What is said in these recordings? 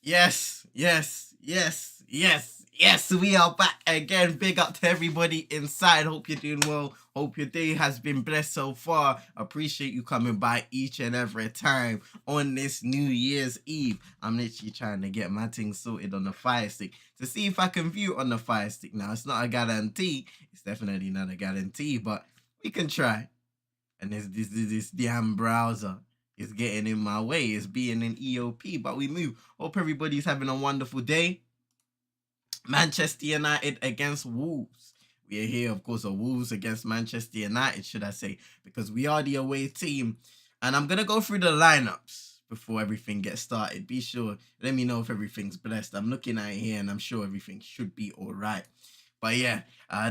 Yes, yes, yes, yes, yes. We are back again. Big up to everybody inside. Hope you're doing well. Hope your day has been blessed so far. Appreciate you coming by each and every time on this New Year's Eve. I'm literally trying to get my things sorted on the Fire Stick to see if I can view on the Fire Stick. Now, it's not a guarantee. It's definitely not a guarantee, but we can try. And this damn browser is getting in my way. It's being an EOP, but we move. Hope everybody's having a wonderful day. Manchester United against Wolves. We are here, of course, Wolves against Manchester United, should I say, because we are the away team. And I'm going to go through the lineups before everything gets started. Be sure, let me know if everything's blessed. I'm looking at it here and I'm sure everything should be all right. But yeah,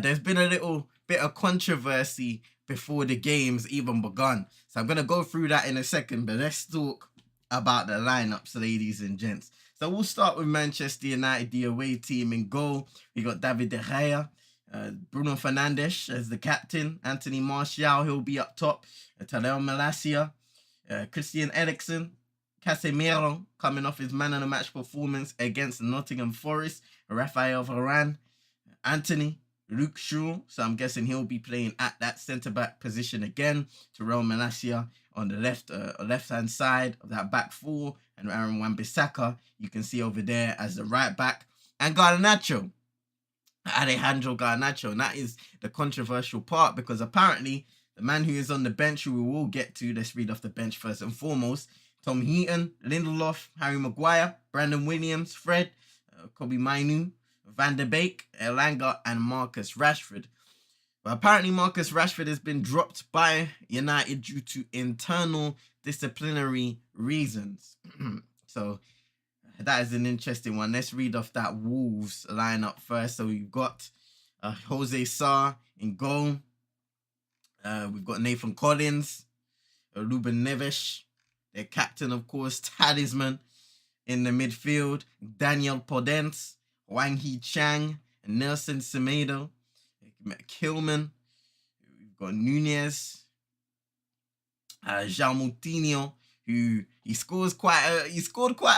there's been a little bit of controversy before the game's even begun. So I'm going to go through that in a second, but let's talk about the lineups, ladies and gents. So we'll start with Manchester United, the away team. In goal, we got David De Gea, Bruno Fernandes as the captain, Anthony Martial, he'll be up top, Tadeo Malacia, Christian Eriksen, Casemiro coming off his man of the match performance against Nottingham Forest, Rafael Varane, Anthony, Luke Shaw, so I'm guessing he'll be playing at that centre-back position again. Tyrell Malacia on the left-hand side of that back four, and Aaron Wan-Bissaka, you can see over there as the right back. And Garnacho, Alejandro Garnacho, and that is the controversial part because apparently the man who is on the bench, who we will get to, let's read off the bench first and foremost, Tom Heaton, Lindelof, Harry Maguire, Brandon Williams, Fred, Kobe Mainu, Van der Beek, Elanga, and Marcus Rashford. But apparently Marcus Rashford has been dropped by United due to internal disciplinary reasons. So that is an interesting one. Let's read off that Wolves lineup first. So we've got Jose Sarr in goal. We've got Nathan Collins, Ruben Neves, their captain, of course, talisman in the midfield, Daniel Podence, Wang Hee-Chang, Nelson Semedo, Kilman. We've got Nunez, João Moutinho, who he scored quite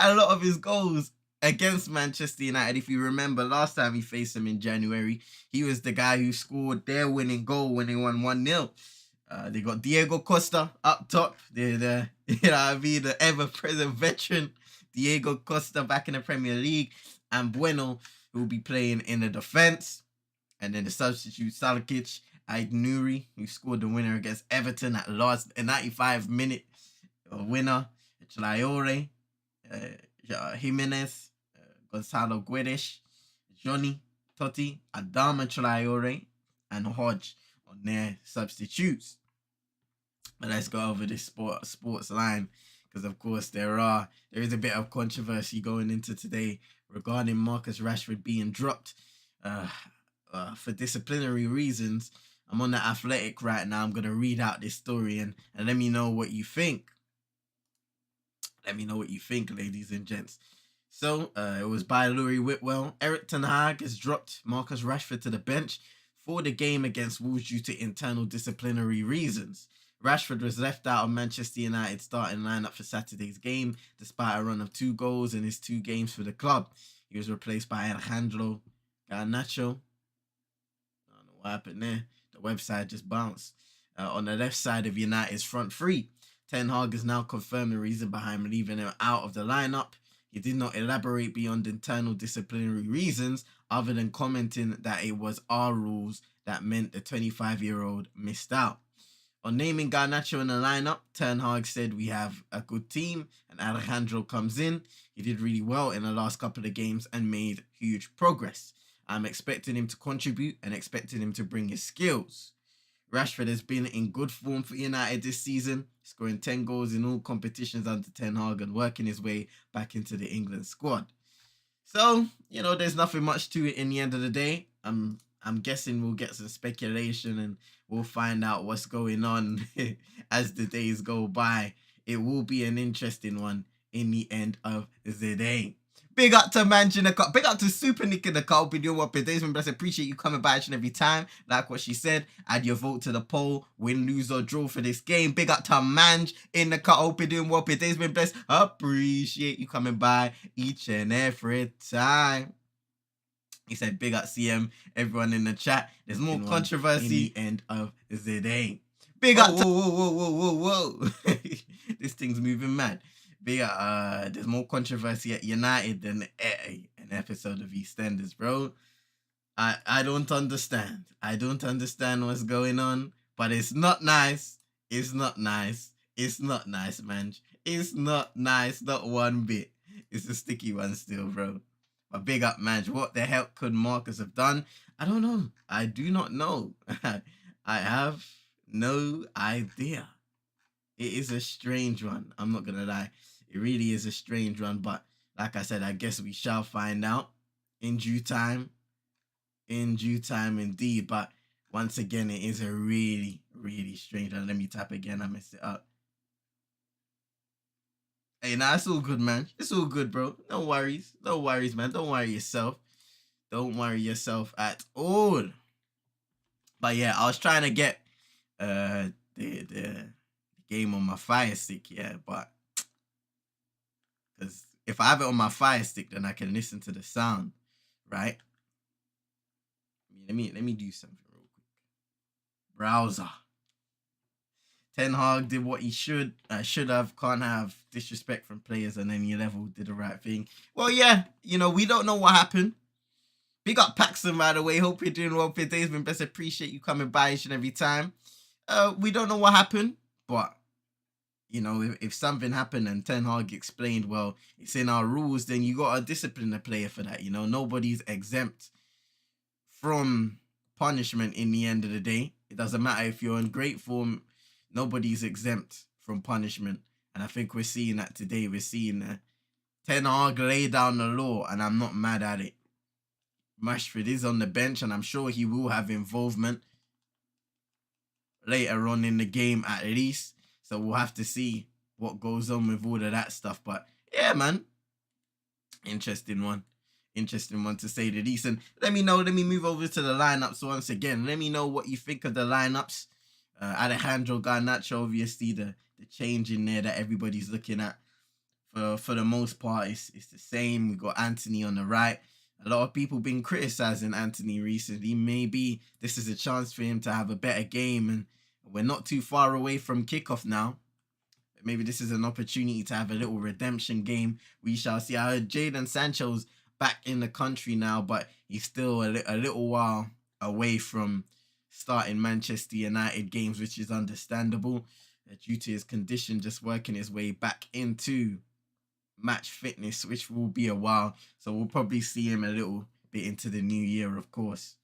a lot of his goals against Manchester United. If you remember, last time we faced him in January, he was the guy who scored their winning goal when they won 1-0. They got Diego Costa up top. The ever-present veteran Diego Costa back in the Premier League, and Bueno, who will be playing in the defense. And then the substitute, Salakic Aït-Nouri, who scored the winner against Everton at last 95-minute winner. Traore, Jimenez, Gonzalo Guedes, Johnny, Totti, Adama Traore, and Hodge on their substitutes. But let's go over this sports line, because of course there is a bit of controversy going into today regarding Marcus Rashford being dropped for disciplinary reasons. I'm on the Athletic right now. I'm going to read out this story and let me know what you think. Let me know what you think, ladies and gents. So, it was by Louis Whitwell. Eric Ten Hag has dropped Marcus Rashford to the bench for the game against Wolves due to internal disciplinary reasons. Rashford was left out of Manchester United's starting lineup for Saturday's game, despite a run of 2 goals in his 2 games for the club. He was replaced by Alejandro Garnacho. I don't know what happened there. The website just bounced. On the left side of United's front three. Ten Hag has now confirmed the reason behind leaving him out of the lineup. He did not elaborate beyond internal disciplinary reasons, other than commenting that it was our rules that meant the 25-year-old missed out. On naming Garnacho in the lineup, Ten Hag said we have a good team and Alejandro comes in. He did really well in the last couple of games and made huge progress. I'm expecting him to contribute and expecting him to bring his skills. Rashford has been in good form for United this season, scoring 10 goals in all competitions under Ten Hag and working his way back into the England squad. So, there's nothing much to it in the end of the day. I'm guessing we'll get some speculation and we'll find out what's going on as the days go by. It will be an interesting one in the end of the day. Big up to Manj in the cut. Big up to Super Nick in the cut. Hope you're doing well. Days been blessed. Appreciate you coming by each and every time. Like what she said. Add your vote to the poll. Win, lose, or draw for this game. Big up to Manj in the cut. Hope you're doing well. Days been blessed. Appreciate you coming by each and every time. He said, big up CM, everyone in the chat. There's more controversy in the end of the day. Big up. Whoa. This thing's moving mad. Big up. There's more controversy at United than an episode of EastEnders, bro. I don't understand. I don't understand what's going on, but it's not nice. It's not nice. It's not nice, man. It's not nice, not one bit. It's a sticky one still, bro. But big up, man. What the hell could Marcus have done? I don't know. I do not know. I have no idea. It is a strange one. I'm not going to lie. It really is a strange one. But like I said, I guess we shall find out in due time. In due time, indeed. But once again, it is a really, really strange one. Let me tap again. I messed it up. Hey, nah, it's all good, man. It's all good, bro. No worries. No worries, man. Don't worry yourself. Don't worry yourself at all. But yeah, I was trying to get the game on my Fire Stick, yeah, but because if I have it on my Fire Stick, then I can listen to the sound, right? Let me do something real quick. Browser. Ten Hag did what he should have. Can't have disrespect from players on any level. Did the right thing. Well, yeah, you know, we don't know what happened. Big up Paxton, by the way. Hope you're doing well. Today's been best. Appreciate you coming by each and every time. We don't know what happened, but you know, if something happened and Ten Hag explained, well, it's in our rules, then you gotta discipline the player for that. You know, nobody's exempt from punishment in the end of the day. It doesn't matter if you're in great form. Nobody's exempt from punishment. And I think we're seeing that today. We're seeing Ten Hag lay down the law, and I'm not mad at it. Rashford is on the bench, and I'm sure he will have involvement later on in the game at least. So we'll have to see what goes on with all of that stuff. But yeah, man. Interesting one. Interesting one to say the least. And let me know. Let me move over to the lineups once again. Let me know what you think of the lineups. Alejandro Garnacho, obviously the change in there that everybody's looking at. For the most part, it's the same. We got Anthony on the right. A lot of people been criticizing Anthony recently. Maybe this is a chance for him to have a better game, and we're not too far away from kickoff now. Maybe this is an opportunity to have a little redemption game. We shall see. I heard Jadon Sancho's back in the country now, but he's still a little while away from starting Manchester United games, which is understandable due to his condition, just working his way back into match fitness, which will be a while. So we'll probably see him a little bit into the new year, of course.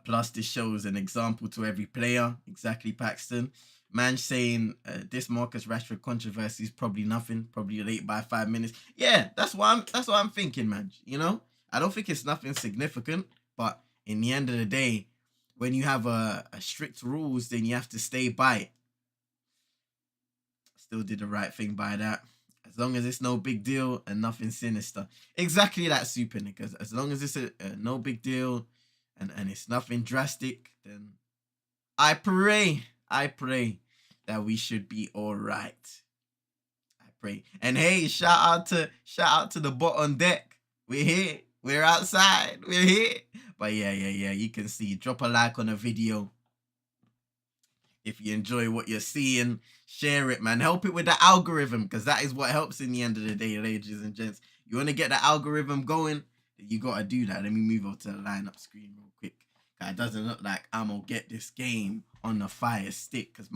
Plus, this shows an example to every player. Exactly, Paxton. Man saying this Marcus Rashford controversy is probably nothing. Probably late by 5 minutes. Yeah, that's what I'm thinking, man. You know, I don't think it's nothing significant, but in the end of the day, when you have a strict rules, then you have to stay by it. Still did the right thing by that. As long as it's no big deal and nothing sinister. Exactly that, Super Nick. As long as it's a no big deal and it's nothing drastic, then I pray that we should be all right. I pray. And hey, shout out to the bot on deck. We're here. We're outside. We're here. But yeah. You can see. Drop a like on the video. If you enjoy what you're seeing, share it, man. Help it with the algorithm, because that is what helps in the end of the day, ladies and gents. You want to get the algorithm going, you got to do that. Let me move over to the lineup screen real quick. It doesn't look like I'm going to get this game on the Fire Stick, because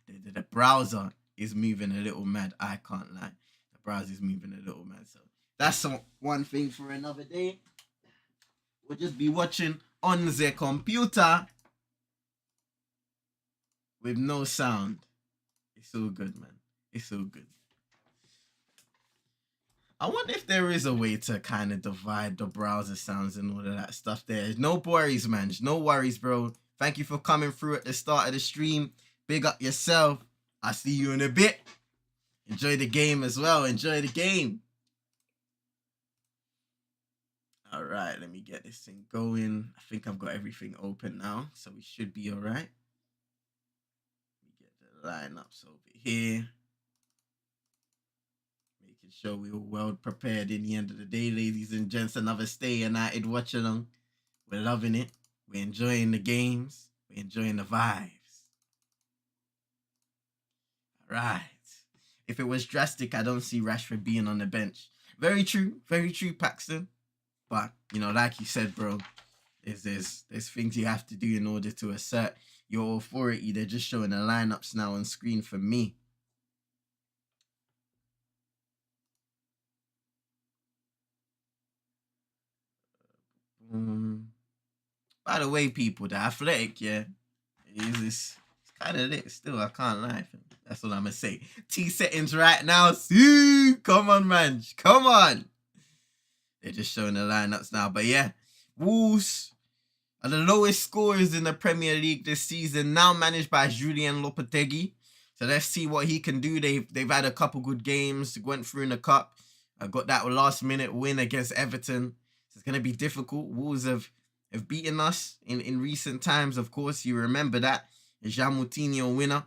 the browser is moving a little mad. I can't lie. The browser is moving a little mad. So that's one thing for another day. We'll just be watching on the computer with no sound. It's all good, man. It's all good. I wonder if there is a way to kind of divide the browser sounds and all of that stuff there. No worries, man. No worries, bro. Thank you for coming through at the start of the stream. Big up yourself. I'll see you in a bit. Enjoy the game as well. Enjoy the game. All right, let me get this thing going. I think I've got everything open now, so we should be all right. Let me get the lineups over here. Making sure we're well prepared in the end of the day, ladies and gents. Another Stay United Watchalong. We're loving it. We're enjoying the games. We're enjoying the vibes. All right. If it was drastic, I don't see Rashford being on the bench. Very true, Paxton. But, you know, like you said, bro, there's things you have to do in order to assert your authority. They're just showing the lineups now on screen for me. By the way, people, the Athletic, yeah, it's kind of lit still. I can't lie. That's what I'm going to say. T settings right now. See? Come on, man. Come on. They're just showing the lineups now. But yeah, Wolves are the lowest scorers in the Premier League this season, now managed by Julien Lopetegui. So let's see what he can do. They've had a couple good games, went through in the cup, got that last minute win against Everton. So it's going to be difficult. Wolves have beaten us in recent times, of course. You remember that. A Jean Moutinho winner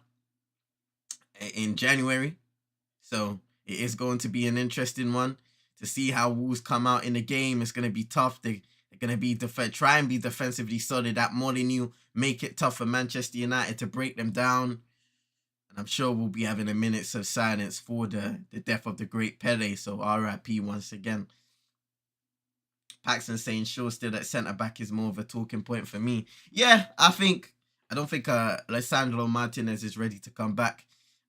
in January. So it is going to be an interesting one to see how Wolves come out in the game. It's going to be tough. They're going to be try and be defensively solid at Molineux, make it tough for Manchester United to break them down. And I'm sure we'll be having a minutes of silence for the death of the great Pele. So RIP once again. Paxton saying sure still at centre-back is more of a talking point for me. Yeah, I don't think Lisandro Martinez is ready to come back.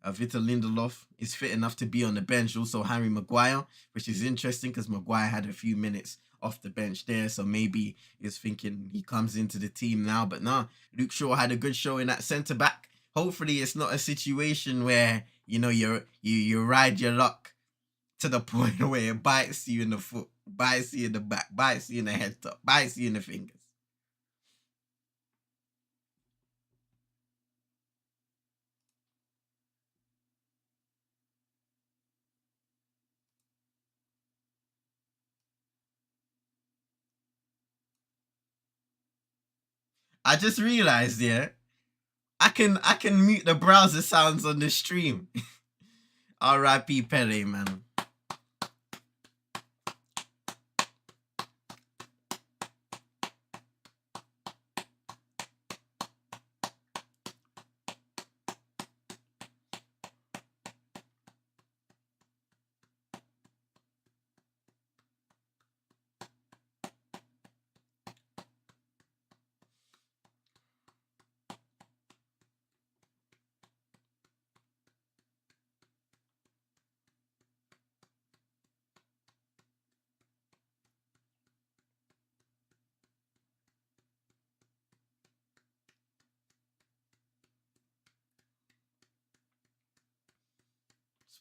Victor Lindelof is fit enough to be on the bench. Also Harry Maguire, which is interesting because Maguire had a few minutes off the bench there. So maybe he's thinking he comes into the team now. But no, Luke Shaw had a good showing at centre-back. Hopefully it's not a situation where, you know, you ride your luck to the point where it bites you in the foot, bites you in the back, bites you in the head top, bites you in the fingers. I just realized, yeah, I can mute the browser sounds on the stream. R.I.P. Pele, man.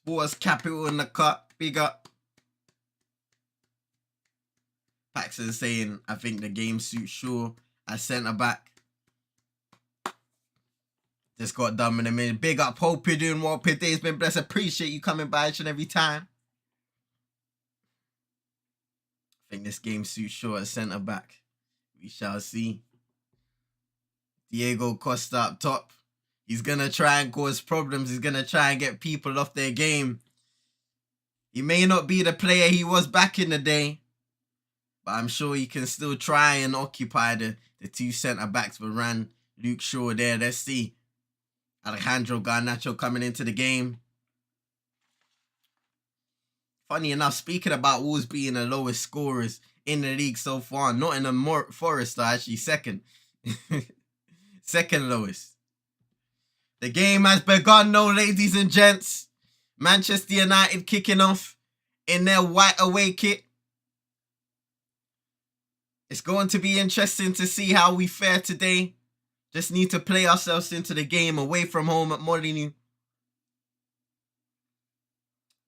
Sports capital in the cut. Big up. Paxton saying, I think the game suits Shaw as centre-back. Just got done in a minute. Big up. Hope you're doing well. Today's been blessed. Appreciate you coming by each and every time. I think this game suits Shaw as centre-back. We shall see. Diego Costa up top. He's going to try and cause problems. He's going to try and get people off their game. He may not be the player he was back in the day, but I'm sure he can still try and occupy the two centre-backs. Varane, Luke Shaw there. Let's see. Alejandro Garnacho coming into the game. Funny enough, speaking about Wolves being the lowest scorers in the league so far, Nottingham Forest are actually second. Second lowest. The game has begun, no, ladies and gents. Manchester United kicking off in their white away kit. It's going to be interesting to see how we fare today. Just need to play ourselves into the game away from home at Molineux.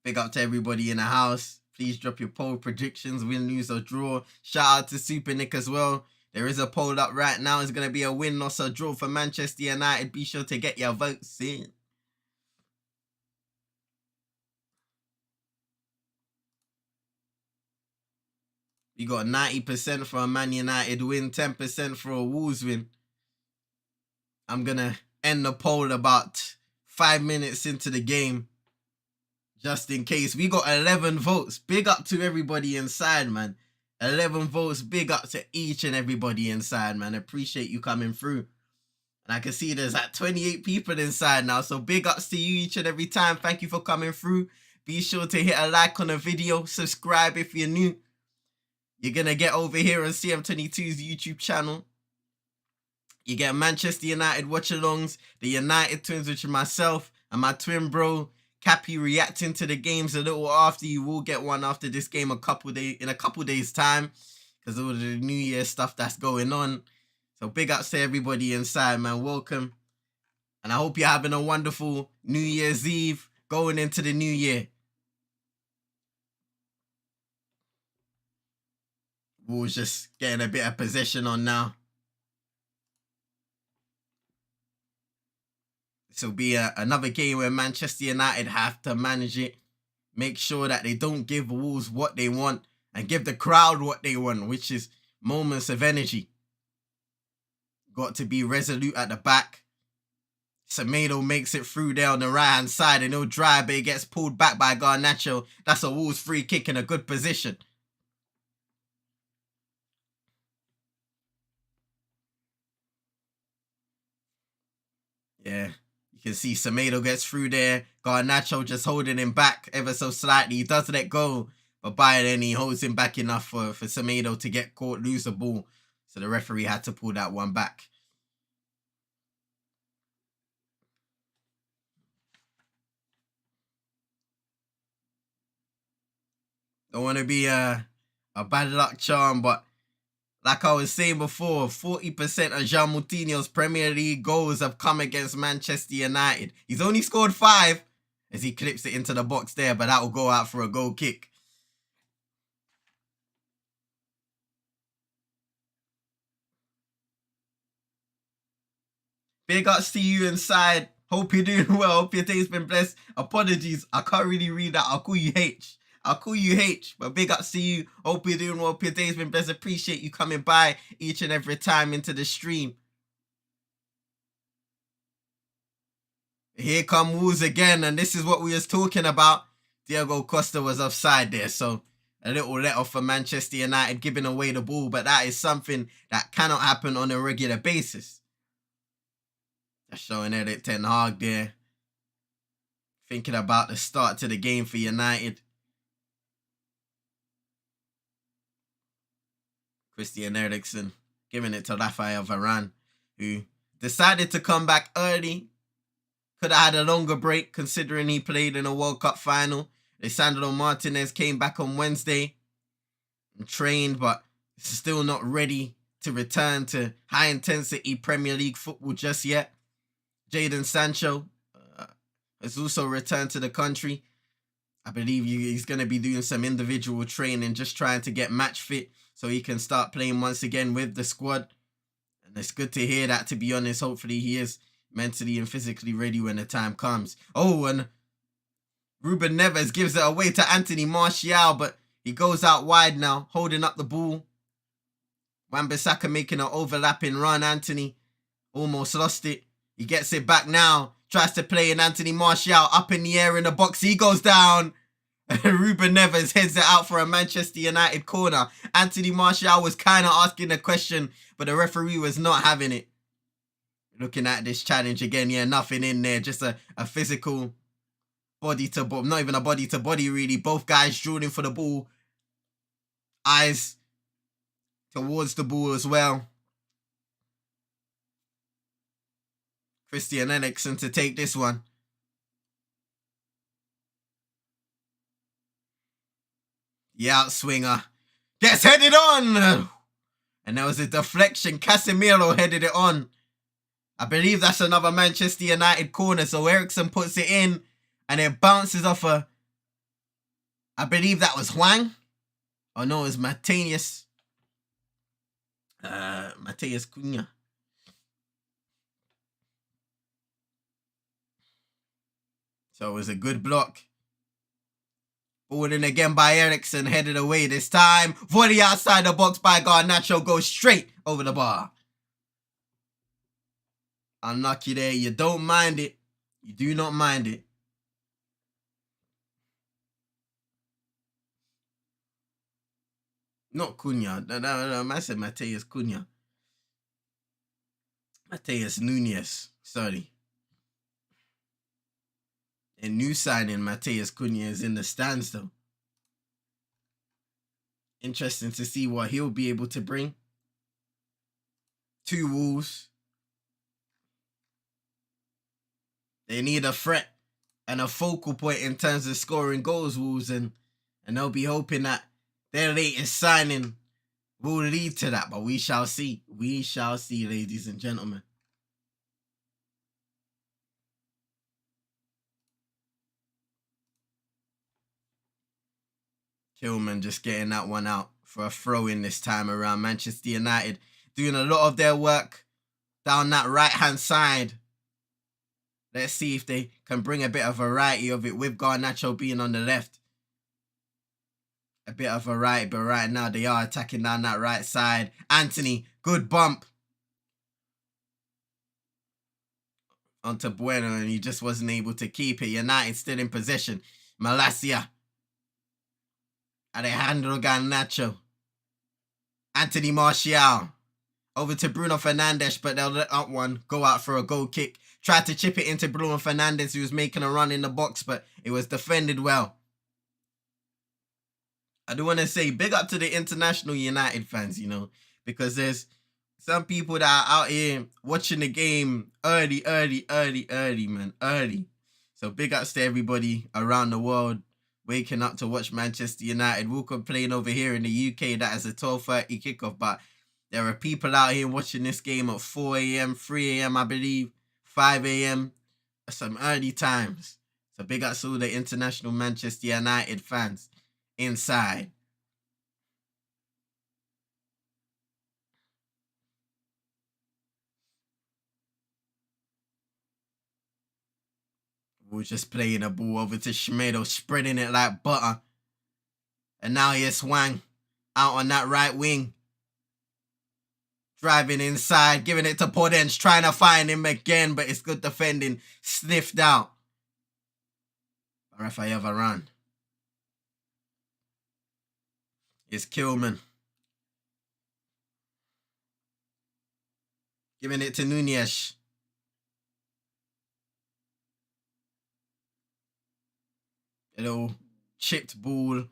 Big up to everybody in the house. Please drop your poll predictions, win, lose, or draw. Shout out to Super Nick as well. There is a poll up right now. It's going to be a win, loss, or draw for Manchester United. Be sure to get your votes in. We got 90% for a Man United win, 10% for a Wolves win. I'm going to end the poll about 5 minutes into the game, just in case. We got 11 votes. Big up to everybody inside, man. 11 votes. Big up to each and everybody inside, man. Appreciate you coming through. And I can see there's like 28 people inside now. So big ups to you each and every time. Thank you for coming through. Be sure to hit a like on the video. Subscribe if you're new. You're going to get over here on CM22's YouTube channel. You get Manchester United watch-alongs, the United Twins, which are myself and my twin bro, Cappy, reacting to the games a little after. You will get one after this game in a couple days' time, because of all the New Year stuff that's going on. So big ups to everybody inside, man. Welcome. And I hope you're having a wonderful New Year's Eve going into the new year. We're just getting a bit of possession on now. This will be another game where Manchester United have to manage it. Make sure that they don't give Wolves what they want and give the crowd what they want, which is moments of energy. Got to be resolute at the back. Semedo makes it through there on the right-hand side and he'll drive, but he gets pulled back by Garnacho. That's a Wolves free kick in a good position. Yeah, you can see Semedo gets through there. Garnacho just holding him back ever so slightly. He does let go, but by then he holds him back enough for Semedo to get caught, lose the ball. So the referee had to pull that one back. Don't want to be a bad luck charm, but like I was saying before, 40% of Jean Moutinho's Premier League goals have come against Manchester United. He's only scored 5 as he clips it into the box there, but that will go out for a goal kick. Big ups to you inside. Hope you're doing well. Hope your day's been blessed. Apologies, I can't really read that. I'll call you H. I'll call you H, but big ups to you. Hope you're doing well. Hope your day's been blessed. Appreciate you coming by each and every time into the stream. Here come Wolves again, and this is what we was talking about. Diego Costa was offside there, so a little let off for Manchester United giving away the ball, but that is something that cannot happen on a regular basis. Just showing Erik ten Hag there. Thinking about the start to the game for United. Christian Eriksen giving it to Rafael Varane, who decided to come back early. Could have had a longer break considering he played in a World Cup final. Lisandro Martinez came back on Wednesday and trained, but still not ready to return to high-intensity Premier League football just yet. Jadon Sancho has also returned to the country. I believe he's going to be doing some individual training, just trying to get match fit so he can start playing once again with the squad. And it's good to hear that, to be honest. Hopefully he is mentally and physically ready when the time comes. Oh, and Ruben Neves gives it away to Anthony Martial, but he goes out wide now, holding up the ball. Wan-Bissaka making an overlapping run. Anthony almost lost it. He gets it back now. Tries to play in Anthony Martial up in the air in the box. He goes down. Ruben Neves heads it out for a Manchester United corner. Anthony Martial was kind of asking the question, but the referee was not having it. Looking at this challenge again, yeah, nothing in there. Just a physical body to body. Not even a body to body, really. Both guys drilling for the ball. Eyes towards the ball as well. Christian Eriksen to take this one. The outswinger gets headed on. And there was a deflection. Casemiro headed it on. I believe that's another Manchester United corner. So Eriksen puts it in and it bounces off I believe that was Hwang. Oh no, it was Mateus Cunha. So it was a good block. Ball in again by Eriksson, headed away this time. Volley outside the box by Garnacho, goes straight over the bar. Unlucky there. You don't mind it. You do not mind it. Not Cunha. No. I said Mateus Cunha. Mateus Nunes. Sorry. A new signing, Mateus Cunha, is in the stands though. Interesting to see what he'll be able to bring. 2 Wolves. They need a threat and a focal point in terms of scoring goals, Wolves, and they'll be hoping that their latest signing will lead to that. But we shall see. We shall see, ladies and gentlemen. Kilman just getting that one out for a throw-in this time around. Manchester United doing a lot of their work down that right-hand side. Let's see if they can bring a bit of variety of it with Garnacho being on the left. A bit of variety, but right now they are attacking down that right side. Anthony, good bump. Onto Bueno, and he just wasn't able to keep it. United still in possession. Malacia. Alejandro Garnacho. Anthony Martial. Over to Bruno Fernandes, but they'll let that one go out for a goal kick. Tried to chip it into Bruno Fernandes, who was making a run in the box, but it was defended well. I do want to say big up to the international United fans, because there's some people that are out here watching the game early, man, early. So big ups to everybody around the world waking up to watch Manchester United. We'll complain over here in the UK that is a 12:30 kickoff, but there are people out here watching this game at 4 a.m., 3 a.m., I believe, 5 a.m., some early times. So big ups to all the international Manchester United fans inside. We're just playing the ball over to Schmedo, spreading it like butter. And now here's Swang out on that right wing. Driving inside, giving it to Podence, trying to find him again, but it's good defending. Sniffed out. Rafael Varane. It's Kilman. Giving it to Nunez. A little chipped ball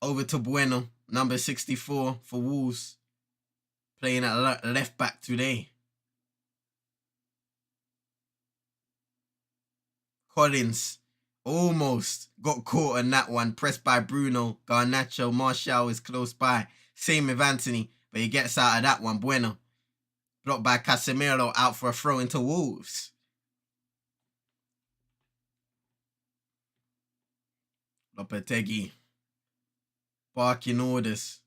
over to Bueno, number 64 for Wolves. Playing at left back today. Collins almost got caught on that one. Pressed by Bruno. Garnacho. Martial is close by. Same with Anthony. But he gets out of that one. Bueno. Blocked by Casemiro. Out for a throw into Wolves. Lopetegui. Barking orders.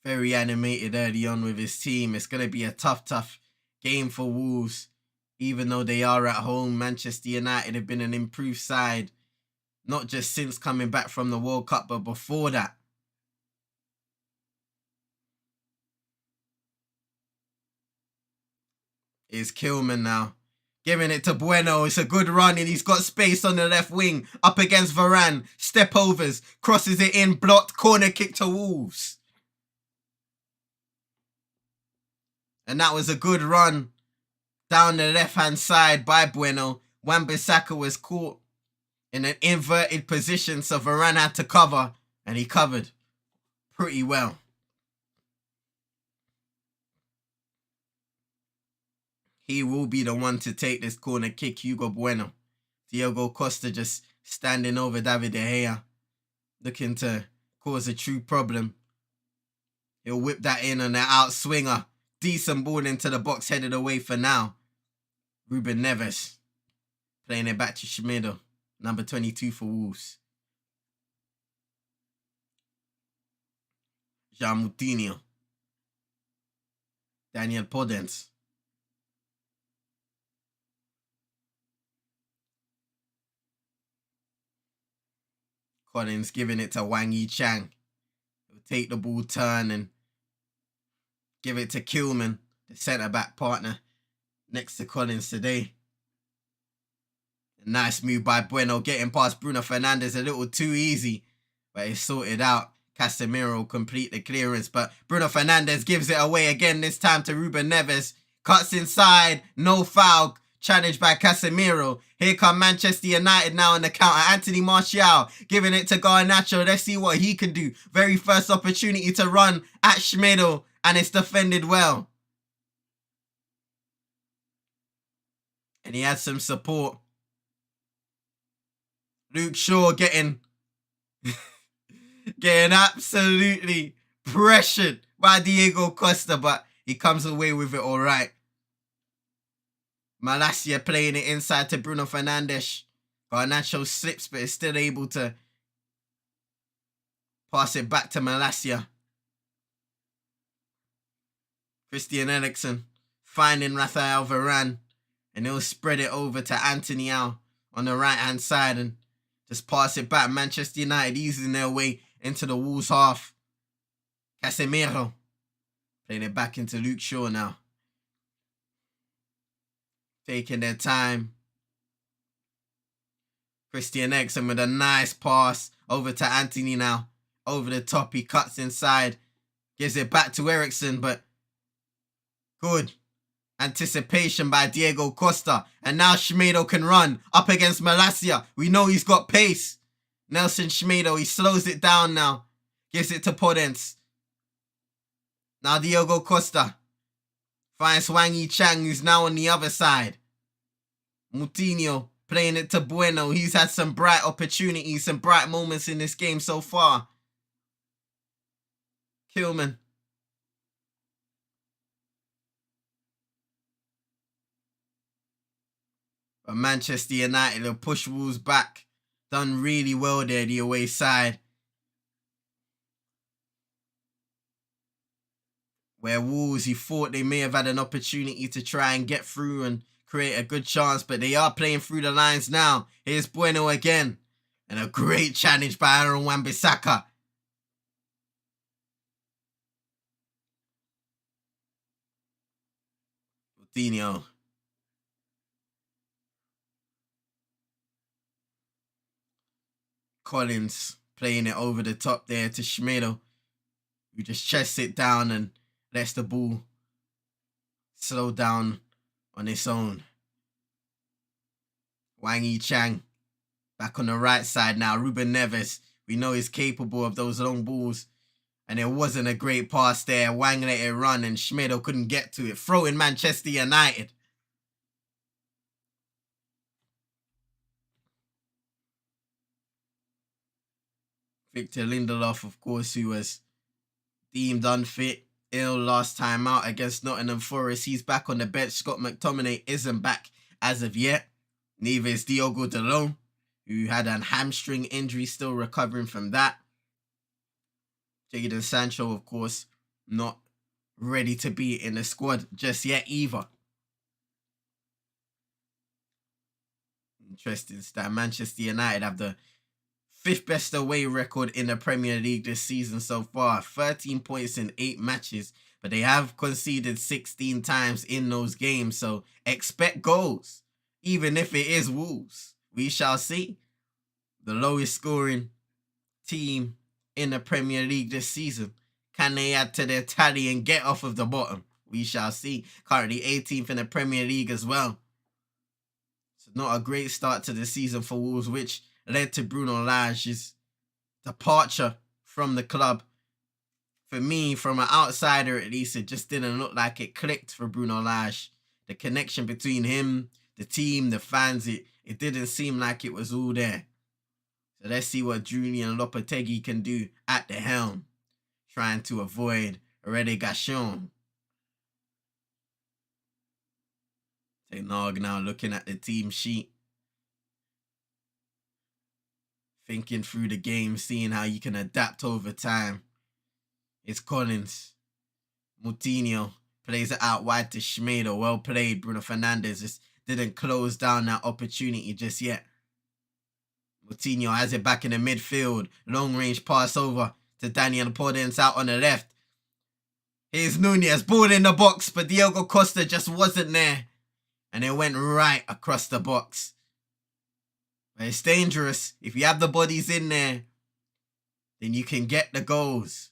Very animated early on with his team. It's going to be a tough game for Wolves. Even though they are at home, Manchester United have been an improved side. Not just since coming back from the World Cup, but before that. It's Kilman now. Giving it to Bueno. It's a good run and he's got space on the left wing. Up against Varane. Step overs. Crosses it in. Blocked. Corner kick to Wolves. And that was a good run down the left-hand side by Bueno. Wan-Bissaka was caught in an inverted position, so Varane had to cover, and he covered pretty well. He will be the one to take this corner kick, Hugo Bueno. Diogo Costa just standing over David De Gea, looking to cause a true problem. He'll whip that in on the outswinger. Decent ball into the box, headed away for now. Ruben Neves playing it back to Schmedo, number 22 for Wolves. Jean Moutinho. Daniel Podence. Collins giving it to Wang Yichang. He'll take the ball turn and give it to Kilman, the centre-back partner next to Collins today. A nice move by Bueno, getting past Bruno Fernandes a little too easy, but it's sorted out. Casemiro complete the clearance, but Bruno Fernandes gives it away again, this time to Ruben Neves. Cuts inside, no foul, challenged by Casemiro. Here come Manchester United now on the counter. Anthony Martial giving it to Garnacho. Let's see what he can do. Very first opportunity to run at Schmeichel, and it's defended well. And he had some support. Luke Shaw getting absolutely pressured by Diego Costa, but he comes away with it all right. Malacia playing it inside to Bruno Fernandes. Garnacho slips, but is still able to pass it back to Malacia. Christian Eriksen finding Rafael Varane, and he'll spread it over to Anthony on the right-hand side and just pass it back. Manchester United easing their way into the Wolves half. Casemiro playing it back into Luke Shaw now. Taking their time. Christian Eriksen with a nice pass over to Anthony now. Over the top, he cuts inside. Gives it back to Eriksen, but good anticipation by Diego Costa. And now Schmeichel can run up against Malacia. We know he's got pace. Nelson Schmeichel, he slows it down now. Gives it to Podence. Now Diego Costa finds Wang Yichang, who's now on the other side. Moutinho playing it to Bueno. He's had some bright opportunities, some bright moments in this game so far. Kilman. But Manchester United will push Wolves back. Done really well there, the away side. Where Wolves, he thought they may have had an opportunity to try and get through and create a good chance, but they are playing through the lines now. Here's Bueno again. And a great challenge by Aaron Wan-Bissaka. Coutinho. Collins playing it over the top there to Schmeichel, who just chests it down and lets the ball slow down on its own. Wang Yichang back on the right side now. Ruben Neves, we know he's capable of those long balls. And it wasn't a great pass there. Wang let it run and Schmeichel couldn't get to it. Throw in Manchester United. Victor Lindelof, of course, who was deemed unfit, ill last time out against Nottingham Forest. He's back on the bench. Scott McTominay isn't back as of yet. Neither is Diogo Dalot, who had a hamstring injury, still recovering from that. Jadon Sancho, of course, not ready to be in the squad just yet either. Interesting stat. Manchester United have the 5th best away record in the Premier League this season so far. 13 points in 8 matches. But they have conceded 16 times in those games. So expect goals. Even if it is Wolves. We shall see. The lowest scoring team in the Premier League this season. Can they add to their tally and get off of the bottom? We shall see. Currently 18th in the Premier League as well. So not a great start to the season for Wolves, which led to Bruno Lage's departure from the club. For me, from an outsider at least, it just didn't look like it clicked for Bruno Lage. The connection between him, the team, the fans, it didn't seem like it was all there. So let's see what Julien Lopetegui can do at the helm, trying to avoid relegation. Nog now looking at the team sheet. Thinking through the game, seeing how you can adapt over time. It's Collins. Moutinho plays it out wide to Schmeichel. Well played, Bruno Fernandes. Just didn't close down that opportunity just yet. Moutinho has it back in the midfield. Long range pass over to Daniel Podence out on the left. Here's Nunez, ball in the box, but Diogo Costa just wasn't there. And it went right across the box. But it's dangerous. If you have the bodies in there, then you can get the goals.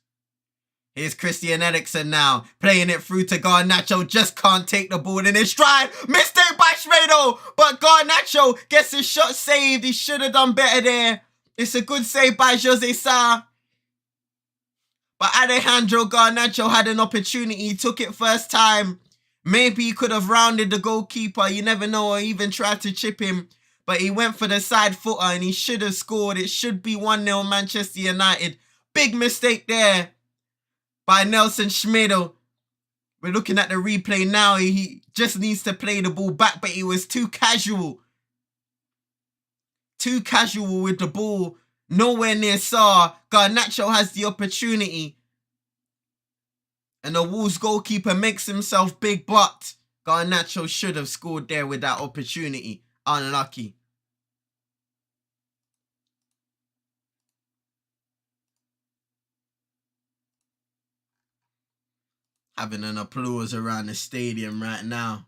Here's Christian Eriksen now, playing it through to Garnacho, just can't take the ball in his stride. Mistake by Schmedo, but Garnacho gets his shot saved. He should have done better there. It's a good save by Jose Sa. But Alejandro Garnacho had an opportunity. He took it first time. Maybe he could have rounded the goalkeeper. You never know, or even tried to chip him. But he went for the side footer and he should have scored. It should be 1-0 Manchester United. Big mistake there by Nelson Schmedo. We're looking at the replay now. He just needs to play the ball back, but he was too casual. Too casual with the ball. Nowhere near Sa. Garnacho has the opportunity. And the Wolves goalkeeper makes himself big, but Garnacho should have scored there with that opportunity. Unlucky. Having an applause around the stadium right now.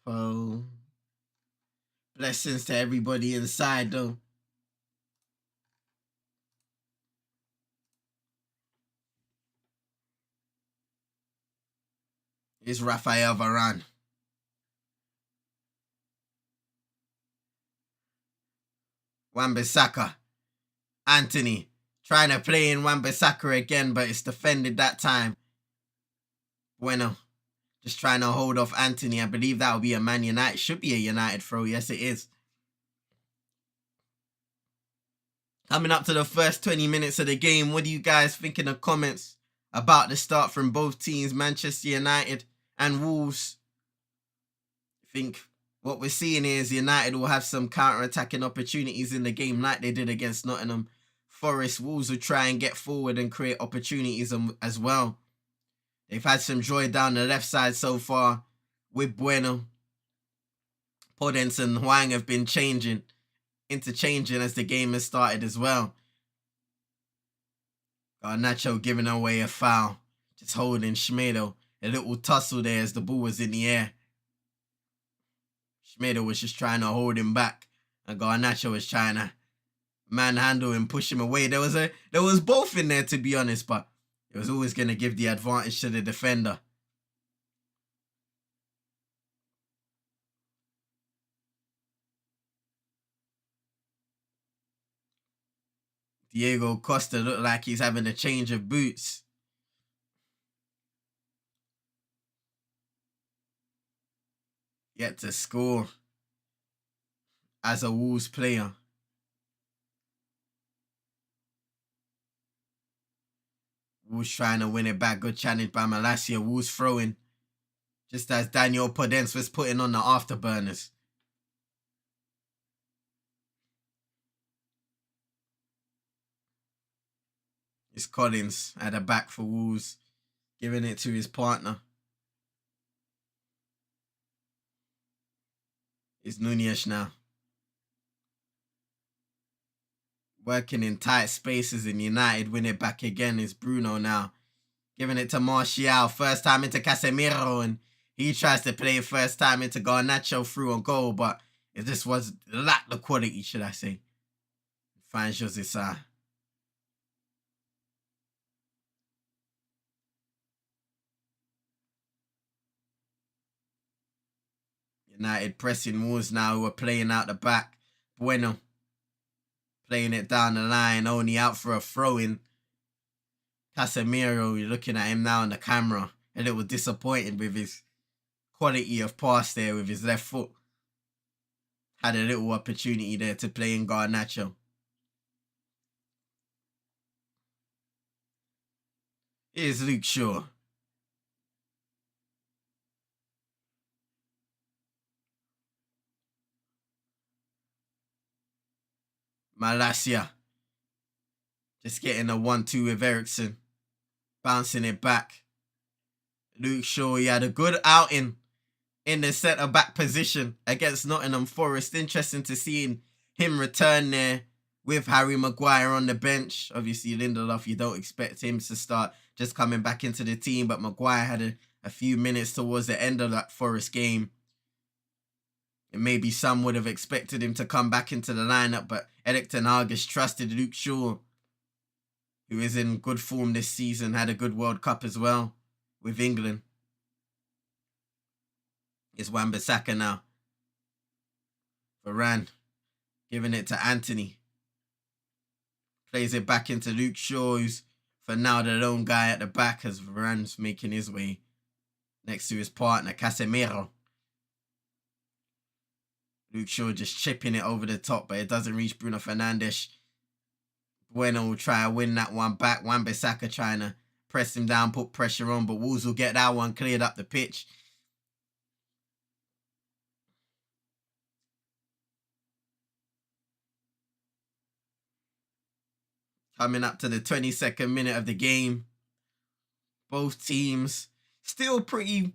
Oh, blessings to everybody inside though. Here's Rafael Varane. Wan-Bissaka. Anthony. Trying to play in Wan-Bissaka again, but it's defended that time. Bueno. Just trying to hold off Anthony. I believe that will be a Man United. Should be a United throw. Yes, it is. Coming up to the first 20 minutes of the game. What do you guys think in the comments about the start from both teams, Manchester United and Wolves? I think what we're seeing is United will have some counter-attacking opportunities in the game like they did against Nottingham Forest. Wolves will try and get forward and create opportunities as well. They've had some joy down the left side so far with Bueno. Podence and Hwang have been interchanging as the game has started as well. Garnacho giving away a foul. Just holding Schmedo. A little tussle there as the ball was in the air. Schmedo was just trying to hold him back. And Garnacho was trying to manhandle him, push him away. There was both in there, to be honest, but it was always going to give the advantage to the defender. Diego Costa looked like he's having a change of boots. Yet to score as a Wolves player. Wolves trying to win it back. Good challenge by Malacia. Wolves throwing. Just as Daniel Podence was putting on the afterburners. It's Collins at the back for Wolves. Giving it to his partner. It's Nunez now. Working in tight spaces in United. Win it back again is Bruno now. Giving it to Martial. First time into Casemiro. And he tries to play it first time into Garnacho through on goal. But it just was lacked the quality, should I say. Finds Jose Sa. United pressing Wolves now who are playing out the back. Bueno. Playing it down the line, only out for a throw-in. Casemiro, you're looking at him now on the camera. A little disappointed with his quality of pass there with his left foot. Had a little opportunity there to play in Garnacho. Here's Luke Shaw. Malacia. Just getting a 1-2 with Eriksen. bouncing it back. Luke Shaw, he had a good outing in the centre-back position against Nottingham Forest. Interesting to see him return there with Harry Maguire on the bench. Obviously, Lindelof, you don't expect him to start just coming back into the team, but Maguire had a few minutes towards the end of that Forest game. And maybe some would have expected him to come back into the lineup, but Erik ten Hag has trusted Luke Shaw, who is in good form this season, had a good World Cup as well with England. It's Wan-Bissaka now. Varane giving it to Anthony. Plays it back into Luke Shaw, who's for now the lone guy at the back as Varane's making his way next to his partner, Casemiro. Luke Shaw just chipping it over the top, but it doesn't reach Bruno Fernandes. Bueno will try to win that one back. Wan-Bissaka trying to press him down, put pressure on, but Wolves will get that one cleared up the pitch. Coming up to the 22nd minute of the game. Both teams still pretty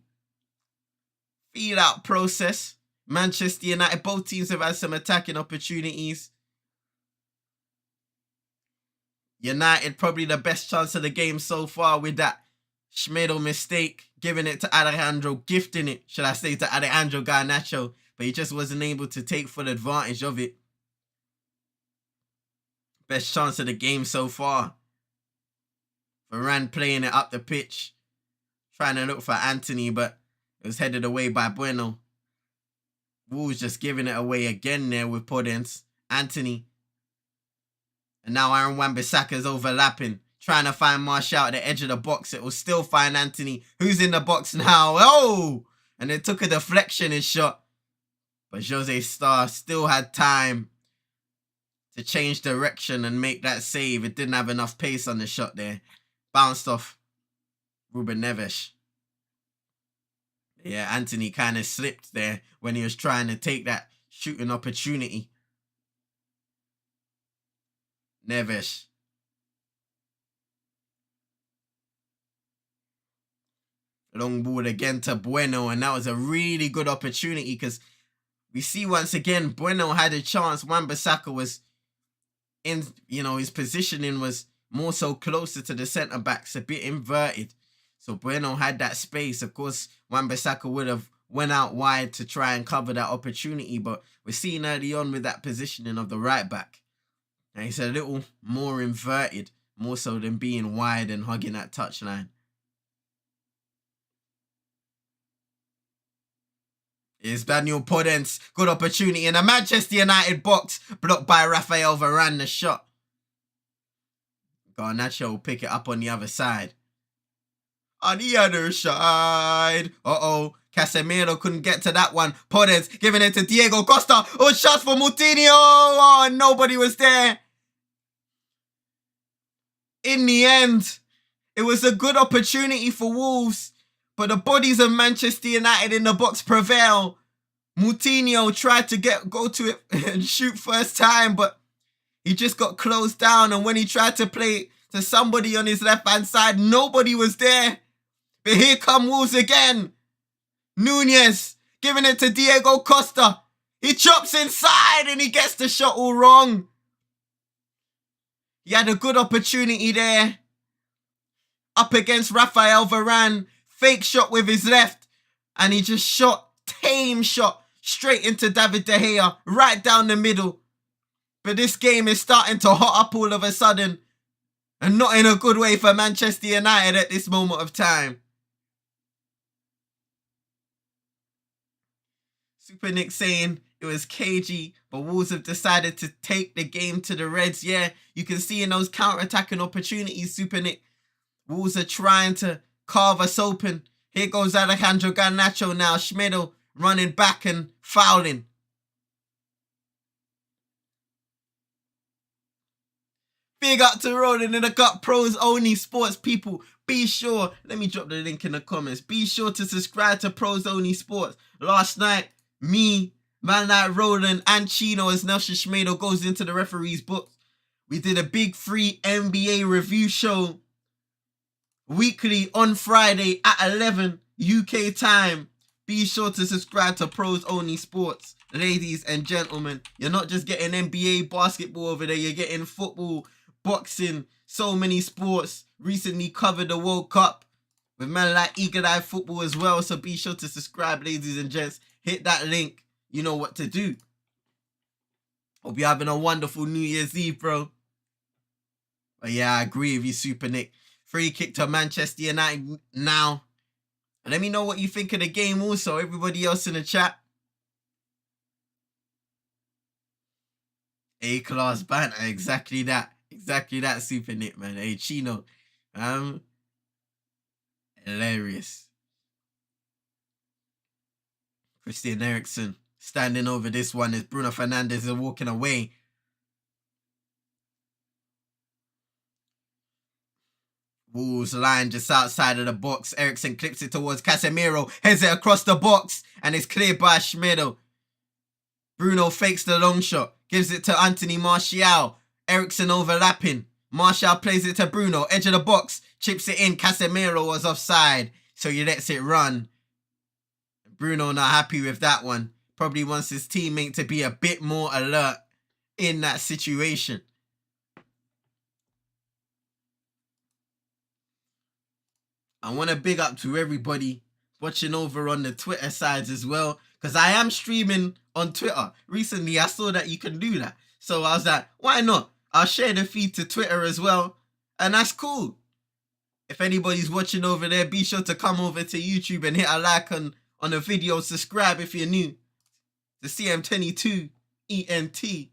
feel-out process. Manchester United, both teams have had some attacking opportunities. United probably the best chance of the game so far with that Schmeichel mistake, giving it to Alejandro, gifting it, should I say, to Alejandro Garnacho, but he just wasn't able to take full advantage of it. Best chance of the game so far. Varane playing it up the pitch, trying to look for Anthony, but it was headed away by Bueno. Wolves just giving it away again there with Podence. Anthony. And now Aaron Wan-Bissaka's overlapping, trying to find Martial at the edge of the box. It will still find Anthony, who's in the box now. Oh! And it took a deflection and shot. But Jose Starr still had time to change direction and make that save. It didn't have enough pace on the shot there. Bounced off Ruben Neves. Yeah, Anthony kind of slipped there when he was trying to take that shooting opportunity. Neves. Long ball again to Bueno, and that was a really good opportunity because we see once again Bueno had a chance. Wan-Bissaka was in, his positioning was more so closer to the centre backs, a bit inverted. So Bueno had that space. Of course, Wan-Bissaka would have went out wide to try and cover that opportunity, but we're seeing early on with that positioning of the right back. And he's a little more inverted, more so than being wide and hugging that touchline. Here's Daniel Podence. Good opportunity in the Manchester United box. Blocked by Raphael Varane, the shot. Garnacho will pick it up on the other side. On the other side. Uh-oh. Casemiro couldn't get to that one. Podence giving it to Diego Costa. Oh, shots for Moutinho. Oh, nobody was there. In the end, it was a good opportunity for Wolves, but the bodies of Manchester United in the box prevail. Moutinho tried to go to it and shoot first time, but he just got closed down. And when he tried to play to somebody on his left-hand side, nobody was there. But here come Wolves again. Nunez giving it to Diego Costa. He chops inside and he gets the shot all wrong. He had a good opportunity there. Up against Raphael Varane. Fake shot with his left. And he just shot, tame shot, straight into David De Gea. Right down the middle. But this game is starting to hot up all of a sudden. And not in a good way for Manchester United at this moment of time. Super Nick saying it was cagey, but Wolves have decided to take the game to the Reds. Yeah, you can see in those counter-attacking opportunities, Super Nick, Wolves are trying to carve us open. Here goes Alejandro Garnacho now. Schmeichel running back and fouling. Big up to Rolling in the Cup Pros Only Sports people. Be sure, let me drop the link in the comments. Be sure to subscribe to Pros Only Sports. Last night, me, Man Like Roland and Chino as Nelson Schmeichel goes into the referee's book. We did a big free NBA review show weekly on Friday at 11 UK time. Be sure to subscribe to Pros Only Sports. Ladies and gentlemen, you're not just getting NBA basketball over there, you're getting football, boxing, so many sports. Recently covered the World Cup with man like Eagle Eye Football as well. So be sure to subscribe, ladies and gents. Hit that link. You know what to do. Hope you're having a wonderful New Year's Eve, bro. But yeah, I agree with you, Super Nick. Free kick to Manchester United now. And let me know what you think of the game also. Everybody else in the chat. A-class banter. Exactly that. Exactly that, Super Nick, man. Hey, Chino. Hilarious. Christian Eriksen standing over this one as Bruno Fernandes is walking away. Wolves line just outside of the box. Eriksen clips it towards Casemiro. Heads it across the box. And it's cleared by Schmeichel. Bruno fakes the long shot. Gives it to Anthony Martial. Eriksen overlapping. Martial plays it to Bruno. Edge of the box. Chips it in. Casemiro was offside. So he lets it run. Bruno not happy with that one. Probably wants his teammate to be a bit more alert in that situation. I want to big up to everybody watching over on the Twitter sides as well. Because I am streaming on Twitter. Recently, I saw that you can do that. So I was like, why not? I'll share the feed to Twitter as well. And that's cool. If anybody's watching over there, be sure to come over to YouTube and hit a like on the video. Subscribe if you're new. The CM22 ENT.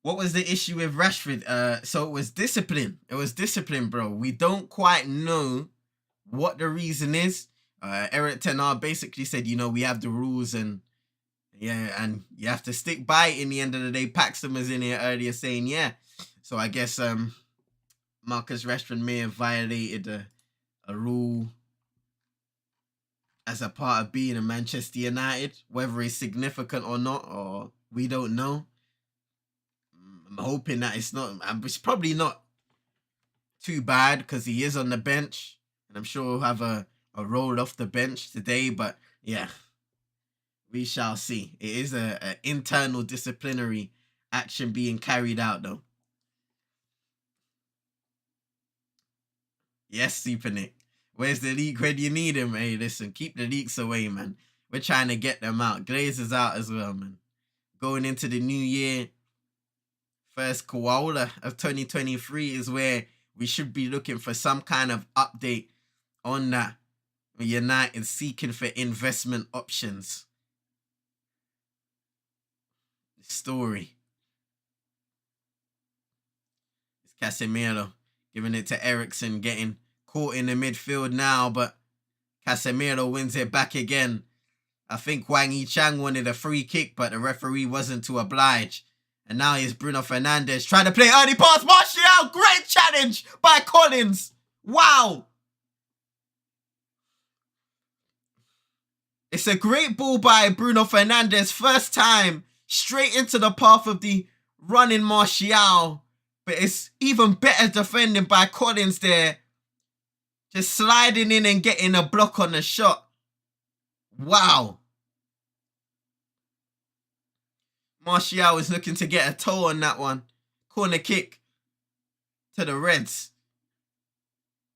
What was the issue with Rashford? So it was discipline. It was discipline, bro. We don't quite know what the reason is. Eric Ten Hag basically said, you know, we have the rules and yeah, and you have to stick by it in the end of the day. Paxton was in here earlier saying, yeah. So I guess Marcus Rashford may have violated a rule as a part of being a Manchester United. Whether it's significant or not, or we don't know. I'm hoping that it's not. It's probably not too bad because he is on the bench. And I'm sure he'll have a roll off the bench today. But yeah, we shall see. It is a internal disciplinary action being carried out though. Yes, Super Nick. Where's the leak when you need him? Hey, listen, keep the leaks away, man. We're trying to get them out. Glazer's out as well, man. Going into the new year, first quarter of 2023 is where we should be looking for some kind of update on that. United seeking for investment options. Story. It's Casemiro giving it to Eriksen, getting caught in the midfield now, but Casemiro wins it back again. I think Wang Yichang wanted a free kick, but the referee wasn't to oblige. And now here's Bruno Fernandes trying to play early pass. Martial, great challenge by Collins. Wow. It's a great ball by Bruno Fernandes. First time straight into the path of the running Martial. But it's even better defending by Collins there. Just sliding in and getting a block on the shot. Wow. Martial is looking to get a toe on that one. Corner kick to the Reds.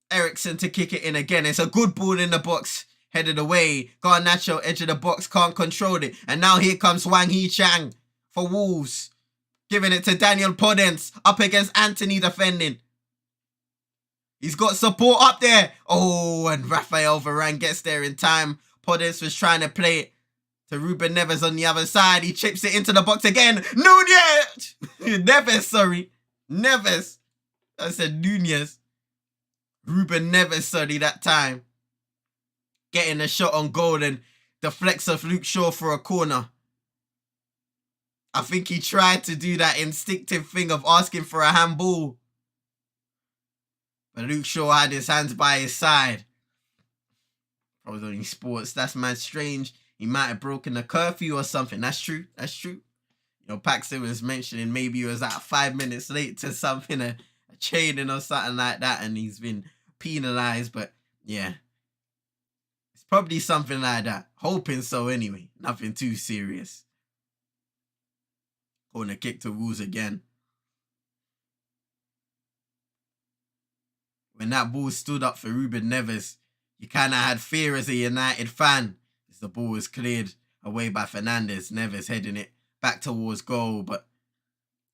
Eriksen to kick it in again. It's a good ball in the box. Headed away. Garnacho, edge of the box, can't control it. And now here comes Wang Yichang for Wolves. Giving it to Daniel Podence. Up against Anthony defending. He's got support up there. Oh, and Raphael Varane gets there in time. Podence was trying to play it to Ruben Neves on the other side. He chips it into the box again. Nunez! Neves, sorry. Neves. I said Nunez. Ruben Neves, sorry, that time. Getting a shot on goal and deflects off Luke Shaw for a corner. I think he tried to do that instinctive thing of asking for a handball. But Luke Shaw had his hands by his side. Probably only sports. That's man strange. He might have broken the curfew or something. That's true. That's true. Paxton was mentioning maybe he was like 5 minutes late to something, a training or something like that, and he's been penalized. But yeah, it's probably something like that. Hoping so anyway. Nothing too serious. Corner kick to Wolves again. When that ball stood up for Ruben Neves, you kind of had fear as a United fan as the ball was cleared away by Fernandes. Neves heading it back towards goal, but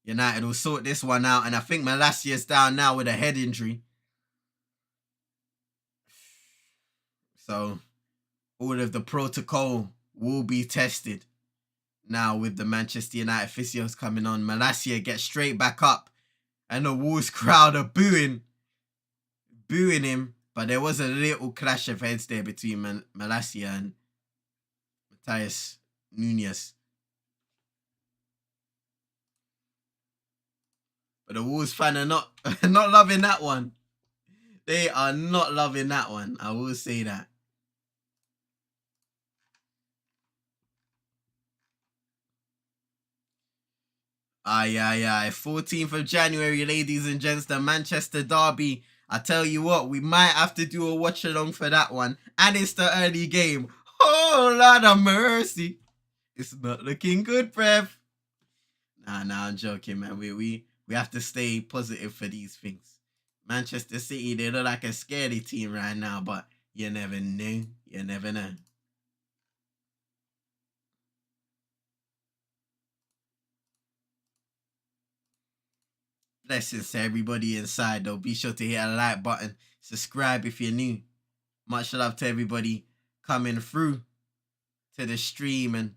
United will sort this one out. And I think Malacia's down now with a head injury. So all of the protocol will be tested now with the Manchester United physios coming on. Malacia gets straight back up and the Wolves crowd are booing him. But there was a little clash of heads there between Malacia and Matheus Nunes. But the Wolves fan are not loving that one. They are not loving that one. I will say that. Aye. 14th of January, ladies and gents, the Manchester Derby. I tell you what, we might have to do a watch along for that one. And it's the early game. Oh, Lord of mercy. It's not looking good, bruv. Nah, I'm joking, man. We have to stay positive for these things. Manchester City, they look like a scary team right now, but you never know. You never know. Blessings to everybody inside, though. Be sure to hit a like button. Subscribe if you're new. Much love to everybody coming through to the stream. And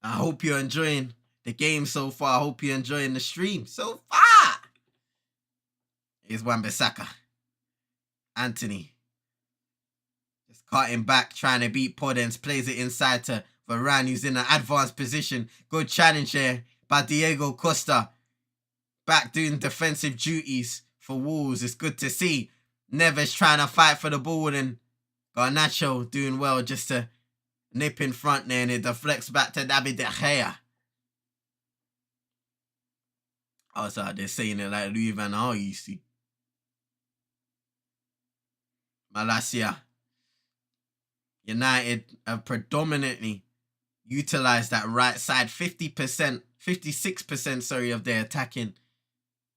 I hope you're enjoying the game so far. I hope you're enjoying the stream so far. Here's Wan-Bissaka. Anthony. Just cutting back, trying to beat Podence. Plays it inside to Varane, who's in an advanced position. Good challenge here by Diego Costa. Back doing defensive duties for Wolves. It's good to see. Neves trying to fight for the ball, and Garnacho doing well just to nip in front there, and it deflects back to David De Gea. I was out there saying it like Louis van Gaal used to. Malacia. United have predominantly utilised that right side. 56%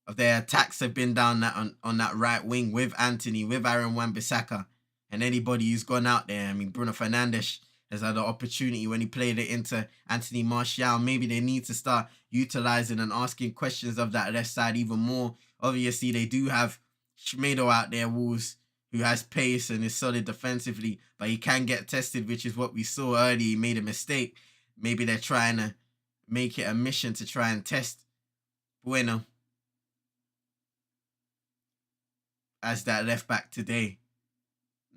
of their attacks have been down that on that right wing with Anthony, with Aaron Wan-Bissaka, and anybody who's gone out there. I mean, Bruno Fernandes has had the opportunity when he played it into Anthony Martial. Maybe they need to start utilising and asking questions of that left side even more. Obviously, they do have Schmedo out there, Wolves, who has pace and is solid defensively, but he can get tested, which is what we saw earlier. He made a mistake. Maybe they're trying to make it a mission to try and test Bueno as that left back today,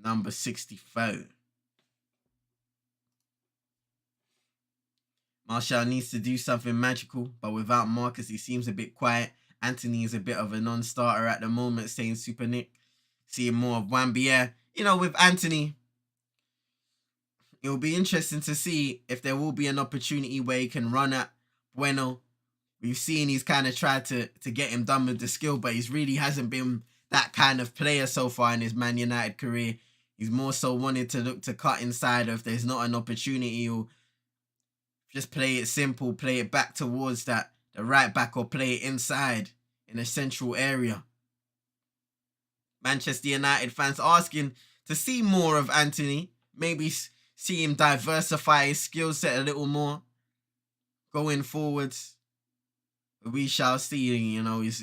number 64. Martial needs to do something magical, but without Marcus, he seems a bit quiet. Anthony is a bit of a non-starter at the moment, saying Super Nick. Seeing more of Wan-Bissaka. With Anthony, it will be interesting to see if there will be an opportunity where he can run at Bueno. We've seen he's kind of tried to get him done with the skill, but he really hasn't been that kind of player so far in his Man United career. He's more so wanted to look to cut inside, or if there's not an opportunity, he'll just play it simple, play it back towards the right back, or play it inside in a central area. Manchester United fans asking to see more of Anthony. Maybe see him diversify his skill set a little more going forwards. We shall see.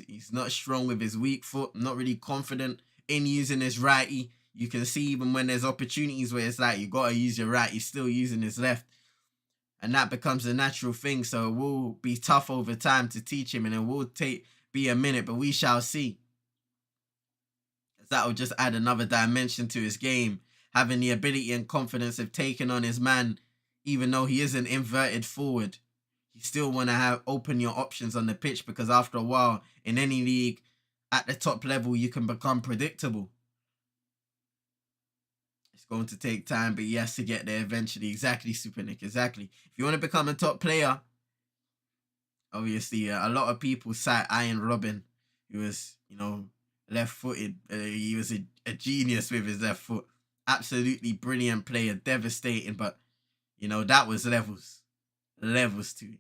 He's not strong with his weak foot, not really confident in using his righty. You can see even when there's opportunities where it's like you got to use your right, he's still using his left. And that becomes a natural thing, so it will be tough over time to teach him, and it will be a minute, but we shall see. That will just add another dimension to his game, having the ability and confidence of taking on his man, even though he is an inverted forward. You still want to open your options on the pitch, because after a while, in any league, at the top level, you can become predictable. It's going to take time, but he has to get there eventually. Exactly, Super Nick, exactly. If you want to become a top player, Obviously, a lot of people cite Iron Robin, who was, left-footed. He was a genius with his left foot. Absolutely brilliant player, devastating, but, that was levels. Levels to it.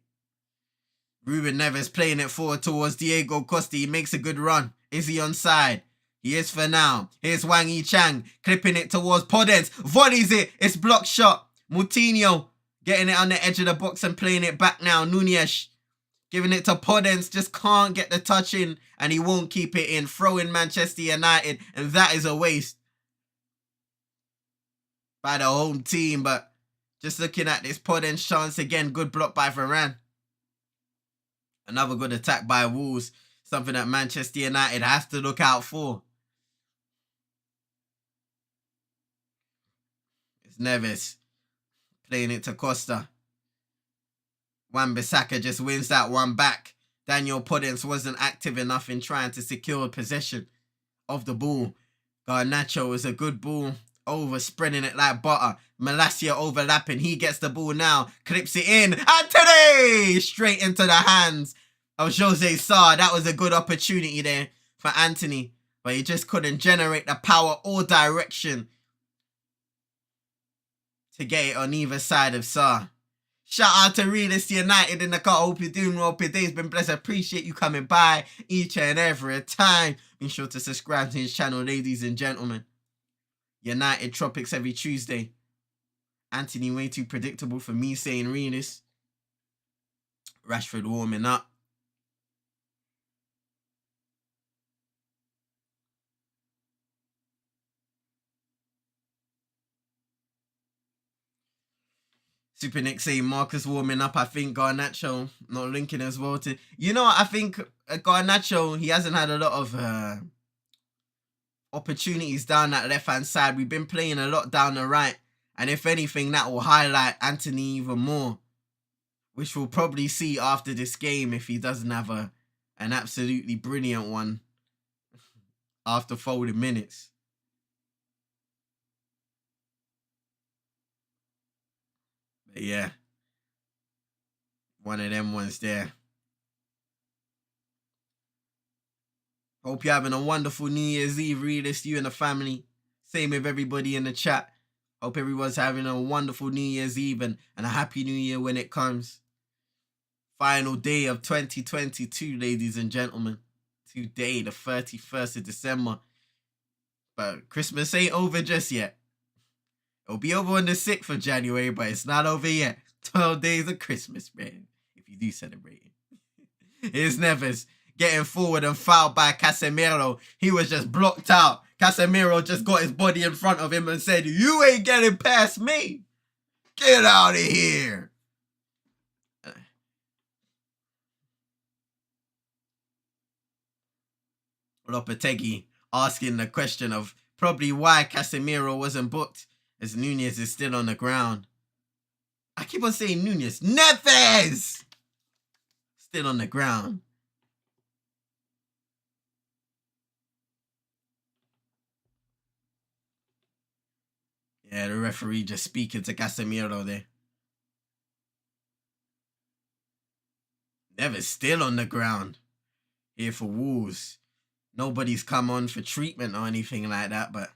Ruben Neves playing it forward towards Diego Costa. He makes a good run. Is he onside? He is for now. Here's Wang Yichang clipping it towards Podence. Volleys it. It's block shot. Moutinho getting it on the edge of the box and playing it back now. Nunez giving it to Podence. Just can't get the touch in and he won't keep it in. Throwing Manchester United, and that is a waste by the home team. But just looking at this Podence chance again. Good block by Varane. Another good attack by Wolves. Something that Manchester United has to look out for. It's Neves playing it to Costa. Wan-Bissaka just wins that one back. Daniel Podence wasn't active enough in trying to secure possession of the ball. Garnacho was a good ball. Over spreading it like butter. Malacia overlapping. He gets the ball now. Clips it in. Anthony! Straight into the hands of Jose Sarr. That was a good opportunity there for Anthony. But he just couldn't generate the power or direction to get it on either side of Sarr. Shout out to Realist United in the car. Hope you're doing well. Today's been blessed. Appreciate you coming by each and every time. Be sure to subscribe to his channel, ladies and gentlemen. United Tropics every Tuesday. Anthony way too predictable for me saying Realist. Rashford warming up. Super Nick saying Marcus warming up. I think Garnacho not linking as well to... I think Garnacho, he hasn't had a lot of opportunities down that left-hand side. We've been playing a lot down the right. And if anything, that will highlight Anthony even more. Which we'll probably see after this game if he doesn't have an absolutely brilliant one after folding minutes. But yeah. One of them ones there. Hope you're having a wonderful New Year's Eve, Realist, you and the family. Same with everybody in the chat. Hope everyone's having a wonderful New Year's Eve and a happy New Year when it comes. Final day of 2022, ladies and gentlemen. Today, the 31st of December. But Christmas ain't over just yet. It'll be over on the 6th of January, but it's not over yet. 12 days of Christmas, man. If you do celebrate it. Here's Neves getting forward and fouled by Casemiro. He was just blocked out. Casemiro just got his body in front of him and said, "You ain't getting past me. Get out of here." Lopetegui asking the question of probably why Casemiro wasn't booked as Nunez is still on the ground. I keep on saying Nunez. Neves! Still on the ground. Yeah, the referee just speaking to Casemiro there. Neves still on the ground. Here for Wolves. Nobody's come on for treatment or anything like that, but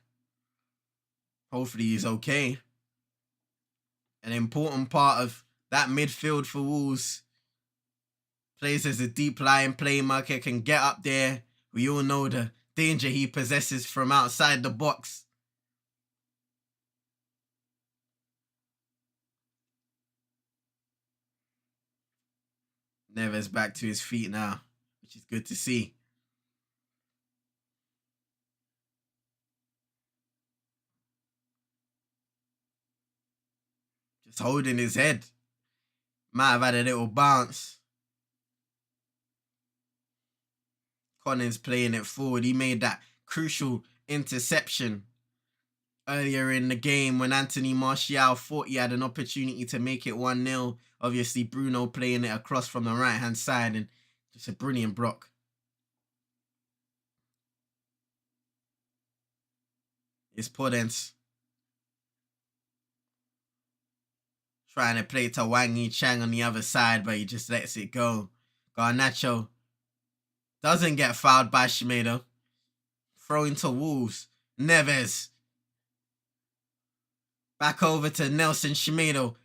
hopefully he's okay. An important part of that midfield for Wolves. Plays as a deep lying playmaker, can get up there. We all know the danger he possesses from outside the box. Neves back to his feet now, which is good to see. Just holding his head. Might have had a little bounce. Collins playing it forward. He made that crucial interception earlier in the game when Anthony Martial thought he had an opportunity to make it 1-0. Obviously, Bruno playing it across from the right-hand side and just a brilliant block. It's Podence trying to play to Wang Yichang on the other side, but he just lets it go. Garnacho doesn't get fouled by Semedo. Throw into Wolves. Neves. Back over to Nelson Semedo.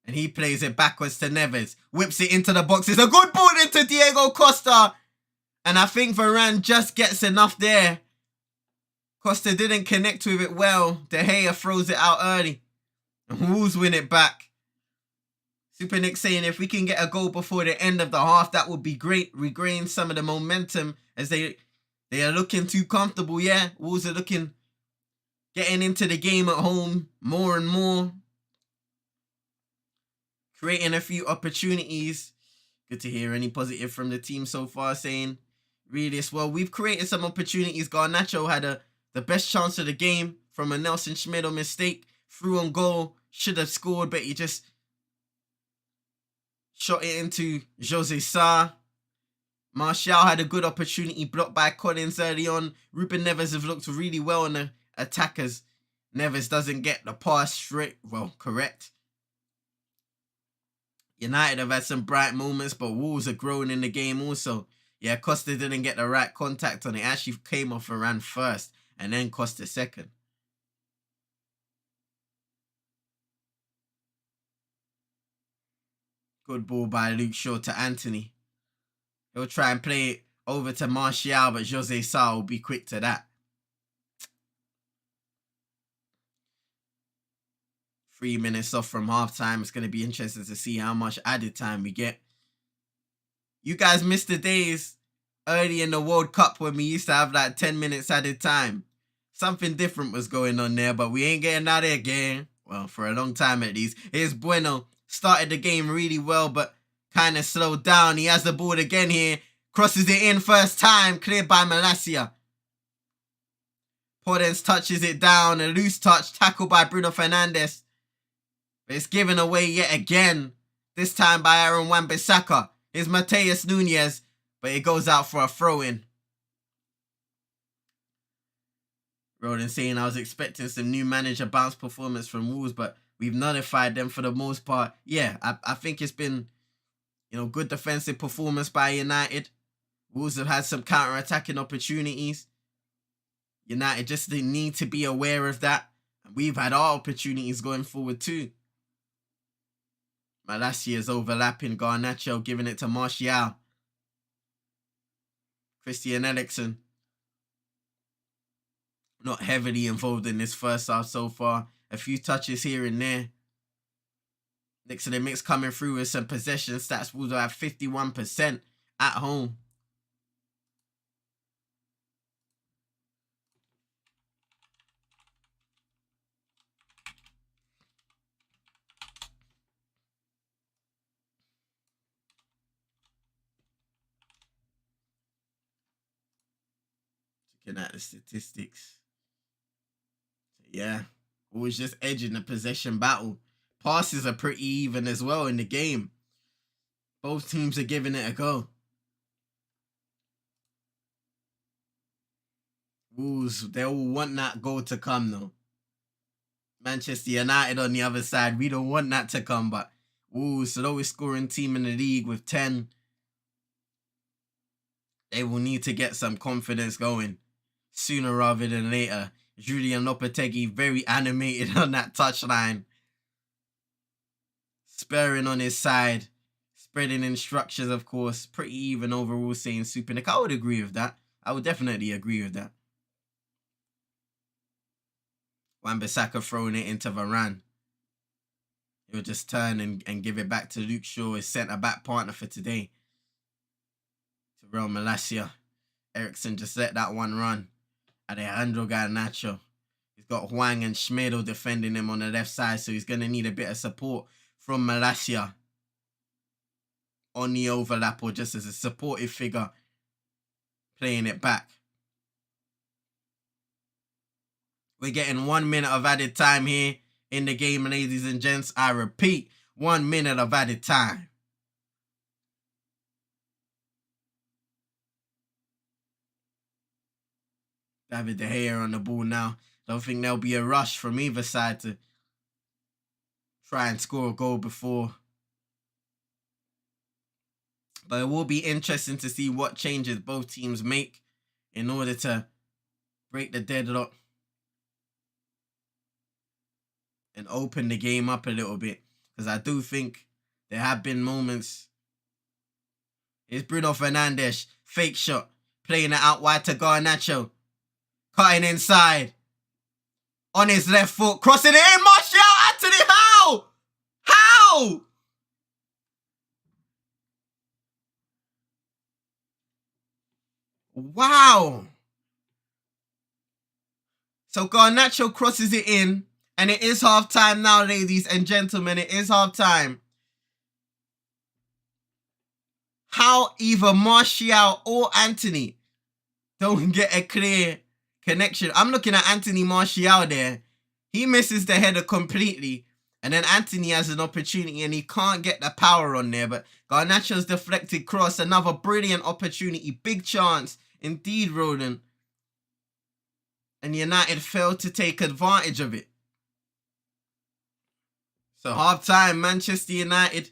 And he plays it backwards to Neves. Whips it into the box. It's a good ball into Diego Costa. And I think Varane just gets enough there. Costa didn't connect with it well. De Gea throws it out early. And Wolves win it back. Super Nick saying if we can get a goal before the end of the half, that would be great. Regain some of the momentum as they are looking too comfortable. Yeah, Wolves are getting into the game at home more and more. Creating a few opportunities. Good to hear any positive from the team so far saying, really, well, we've created some opportunities. Garnacho had the best chance of the game from a Nelson Semedo mistake. Through on goal. Should have scored, but he just shot it into Jose Sa. Martial had a good opportunity blocked by Collins early on. Ruben Neves have looked really well on the attackers. Neves doesn't get the pass straight. Well, correct. United have had some bright moments, but Wolves are growing in the game also. Yeah, Costa didn't get the right contact on it. Actually came off and ran first, and then Costa second. Good ball by Luke Shaw to Anthony. He'll try and play it over to Martial, but Jose Sa will be quick to that. 3 minutes off from halftime. It's going to be interesting to see how much added time we get. You guys missed the days early in the World Cup when we used to have like 10 minutes added time. Something different was going on there, but we ain't getting that again. Well, for a long time at least. Here's Bueno. Started the game really well, but kind of slowed down. He has the ball again here. Crosses it in first time. Cleared by Malacia. Podence touches it down. A loose touch. Tackled by Bruno Fernandes. But it's given away yet again. This time by Aaron Wan-Bissaka. Here's Mateus Nunes. But it goes out for a throw-in. Roden saying I was expecting some new manager bounce performance from Wolves, but we've nullified them for the most part. Yeah, I think it's been, good defensive performance by United. Wolves have had some counter-attacking opportunities. United just need to be aware of that. We've had our opportunities going forward too. Malacia is overlapping. Garnacho giving it to Martial. Christian Eriksen. Not heavily involved in this first half so far. A few touches here and there. Next to the mix coming through with some possession stats. Wolves have 51% at home. Looking at the statistics. Yeah, always just edging the possession battle. Passes are pretty even as well in the game. Both teams are giving it a go. Wolves, they all want that goal to come though. Manchester United on the other side, we don't want that to come, but Wolves, the lowest scoring team in the league with 10. They will need to get some confidence going sooner rather than later. Julien Lopetegui very animated on that touchline. Spurring on his side. Spreading instructions, of course. Pretty even overall, saying Super Nick. I would agree with that. I would definitely agree with that. Wan-Bissaka throwing it into Varane. He'll just turn and give it back to Luke Shaw, his centre-back partner for today. To Real Malacia. Eriksen just let that one run. Alejandro Garnacho. He's got Hwang and Semedo defending him on the left side, so he's going to need a bit of support from Malacia on the overlap or just as a supportive figure playing it back. We're getting 1 minute of added time here in the game, ladies and gents. I repeat, 1 minute of added time. David De Gea on the ball now. Don't think there'll be a rush from either side to try and score a goal before But it will be interesting to see what changes both teams make in order to break the deadlock and open the game up a little bit. Because I do think there have been moments. It's Bruno Fernandes, fake shot, playing it out wide to Garnacho, cutting inside, on his left foot, crossing it in, Martial, Anthony, how? How? Wow. So Garnacho crosses it in, and it is half time now, ladies and gentlemen. It is half time. How either Martial or Anthony don't get a clear connection. I'm looking at Anthony Martial there. He misses the header completely. And then Anthony has an opportunity and he can't get the power on there. But Garnacho's deflected cross. Another brilliant opportunity. Big chance. Indeed, Roland. And United failed to take advantage of it. So half time, Manchester United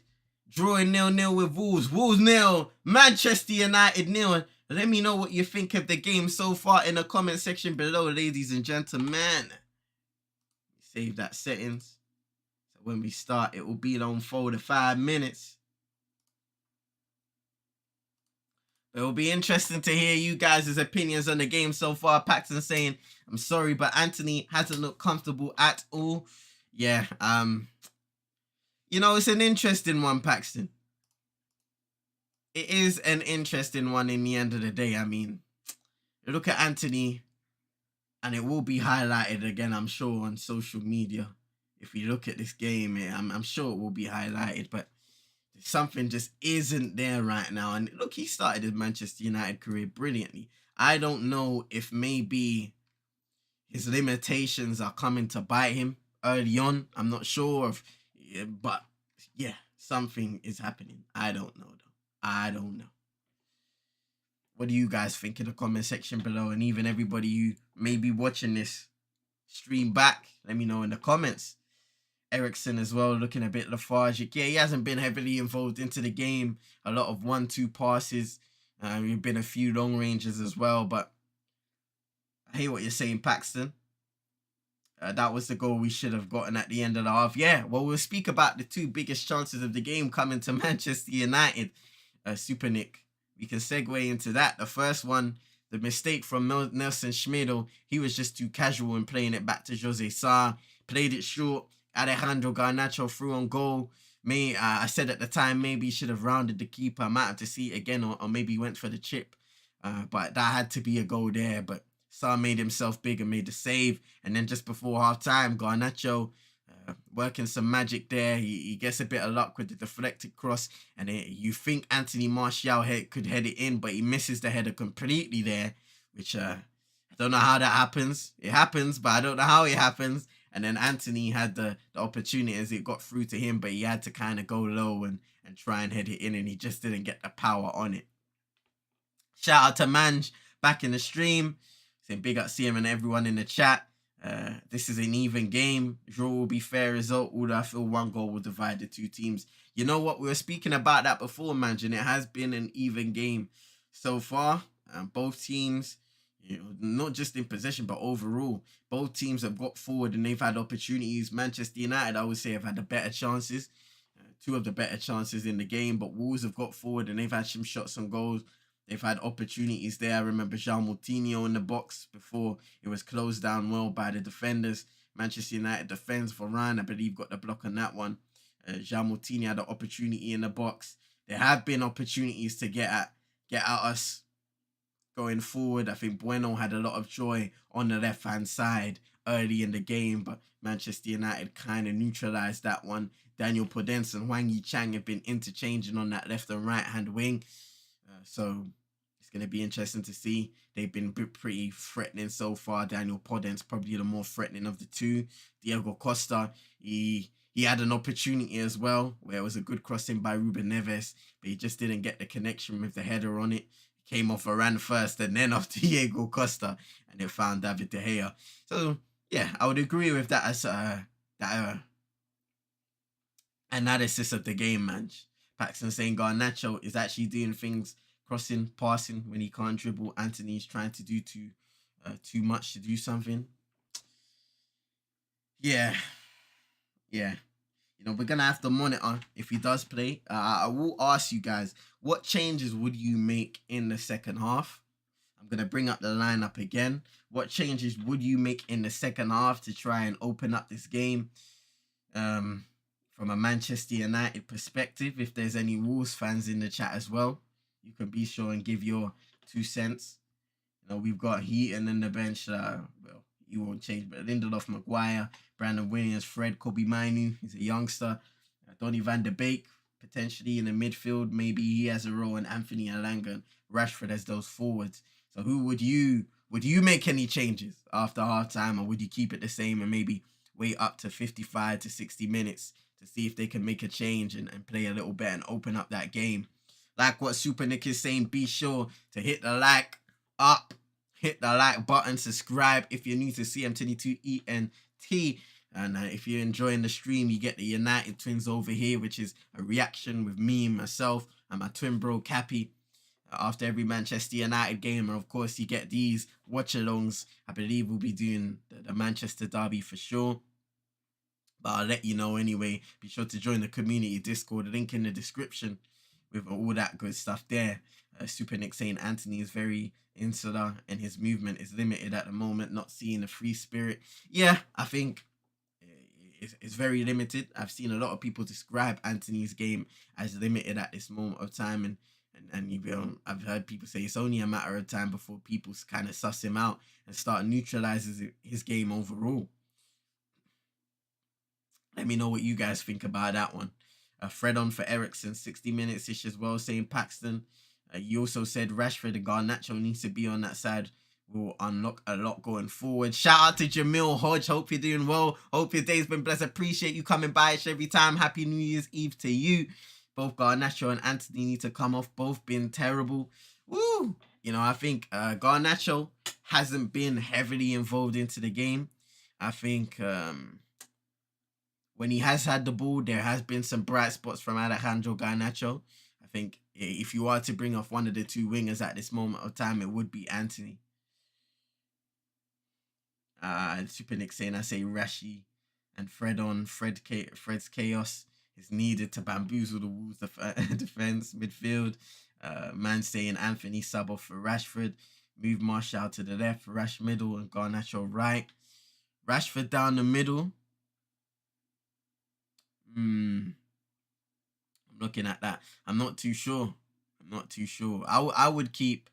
drawing 0-0 with Wolves. Wolves 0, Manchester United 0. Let me know what you think of the game so far in the comment section below, ladies and gentlemen. Save that settings. So when we start, it will be on 4 to 5 minutes. It will be interesting to hear you guys' opinions on the game so far. Paxton saying, I'm sorry, but Anthony hasn't looked comfortable at all. Yeah, you know, it's an interesting one, Paxton. It is an interesting one in the end of the day. I mean, look at Anthony, and it will be highlighted again, I'm sure, on social media. If we look at this game, I'm sure it will be highlighted, but something just isn't there right now. And look, he started his Manchester United career brilliantly. I don't know if maybe his limitations are coming to bite him early on. I'm not sure of, but yeah, something is happening. I don't know though. I don't know. What do you guys think in the comment section below? And even everybody who may be watching this stream back, let me know in the comments. Ericsson as well, looking a bit lethargic. Yeah, he hasn't been heavily involved into the game. A lot of 1-2 passes. We've been a few long ranges as well. But I hear what you're saying, Paxton. That was the goal we should have gotten at the end of the half. Yeah, well, we'll speak about the 2 biggest chances of the game coming to Manchester United. Super Nick, we can segue into that. The first one, the mistake from Nelson Schmidl. He was just too casual in playing it back to Jose Sa. Played it short. Alejandro Garnacho threw on goal. I said at the time maybe he should have rounded the keeper. I might have to see it again, or maybe went for the chip. But that had to be a goal there. But Sa made himself big and made the save. And then just before half time, Garnacho working some magic there. He gets a bit of luck with the deflected cross. And you think Anthony Martial could head it in, but he misses the header completely there. Which I don't know how that happens. It happens, but I don't know how it happens. And then Anthony had the opportunity as it got through to him, but he had to kind of go low and try and head it in, and he just didn't get the power on it. Shout out to Manj back in the stream. Saying big up CM and everyone in the chat. This is an even game. Draw will be fair result. Although I feel 1 goal will divide the 2 teams. You know what? We were speaking about that before, Manj, and it has been an even game so far. Both teams, you know, not just in possession, but overall, both teams have got forward and they've had opportunities. Manchester United, I would say, have had the better chances. 2 of the better chances in the game, but Wolves have got forward and they've had some shots on goals. They've had opportunities there. I remember Jean Moutinho in the box before it was closed down well by the defenders. Manchester United defends. Varane, I believe, got the block on that one. Jean Moutinho had an opportunity in the box. There have been opportunities to get at us going forward. I think Bueno had a lot of joy on the left-hand side early in the game, but Manchester United kind of neutralized that one. Daniel Podence and Hwang Yi-Chang have been interchanging on that left and right-hand wing. So it's going to be interesting to see. They've been pretty threatening so far. Daniel Podence probably the more threatening of the 2. Diego Costa, he had an opportunity as well where it was a good crossing by Ruben Neves, but he just didn't get the connection with the header on it. Came off Varane first and then off Diego Costa, and it found David De Gea. So yeah, I would agree with that as that analysis of the game, man. Paxton saying Garnacho is actually doing things, crossing, passing when he can't dribble. Anthony's trying to do too much to do something. Yeah. We're gonna have to monitor if he does play. I will ask you guys, what changes would you make in the second half? I'm gonna bring up the lineup again. What changes would you make in the second half to try and open up this game? From a Manchester United perspective, if there's any Wolves fans in the chat as well, you can be sure and give your 2 cents. We've got Heaton in the bench. He won't change, but Lindelof, Maguire, Brandon Williams, Fred, Kobe Mainu, he's a youngster. Donny van de Beek, potentially in the midfield. Maybe he has a role, in Anthony Elanga and Rashford as those forwards. So who would you make any changes after halftime, or would you keep it the same and maybe wait up to 55 to 60 minutes to see if they can make a change and play a little better and open up that game? Like what Super Nick is saying, be sure to hit the like button, subscribe if you're new to CM22ENT. And if you're enjoying the stream, you get the United Twins over here, which is a reaction with me, myself, and my twin bro, Cappy, after every Manchester United game. And of course, you get these watch-alongs. I believe we'll be doing the Manchester derby for sure. But I'll let you know anyway. Be sure to join the community Discord. Link in the description with all that good stuff there. Super Nick saying Anthony is very insular and his movement is limited at the moment, not seeing a free spirit. Yeah, I think it's very limited. I've seen a lot of people describe Anthony's game as limited at this moment of time, and I've heard people say it's only a matter of time before people kind of suss him out and start neutralizing his game overall. Let me know what you guys think about that one. Fred on for Ericsson, 60 minutes-ish as well, saying Paxton. You also said Rashford and Garnacho needs to be on that side. Will unlock a lot going forward. Shout out to Jamil Hodge. Hope you're doing well. Hope your day's been blessed. Appreciate you coming by every time. Happy New Year's Eve to you. Both Garnacho and Anthony need to come off. Both been terrible. Woo! I think Garnacho hasn't been heavily involved into the game. I think when he has had the ball, there has been some bright spots from Alejandro Garnacho. I think if you are to bring off one of the two wingers at this moment of time, it would be Anthony. Super Nick saying, I say Rashi and Fred on. Fred's chaos is needed to bamboozle the Wolves defense midfield. Man saying Anthony sub off for Rashford. Move Martial to the left, Rash middle, and Garnacho right. Rashford down the middle. I'm looking at that. I'm not too sure. I would keep.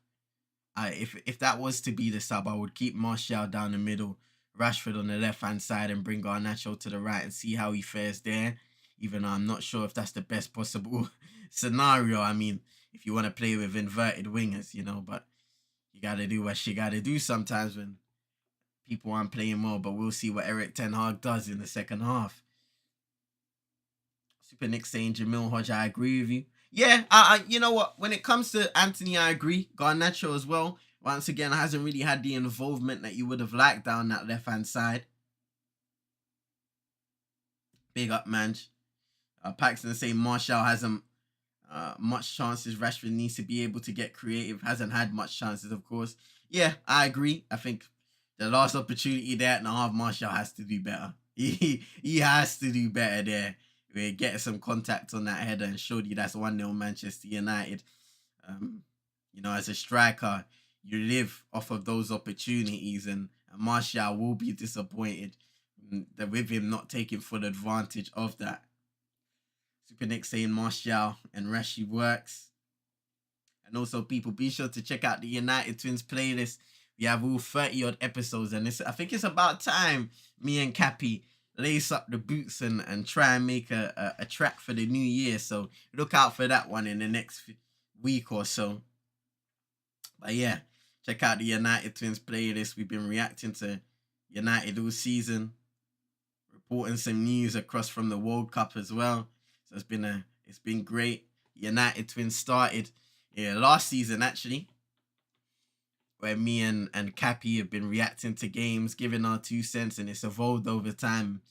If that was to be the sub, I would keep Martial down the middle, Rashford on the left-hand side, and bring Garnacho to the right and see how he fares there. Even though I'm not sure if that's the best possible scenario. I mean, if you want to play with inverted wingers, but you got to do what you got to do sometimes when people aren't playing well. But we'll see what Erik ten Hag does in the second half. Super Nick saying Jamil Hodge, I agree with you. Yeah, you know what? When it comes to Anthony, I agree. Garnacho as well. Once again, hasn't really had the involvement that you would have liked down that left-hand side. Big up, man. Paxton saying Martial hasn't much chances. Rashford needs to be able to get creative. Hasn't had much chances, of course. Yeah, I agree. I think the last opportunity there at the half, Martial has to do better. He has to do better there. We're getting some contact on that header and showed you that's 1-0 Manchester United. As a striker, you live off of those opportunities, and Martial will be disappointed with him not taking full advantage of that. Super Nick saying Martial and Rashi works. And also, people, be sure to check out the United Twins playlist. We have all 30-odd episodes, and I think it's about time me and Cappy lace up the boots and try and make a track for the new year. So look out for that one in the next week or so. But yeah, check out the United Twins playlist. We've been reacting to United all season, reporting some news across from the World Cup as well. So it's been great. United Twins started last season actually, where me and Cappy have been reacting to games, giving our 2 cents, and it's evolved over time.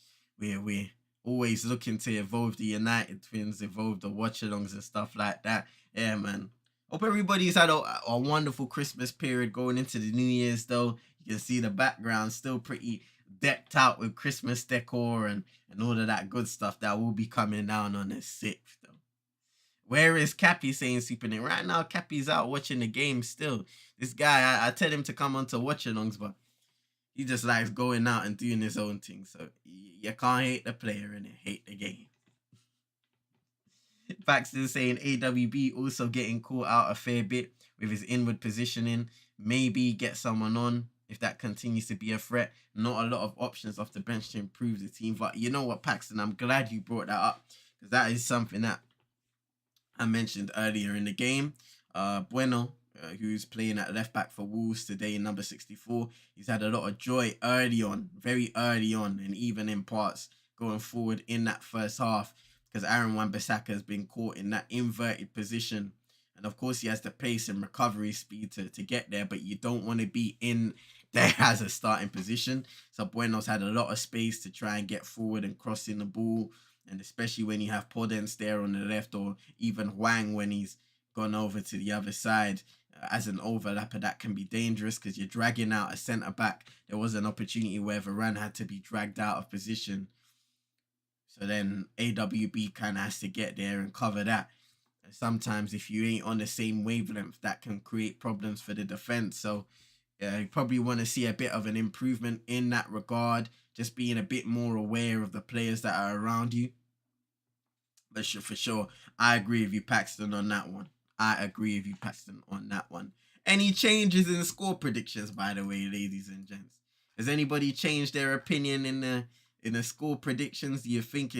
We're always looking to evolve the United Twins, evolve the watch-alongs and stuff like that. Yeah, man. Hope everybody's had a wonderful Christmas period going into the New Year's, though. You can see the background still pretty decked out with Christmas decor and all of that good stuff that will be coming down on the 6th, though. Where is Cappy saying Super Nick? Right now, Cappy's out watching the game still. This guy, I tell him to come on to watch-alongs, but he just likes going out and doing his own thing. So you can't hate the player and hate the game. Paxton saying AWB also getting caught out a fair bit with his inward positioning. Maybe get someone on if that continues to be a threat. Not a lot of options off the bench to improve the team. But you know what, Paxton, I'm glad you brought that up, because that is something that I mentioned earlier in the game. Bueno, who's playing at left back for Wolves today, number 64. He's had a lot of joy early on, very early on, and even in parts going forward in that first half, because Aaron Wan-Bissaka has been caught in that inverted position. And of course, he has the pace and recovery speed to get there, but you don't want to be in there as a starting position. So Bueno's had a lot of space to try and get forward and cross in the ball. And especially when you have Podence there on the left, or even Wang when he's gone over to the other side as an overlapper, that can be dangerous because you're dragging out a centre-back. There was an opportunity where Varane had to be dragged out of position. So then AWB kind of has to get there and cover that. And sometimes if you ain't on the same wavelength, that can create problems for the defence. So you probably want to see a bit of an improvement in that regard, just being a bit more aware of the players that are around you. But for sure, I agree with you, Paxton, on that one. Any changes in the score predictions, by the way, ladies and gents? Has anybody changed their opinion in the score predictions? Do you think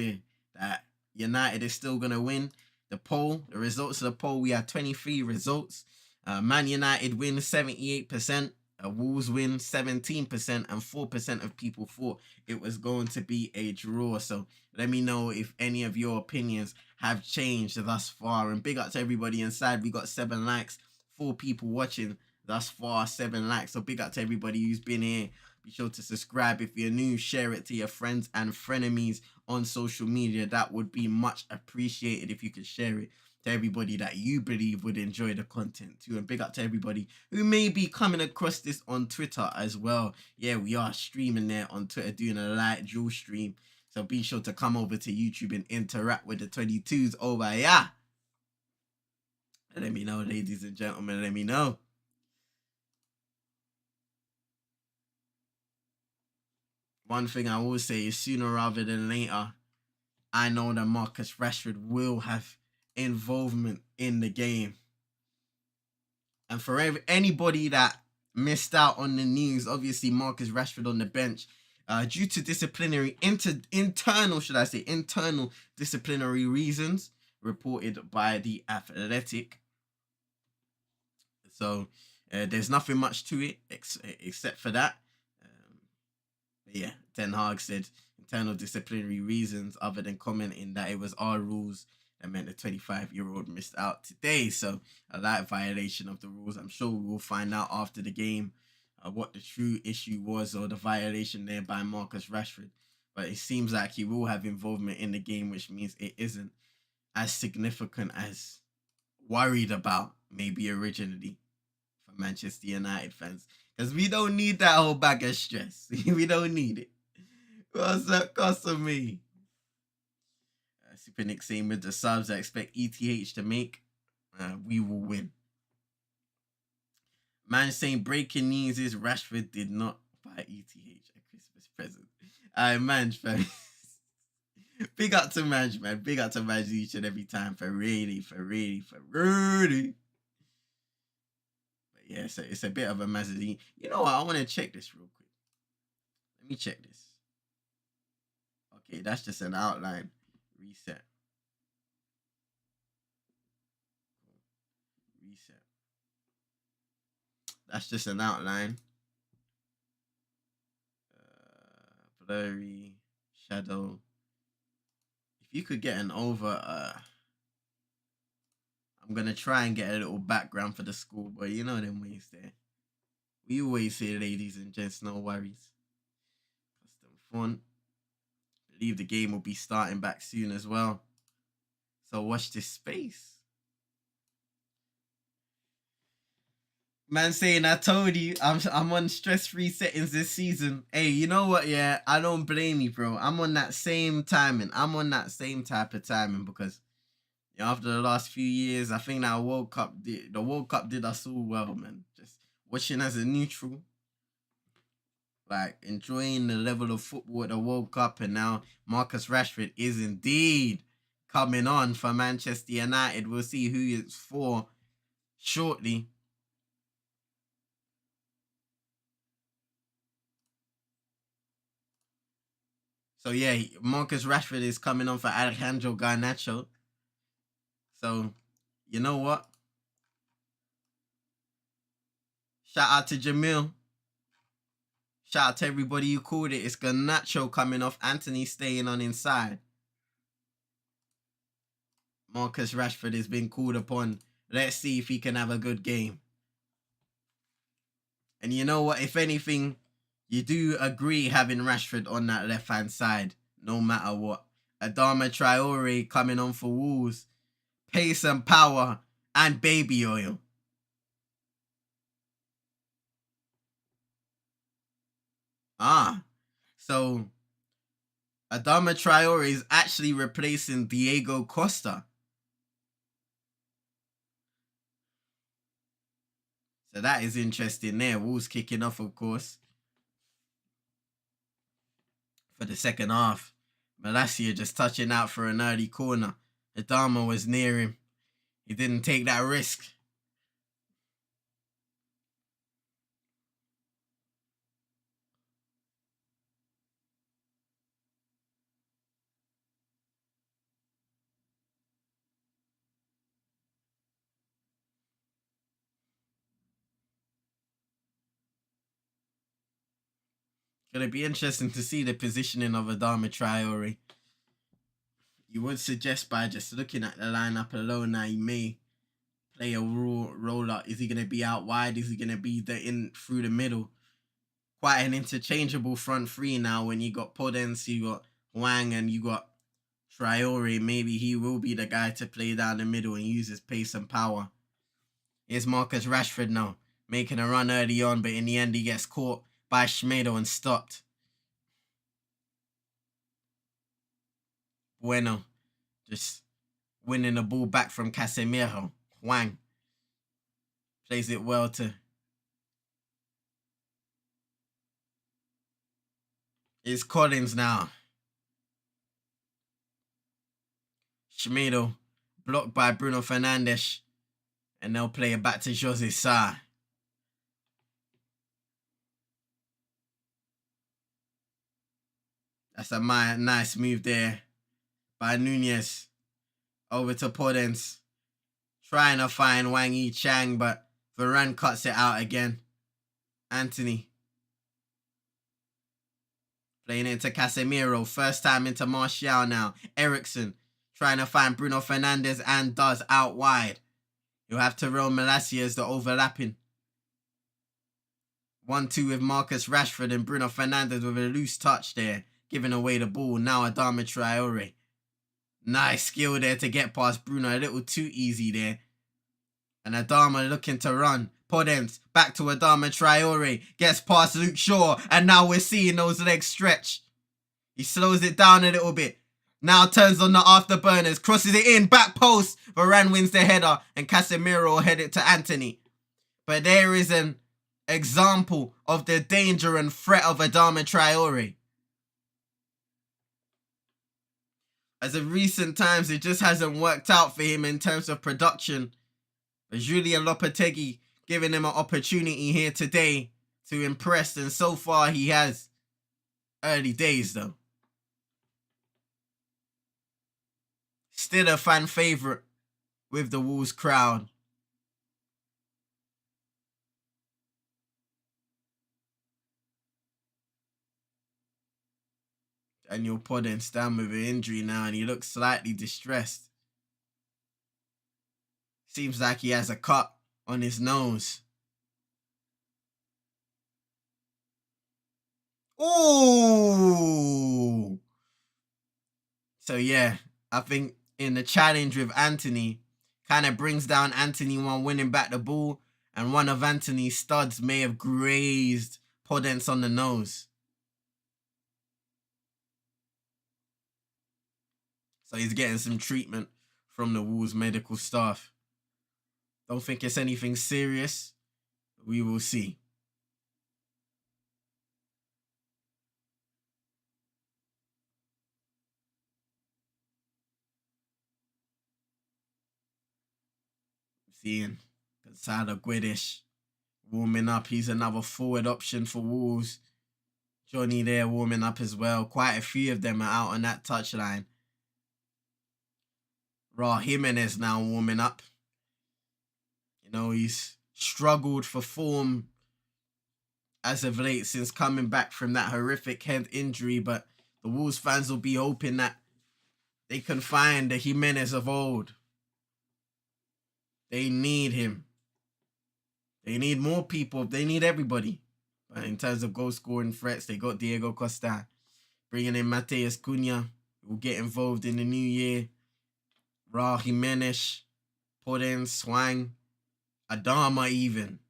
that United is still going to win? The results of the poll, we had 23 results. Man United win 78%. Wolves win 17%, and 4% of people thought it was going to be a draw. So let me know if any of your opinions have changed thus far. And big up to everybody inside. We got 7 likes, 4 people watching thus far, 7 likes. So big up to everybody who's been here. Be sure to subscribe if you're new. Share it to your friends and frenemies on social media. That would be much appreciated if you could share it to everybody that you believe would enjoy the content too. And big up to everybody who may be coming across this on Twitter as well. Yeah, we are streaming there on Twitter, doing a light dual stream. So be sure to come over to YouTube and interact with the 22s over here. Let me know, ladies and gentlemen. Let me know. One thing I will say is sooner rather than later, I know that Marcus Rashford will have involvement in the game. And for anybody that missed out on the news, obviously Marcus Rashford on the bench due to internal disciplinary reasons reported by The Athletic. So there's nothing much to it except for that. Yeah, Ten Hag said internal disciplinary reasons, other than commenting that it was our rules that meant the 25-year-old missed out today. So a light violation of the rules. I'm sure we will find out after the game what the true issue was, or the violation there by Marcus Rashford. But it seems like he will have involvement in the game, which means it isn't as significant as worried about maybe originally for Manchester United fans. Because we don't need that whole bag of stress. We don't need it. What's that cost of me? Super Nick saying with the subs, I expect ETH to make. We will win. Man saying breaking news is Rashford did not buy ETH a Christmas present. Manj, fam. Big up to Manj, man. Big up to Manj each and every time. For really. But yeah, so it's a bit of a Mazzoline. You know what? I want to check this real quick. Let me check this. Okay, that's just an outline. Reset. That's just an outline. Blurry. Shadow. If you could get an over... I'm going to try and get a little background for the school, but you know them ways there. We always say, ladies and gents, no worries. Custom font. believe the game will be starting back soon as well. So watch this space. Man saying, I told you, I'm on stress-free settings this season. Hey, you know what? Yeah, I don't blame you, bro. I'm on that same timing. I'm on that same type of timing because after the last few years, I think that the World Cup did us all well, man. Just watching as a neutral, like enjoying the level of football at the World Cup, and now Marcus Rashford is indeed coming on for Manchester United. We'll see who it's for shortly. So yeah, Marcus Rashford is coming on for Alejandro Garnacho. So, you know what? Shout out to Jamil. Shout out to everybody who called it. It's Garnacho coming off. Anthony staying on inside. Marcus Rashford has been called upon. Let's see if he can have a good game. And you know what? If anything, you do agree having Rashford on that left-hand side, no matter what. Adama Traore coming on for Wolves. Pace and power and baby oil. So Adama Traore is actually replacing Diego Costa. So that is interesting there. Wolves kicking off, of course, for the second half. Malacia just touching out for an early corner. Adama was near him. He didn't take that risk. Gonna be interesting to see the positioning of Adama Traore. You would suggest by just looking at the lineup alone now, he may play a roll up. Is he gonna be out wide? Is he gonna be in through the middle? Quite an interchangeable front three now. When you got Podence, you got Wang, and you got Traore. Maybe he will be the guy to play down the middle and use his pace and power. Here's Marcus Rashford now, making a run early on, but in the end he gets caught by Schmedo and stopped. Bueno just winning the ball back from Casemiro. Wang plays it well to... It's Collins now. Schmedo blocked by Bruno Fernandes. And they'll play it back to Jose Sa. That's a nice move there by Nunez. Over to Podence. Trying to find Wang Yi-Chang, but Varane cuts it out again. Anthony. Playing it into Casemiro. First time into Martial now. Eriksen. Trying to find Bruno Fernandes and does out wide. You'll have Tyrell Malacia as the overlapping. 1-2 with Marcus Rashford and Bruno Fernandes with a loose touch there. Giving away the ball. Now Adama Traore. Nice skill there to get past Bruno. A little too easy there. And Adama looking to run. Podence back to Adama Traore. Gets past Luke Shaw. And now we're seeing those legs stretch. He slows it down a little bit. Now turns on the afterburners. Crosses it in. Back post. Varane wins the header. And Casemiro will head it to Anthony. But there is an example of the danger and threat of Adama Traore. As of recent times, it just hasn't worked out for him in terms of production. But Julien Lopetegui giving him an opportunity here today to impress. And so far he has. Early days though. Still a fan favourite with the Wolves crowd. Daniel Podence down with an injury now and he looks slightly distressed. Seems like he has a cut on his nose. Ooh! So yeah, I think in the challenge with Anthony, kind of brings down Anthony while winning back the ball, and one of Anthony's studs may have grazed Podence on the nose. So he's getting some treatment from the Wolves medical staff. Don't think it's anything serious. We will see. Seeing Gonzalo Guedes warming up. He's another forward option for Wolves. Johnny there warming up as well. Quite a few of them are out on that touchline. Jimenez now warming up. You know, he's struggled for form as of late since coming back from that horrific head injury, but the Wolves fans will be hoping that they can find the Jimenez of old. They need him. They need more people. They need everybody. But in terms of goal scoring threats, they got Diego Costa. Bringing in Mateus Cunha, who will get involved in the new year. Jimenez, Podence, Swang, Adama even.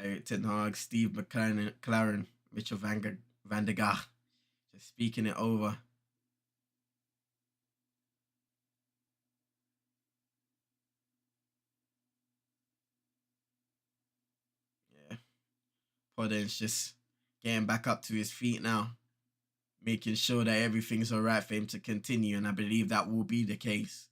Eric Ten Hag, Steve McLaren, Mitchell van der Gaag. Just speaking it over. Yeah. Podence just getting back up to his feet now. Making sure that everything's alright for him to continue. And I believe that will be the case.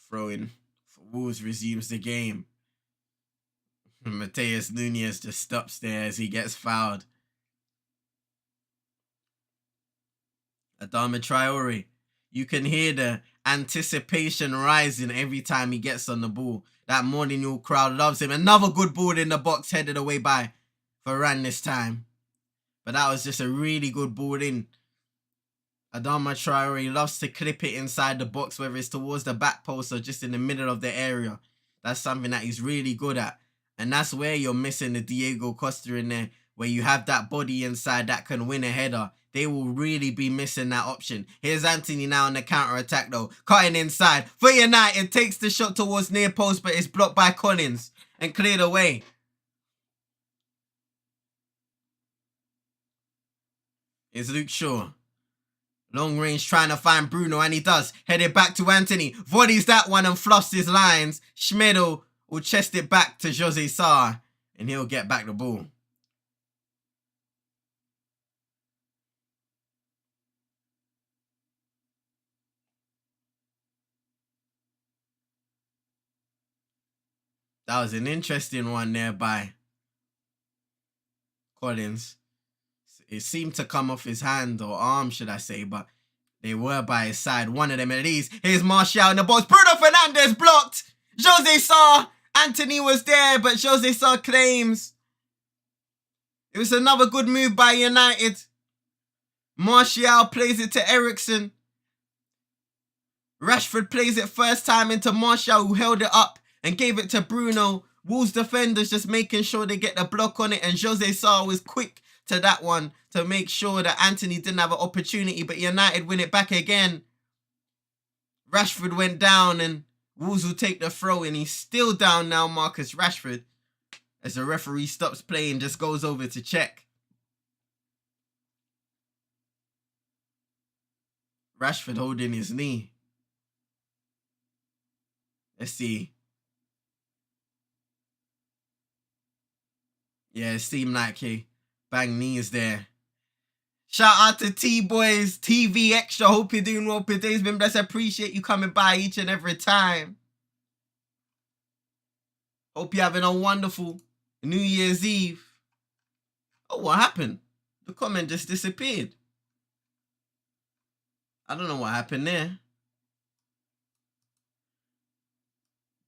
Throwing for Wolves resumes the game. Mateus Nunes just stops there as he gets fouled. Adama Traore, you can hear the anticipation rising every time he gets on the ball. That Mourinho crowd loves him. Another good ball in the box headed away by Varane this time. But that was just a really good ball in. Adama Traore loves to clip it inside the box, whether it's towards the back post or just in the middle of the area. That's something that he's really good at. And that's where you're missing the Diego Costa in there, where you have that body inside that can win a header. They will really be missing that option. Here's Anthony now on the counter-attack though. Cutting inside. For United, takes the shot towards near post, but it's blocked by Collins and cleared away. It's Luke Shaw. Long range trying to find Bruno, and he does. Headed back to Anthony. Volleys that one and fluffs his lines. Schmidl will chest it back to Jose Sarr, and he'll get back the ball. That was an interesting one there by Collins. It seemed to come off his hand or arm, should I say, but they were by his side. One of them at least. Here's Martial in the box. Bruno Fernandes blocked. Jose Sarr. Anthony was there, but Jose Sarr claims. It was another good move by United. Martial plays it to Eriksen. Rashford plays it first time into Martial, who held it up and gave it to Bruno. Wolves defenders just making sure they get the block on it, and Jose Sarr was quick to that one to make sure that Anthony didn't have an opportunity, but United win it back again. Rashford went down and Wolves will take the throw, and he's still down now, Marcus Rashford, as the referee stops playing, just goes over to check. Rashford holding his knee. Let's see. Yeah, it seemed like he bang knees there. Shout out to T-Boys, TV Extra. Hope you're doing well. Per day's been blessed. I appreciate you coming by each and every time. Hope you're having a wonderful New Year's Eve. Oh, what happened? The comment just disappeared. I don't know what happened there.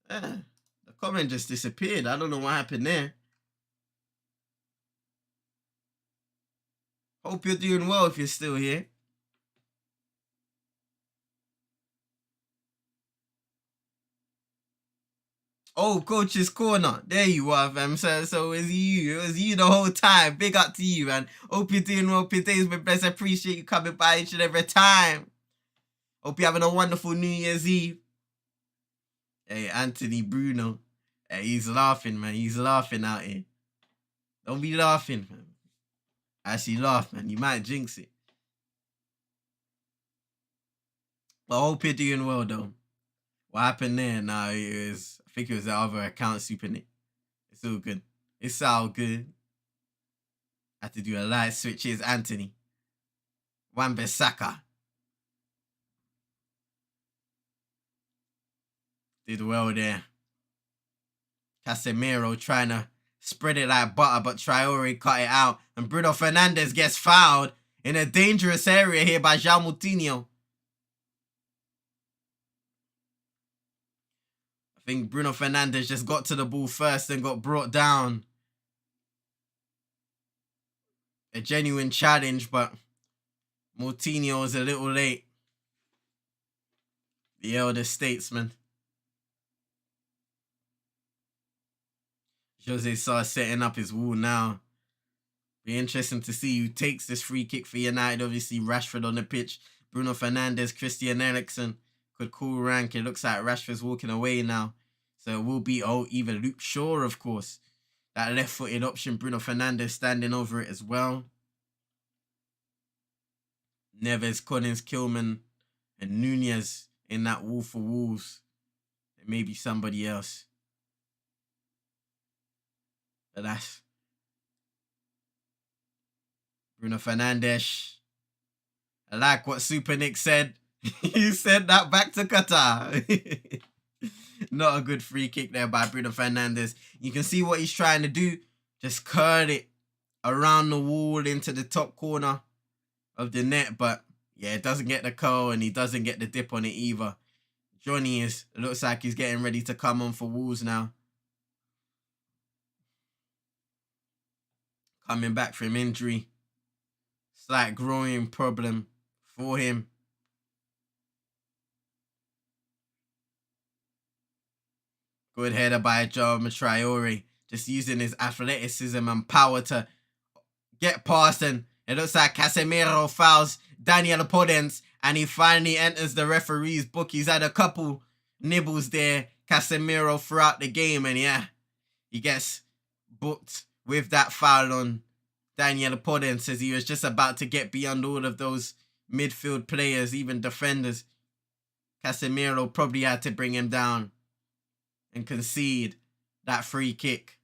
Yeah, the comment just disappeared. I don't know what happened there. Hope you're doing well if you're still here. Oh, Coach's Corner. There you are, fam. So it was you. It was you the whole time. Big up to you, man. Hope you're doing well. Today's been blessed. I appreciate you coming by each and every time. Hope you're having a wonderful New Year's Eve. Hey, Anthony Bruno. Hey, he's laughing, man. He's laughing out here. Don't be laughing, man. Actually laugh, man. You might jinx it. But I hope you're doing well, though. What happened there? Nah, I think it was the other account super Nick. It's all good. It's all good. I had to do a light switch. Here's Anthony. Wan-Bissaka. Did well there. Casemiro trying to spread it like butter, but Traore cut it out. And Bruno Fernandes gets fouled in a dangerous area here by João Moutinho. I think Bruno Fernandes just got to the ball first and got brought down. A genuine challenge, but Moutinho was a little late. The elder statesman. Jose Sarr setting up his wall now. Be interesting to see who takes this free kick for United. Obviously, Rashford on the pitch. Bruno Fernandes, Christian Eriksen could cool rank. It looks like Rashford's walking away now. So it will be either Luke Shaw, of course. That left-footed option, Bruno Fernandes standing over it as well. Neves, Collins, Kilman, and Nunez in that wall for Wolves. It may be somebody else. But that's Bruno Fernandes. I like what Super Nick said. He said that back to Qatar. Not a good free kick there by Bruno Fernandes. You can see what he's trying to do. Just curl it around the wall into the top corner of the net. But yeah, it doesn't get the curl and he doesn't get the dip on it either. Johnny looks like he's getting ready to come on for Wolves now. Coming back from injury. Slight growing problem for him. Good header by João Traore. Just using his athleticism and power to get past, and it looks like Casemiro fouls Daniel Podence and he finally enters the referee's book. He's had a couple nibbles there, Casemiro, throughout the game, and yeah, he gets booked with that foul on Daniel Podence as he was just about to get beyond all of those midfield players, even defenders. Casemiro probably had to bring him down and concede that free kick.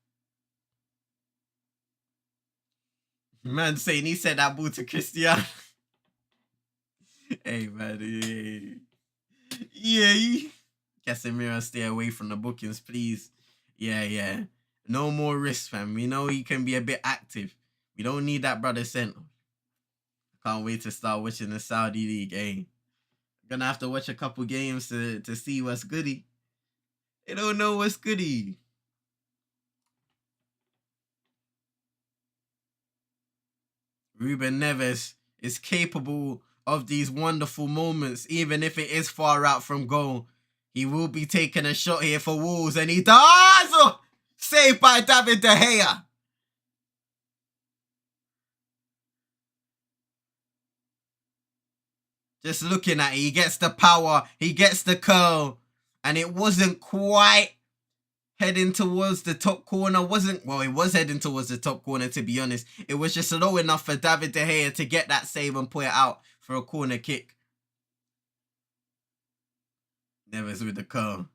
Man saying he sent that ball to Christian. Hey, man. Yeah. Casemiro, stay away from the bookings, please. Yeah. No more risk, fam. We know he can be a bit active. We don't need that brother sent. Can't wait to start watching the Saudi League, eh? Gonna have to watch a couple games to see what's goody. They don't know what's goody. Ruben Neves is capable of these wonderful moments, even if it is far out from goal. He will be taking a shot here for Wolves, and he does! Saved by David De Gea. Just looking at it, he gets the power, he gets the curl, and it wasn't quite heading towards the top corner. It was heading towards the top corner, to be honest. It was just low enough for David De Gea to get that save and put it out for a corner kick. Neves with the curl.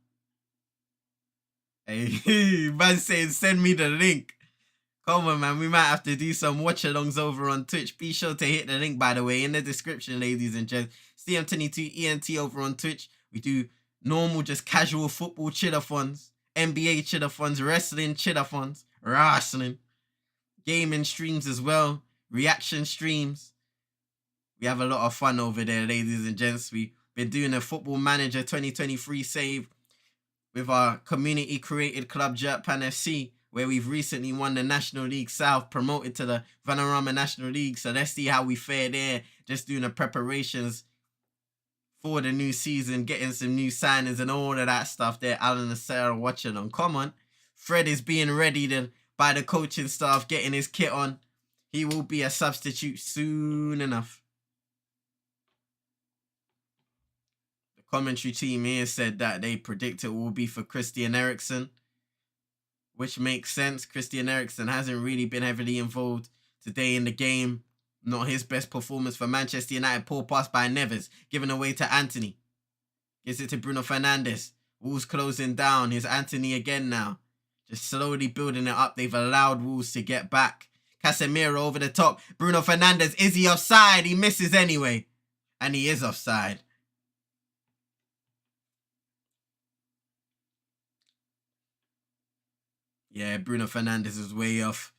Hey, man saying send me the link. Come on, man. We might have to do some watch-alongs over on Twitch. Be sure to hit the link, by the way, in the description, ladies and gents. CM22ENT over on Twitch. We do normal, just casual football chillathons, NBA chillathons, wrestling chillathons, wrestling. gaming streams as well, reaction streams. We have a lot of fun over there, ladies and gents. We've been doing a Football Manager 2023 save with our community-created club, Jerkpan FC, where we've recently won the National League South, promoted to the Vanarama National League. So let's see how we fare there. Just doing the preparations for the new season, getting some new signings and all of that stuff there. Alan and Sarah Watchalong. Come on. Fred is being readied by the coaching staff, getting his kit on. He will be a substitute soon enough. The commentary team here said that they predict it will be for Christian Eriksen, which makes sense. Christian Eriksen hasn't really been heavily involved today in the game. Not his best performance for Manchester United. Poor pass by Neves, given away to Anthony. Gives it to Bruno Fernandes. Wolves closing down. Here's Anthony again now. Just slowly building it up. They've allowed Wolves to get back. Casemiro over the top. Bruno Fernandes. Is he offside? He misses anyway. And he is offside. Yeah, Bruno Fernandes is way off.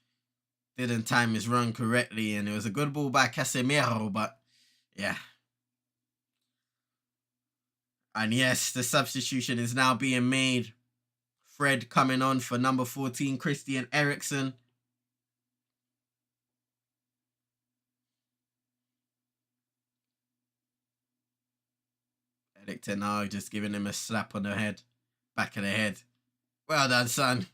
Didn't time his run correctly. And it was a good ball by Casemiro. But yeah. And yes, the substitution is now being made. Fred coming on for number 14, Christian Eriksen. Erik ten Hag just giving him a slap on the head. Back of the head. Well done, son.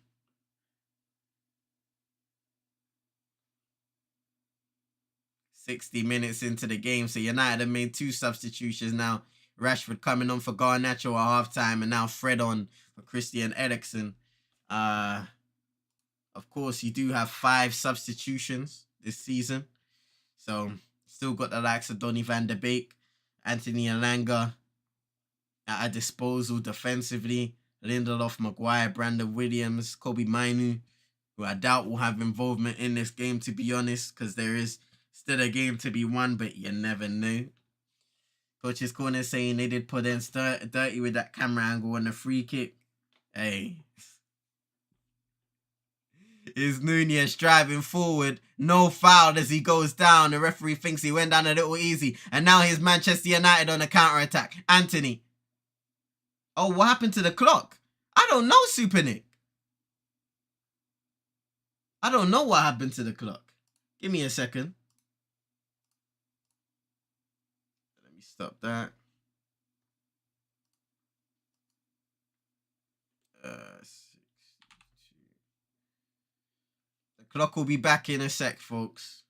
"60 minutes into the game, so United have made 2 substitutions now. Rashford coming on for Garnacho at halftime, and now Fred on for Christian Eriksen. Of course, you do have 5 substitutions this season. So, still got the likes of Donny van de Beek, Anthony Elanga at a disposal defensively. Lindelof, Maguire, Brandon Williams, Kobe Mainu, who I doubt will have involvement in this game, to be honest, because there is still a game to be won, but you never know. Coach's corner saying they did put in dirty with that camera angle on the free kick. Hey. Is Nunez driving forward. No foul as he goes down. The referee thinks he went down a little easy. And now here's Manchester United on a counter-attack. Anthony. Oh, what happened to the clock? I don't know, Super Nick. I don't know what happened to the clock. Give me a second. Let me stop that. The clock will be back in a sec, folks.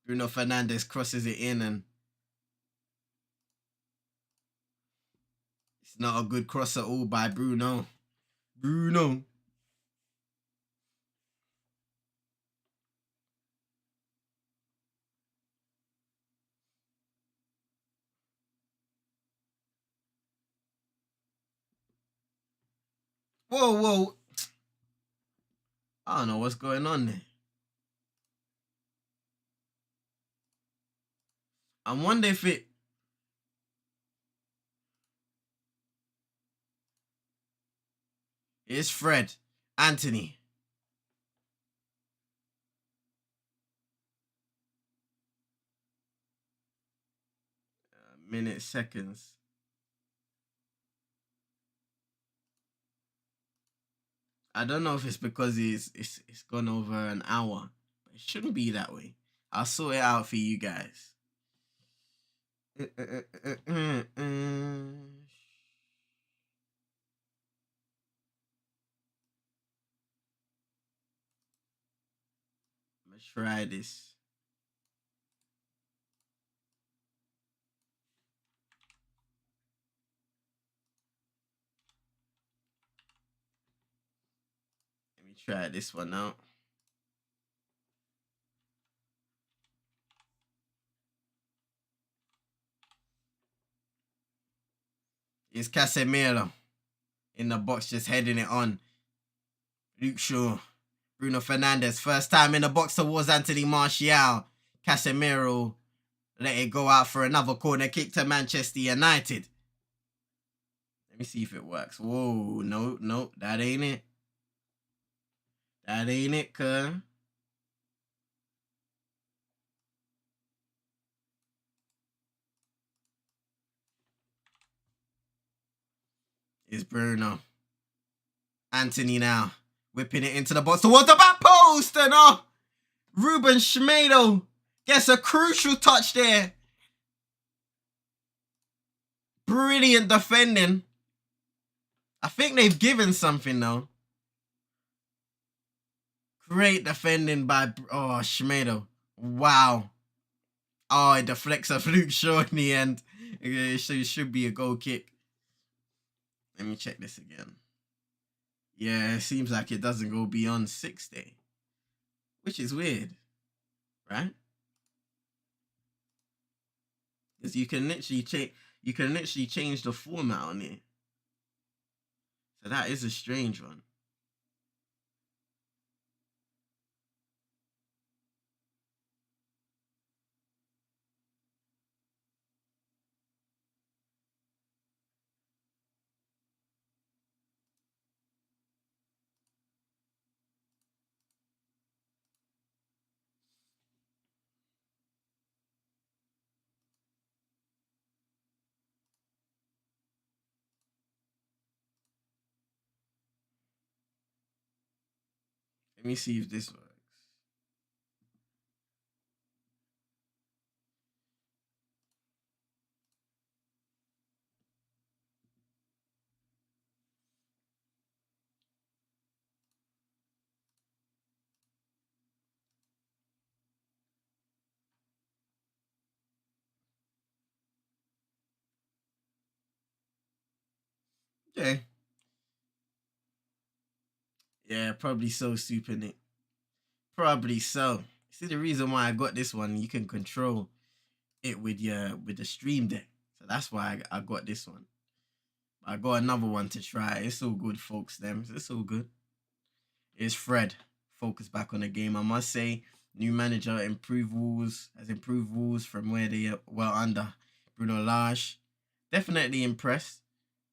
Bruno Fernandes crosses it in, and it's not a good cross at all by Bruno. Bruno. Whoa. I don't know what's going on there. I wonder if it... It's Fred. Anthony. Minutes, seconds. I don't know if it's because it's gone over an hour. But it shouldn't be that way. I'll sort it out for you guys. Let's try this. Let me try this one out. It's Casemiro in the box, just heading it on. Luke Shaw, Bruno Fernandes, first time in the box towards Anthony Martial. Casemiro let it go out for another corner kick to Manchester United. Let me see if it works. Whoa, no, that ain't it. That ain't it, cuz. It's Bruno. Anthony now. Whipping it into the box towards the back post. And Ruben Schmeido gets a crucial touch there. Brilliant defending. I think they've given something though. Great defending by Schmeido. Wow. Oh, it deflects off Luke Shaw in the end. It should be a goal kick. Let me check this again. Yeah, it seems like it doesn't go beyond 60. Which is weird. Right? Because you can literally change the format on it. So that is a strange one. Let me see if this works. Okay. Yeah, probably so, Super Nick. Probably so. See, the reason why I got this one, you can control it with the stream deck. So that's why I got this one. I got another one to try. It's all good, folks. It's all good. It's Fred. Focus back on the game. I must say, new manager has improved Wolves from where they were under Bruno Lage. Definitely impressed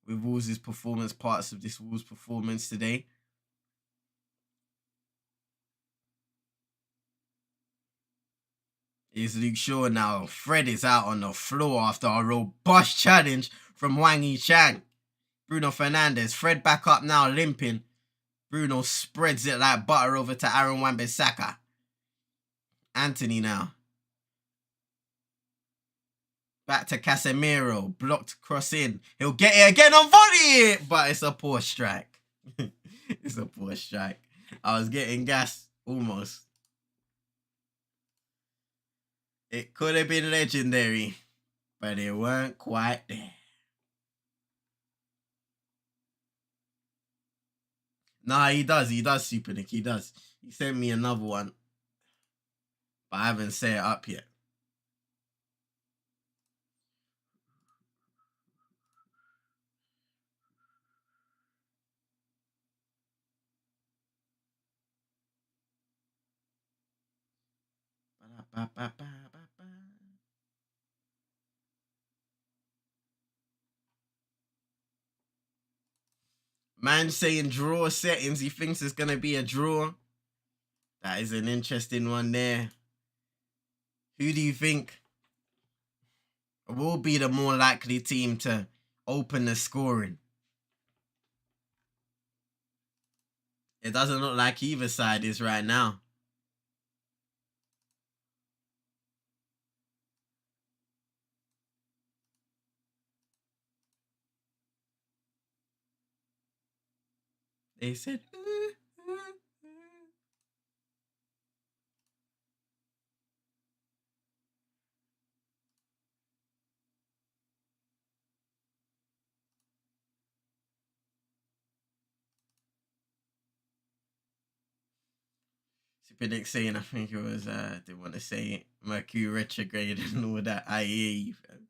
with Wolves' performance, parts of this Wolves' performance today. Is Luke Shaw now. Fred is out on the floor after a robust challenge from Wang Yichang. Bruno Fernandes. Fred back up now, limping. Bruno spreads it like butter over to Aaron Wan-Bissaka. Anthony now. Back to Casemiro. Blocked cross in. He'll get it again and volley it. But it's a poor strike. It's a poor strike. I was getting gas. Almost. It could have been legendary. But it weren't quite there. Nah, he does, Super Nick. He does. He sent me another one. But I haven't set it up yet. Man saying draw settings. He thinks it's going to be a draw. That is an interesting one there. Who do you think will be the more likely team to open the scoring? It doesn't look like either side is right now. They said... Super Nick saying, I think it was, they want to say Mercury retrograde and all that. I hear you, fam.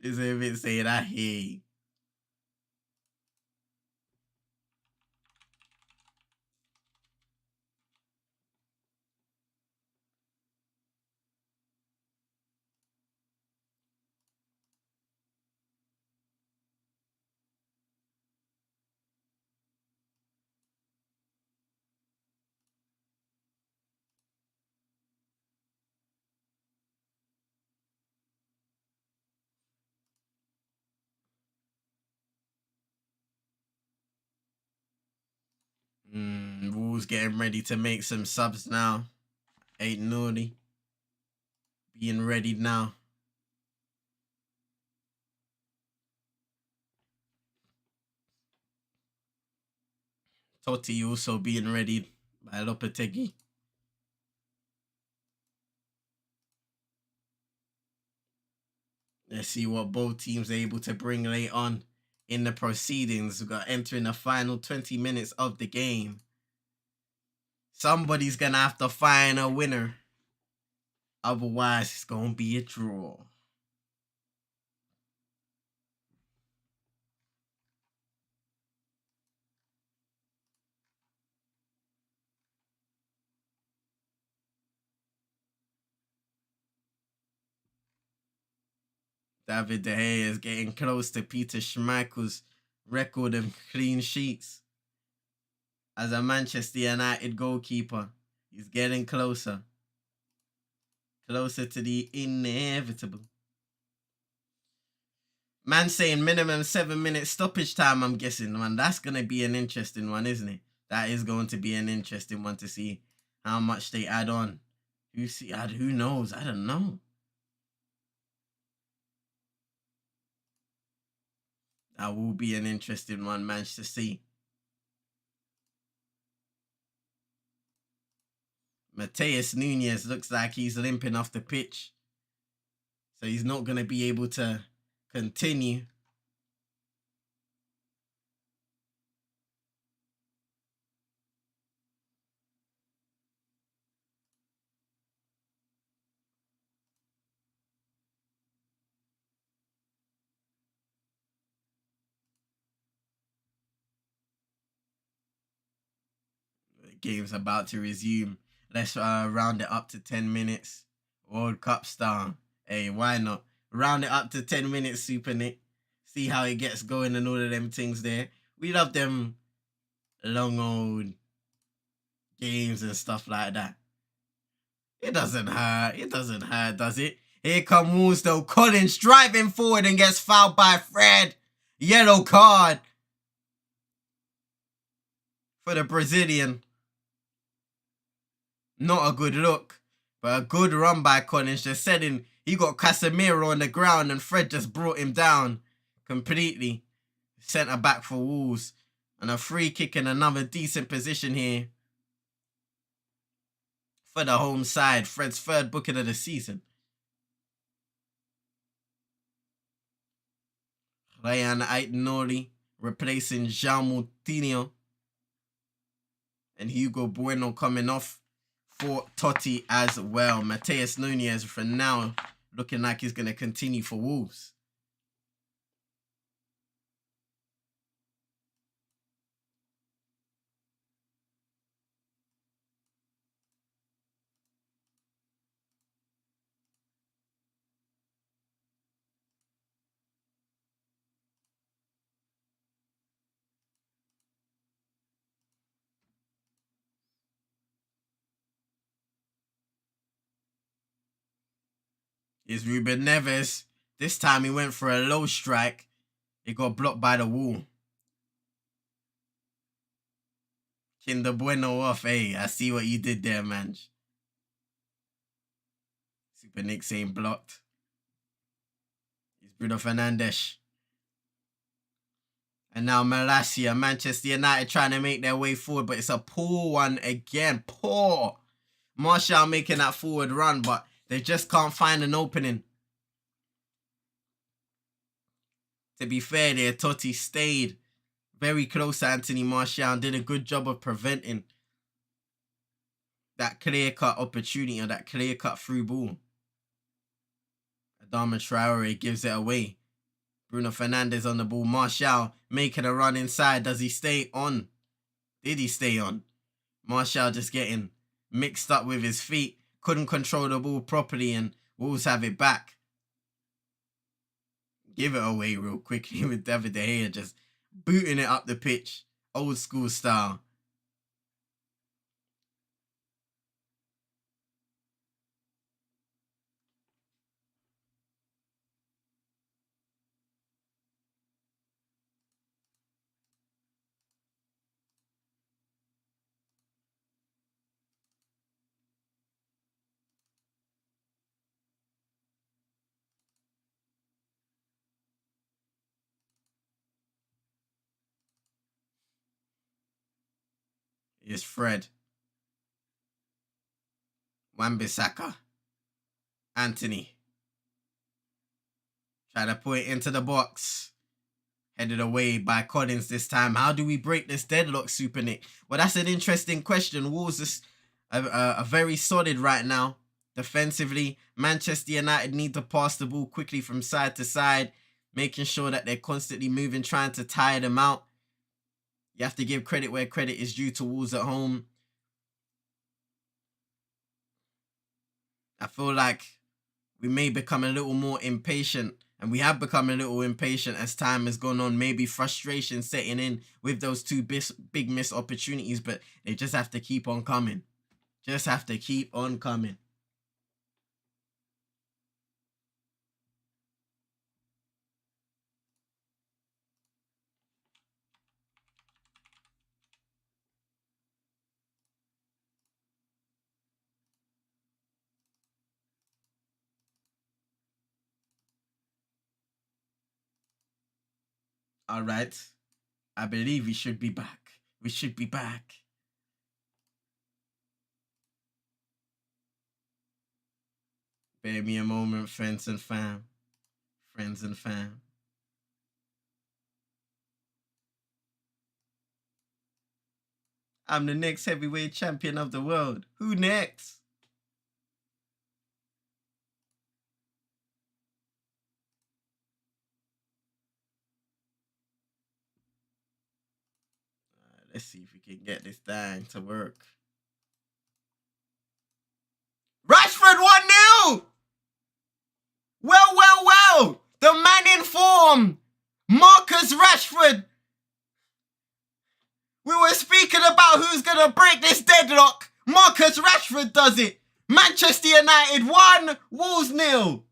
It's a bit saying, I hear you. Wolves getting ready to make some subs now. Aït-Nouri being ready now. Totti also being ready by Lopetegui. Let's see what both teams are able to bring late on in the proceedings. We've got entering the final 20 minutes of the game. Somebody's going to have to find a winner. Otherwise, it's going to be a draw. David De Gea is getting close to Peter Schmeichel's record of clean sheets. As a Manchester United goalkeeper, he's getting closer. Closer to the inevitable. Man saying minimum 7 minutes stoppage time, I'm guessing, man. That's going to be an interesting one, isn't it? That is going to be an interesting one to see how much they add on. Who knows? I don't know. That will be an interesting one, man, to see. Matheus Nunes looks like he's limping off the pitch. So he's not going to be able to continue. The game's about to resume. Let's round it up to 10 minutes. World Cup style. Hey, why not? Round it up to 10 minutes, Super Nick. See how it gets going and all of them things there. We love them long old games and stuff like that. It doesn't hurt. It doesn't hurt, does it? Here come Wolves though. Collins driving forward and gets fouled by Fred. Yellow card for the Brazilian. Not a good look, but a good run by Collins. Just setting, he got Casemiro on the ground and Fred just brought him down completely. Centre back for Wolves. And a free kick in another decent position here for the home side. Fred's third booking of the season. Ryan Aït-Nouri replacing Jean Moutinho. And Hugo Bueno coming off for Totti as well. Matheus Nunes for now looking like he's going to continue for Wolves. Is Ruben Neves. This time he went for a low strike. It got blocked by the wall. Kinder Bueno off. Hey, I see what you did there, man. Super Nick saying blocked. It's Bruno Fernandes. And now Malacia, Manchester United trying to make their way forward, but it's a poor one again. Poor. Martial making that forward run, but they just can't find an opening. To be fair there, Totti stayed very close to Anthony Martial and did a good job of preventing that clear-cut opportunity or that clear-cut through ball. Adama Traore gives it away. Bruno Fernandes on the ball. Martial making a run inside. Does he stay on? Did he stay on? Martial just getting mixed up with his feet. Couldn't control the ball properly and Wolves have it back. Give it away real quickly with David De Gea just booting it up the pitch. Old school style. is Fred, Wan-Bissaka, Anthony. Try to put it into the box. Headed away by Collins this time. How do we break this deadlock, Super Nick? Well, that's an interesting question. Wolves are very solid right now. Defensively, Manchester United need to pass the ball quickly from side to side, making sure that they're constantly moving, trying to tire them out. You have to give credit where credit is due to Wolves at home. I feel like we may become a little more impatient, and we have become a little impatient as time has gone on. Maybe frustration setting in with those two big missed opportunities, but they just have to keep on coming. Just have to keep on coming. All right. I believe we should be back. We should be back. Bear me a moment, friends and fam. Friends and fam. I'm the next heavyweight champion of the world. Who next? Let's see if we can get this thing to work. Rashford 1-0! Well. The man in form. Marcus Rashford. We were speaking about who's going to break this deadlock. Marcus Rashford does it. Manchester United 1, Wolves 0.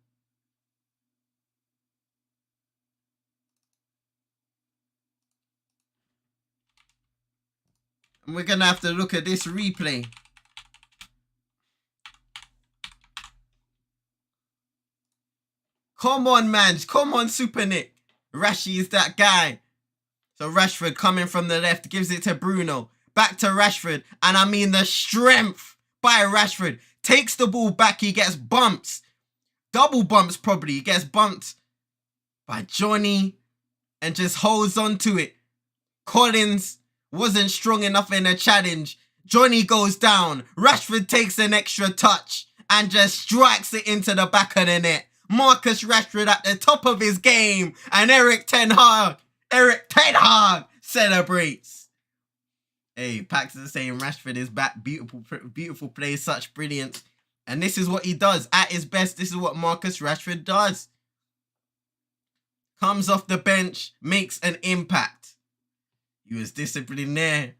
And we're going to have to look at this replay. Come on, man. Come on, Super Nick. Rashi is that guy. So Rashford coming from the left, gives it to Bruno. Back to Rashford. And I mean the strength by Rashford. Takes the ball back. He gets bumps. Double bumps probably. He gets bumped by Johnny and just holds on to it. Collins wasn't strong enough in the challenge. Johnny goes down. Rashford takes an extra touch and just strikes it into the back of the net. Marcus Rashford at the top of his game. And Erik ten Hag celebrates. Hey, Paxton saying Rashford is back. Beautiful play, such brilliance. And this is what he does. At his best, this is what Marcus Rashford does. Comes off the bench, makes an impact. He was disciplined there.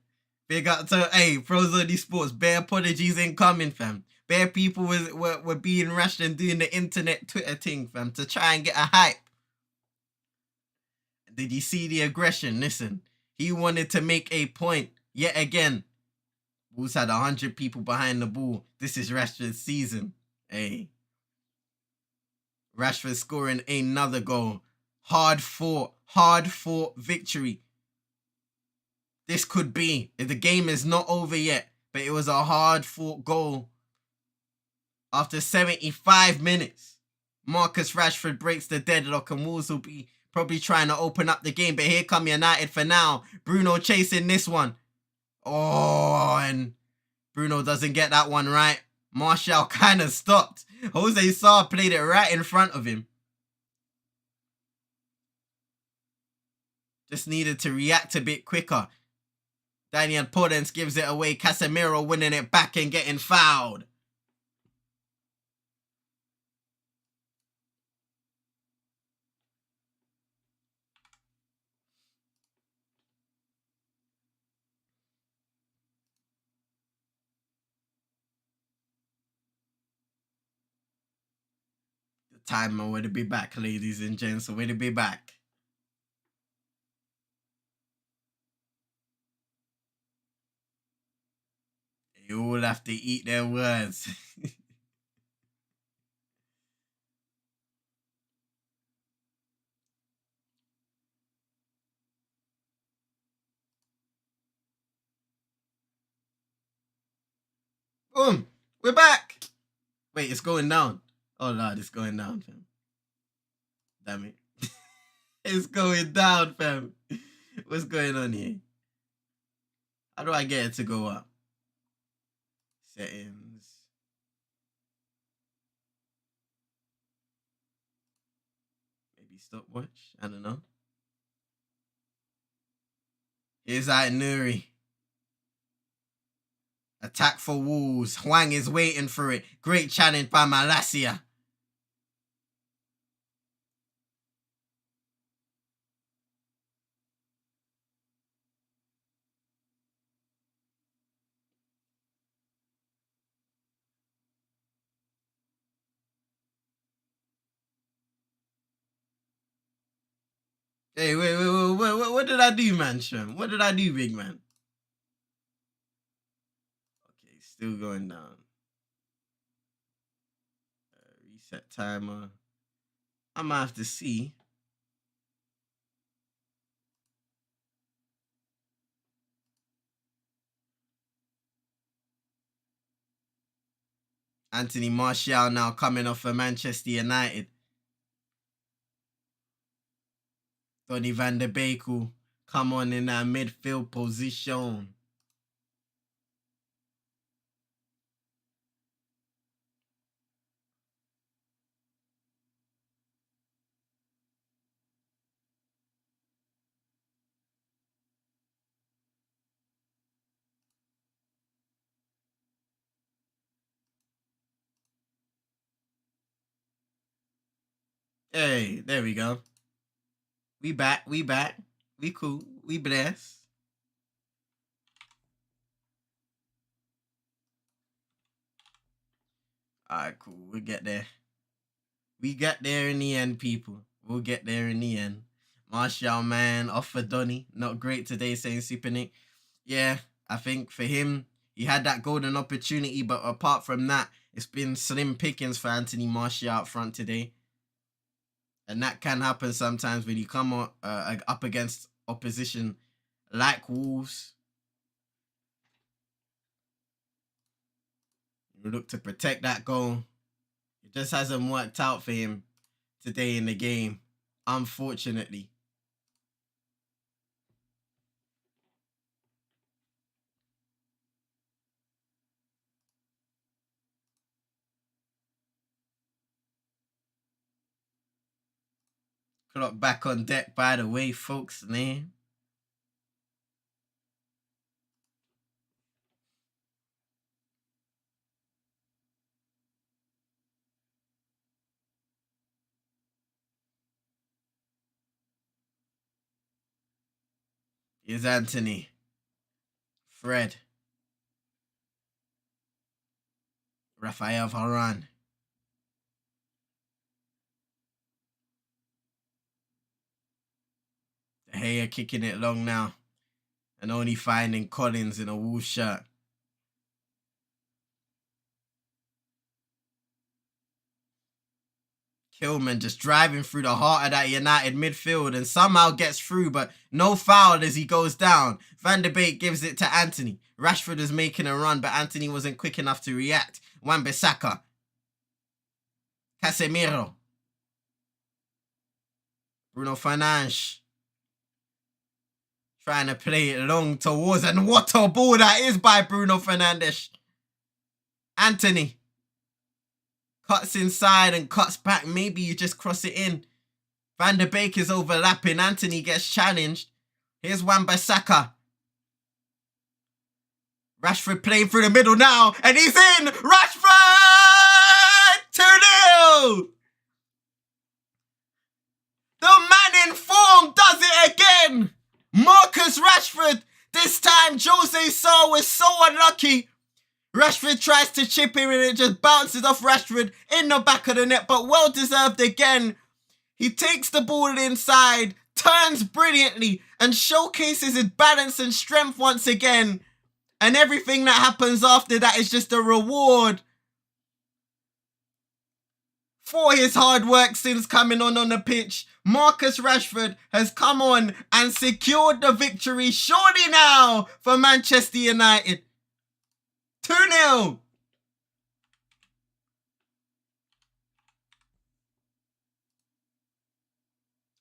Big up to, hey, Pros Only Sports. Bare apologies incoming, fam. Bare people were being rash and doing the internet Twitter thing, fam, to try and get a hype. Did you see the aggression? Listen, he wanted to make a point. Yet again, Wolves had 100 people behind the ball. This is Rashford's season. Hey. Rashford scoring another goal. Hard fought victory. This could be. The game is not over yet, but it was a hard fought goal. After 75 minutes, Marcus Rashford breaks the deadlock and Wolves will be probably trying to open up the game. But here come United for now. Bruno chasing this one. Oh, and Bruno doesn't get that one right. Martial kind of stopped. Jose Sarr played it right in front of him. Just needed to react a bit quicker. Daniel Podence gives it away. Casemiro winning it back and getting fouled. The timer will be back, ladies and gents. Will be back. They all have to eat their words. Boom. We're back. Wait, it's going down. Oh, Lord, it's going down, fam. Damn it. It's going down, fam. What's going on here? How do I get it to go up? Settings. Maybe stopwatch. I don't know. Here's Nuri. Attack for Wolves. Huang is waiting for it. Great challenge by Malasia. Hey, wait, what did I do, man, Shem? What did I do, big man? Okay, still going down. Reset timer. I might have to see. Anthony Martial now coming off for Manchester United. Donny van der Beek will come on in that midfield position. Hey, there we go. We back. We cool. We blessed. Alright, cool. We'll get there. We got there in the end, people. We'll get there in the end. Martial, man, off for Donny. Not great today, saying Sipanik. Yeah, I think for him, he had that golden opportunity, but apart from that, it's been slim pickings for Anthony Martial up front today. And that can happen sometimes when you come up against opposition like Wolves. You look to protect that goal. It just hasn't worked out for him today in the game, unfortunately. Clock back on deck, by the way, folks, man. Here's Anthony. Fred. Rafael Varane. De Gea kicking it long now. And only finding Collins in a Wolves shirt. Kilman just driving through the heart of that United midfield and somehow gets through, but no foul as he goes down. Van der Beek gives it to Anthony. Rashford is making a run, but Anthony wasn't quick enough to react. Wan-Bissaka. Casemiro. Bruno Fernandes. Trying to play it long towards, and what a ball that is by Bruno Fernandes. Anthony. Cuts inside and cuts back. Maybe you just cross it in. Van der Beek is overlapping. Anthony gets challenged. Here's Wan-Bissaka. Rashford playing through the middle now. And he's in. Rashford! 2-0! The man in form does it again. Marcus Rashford. This time Jose Sa was so unlucky. Rashford tries to chip him and it just bounces off Rashford in the back of the net, but well deserved again. He takes the ball inside, turns brilliantly and showcases his balance and strength once again. And everything that happens after that is just a reward for his hard work since coming on the pitch. Marcus Rashford has come on and secured the victory, surely now, for Manchester United. 2-0.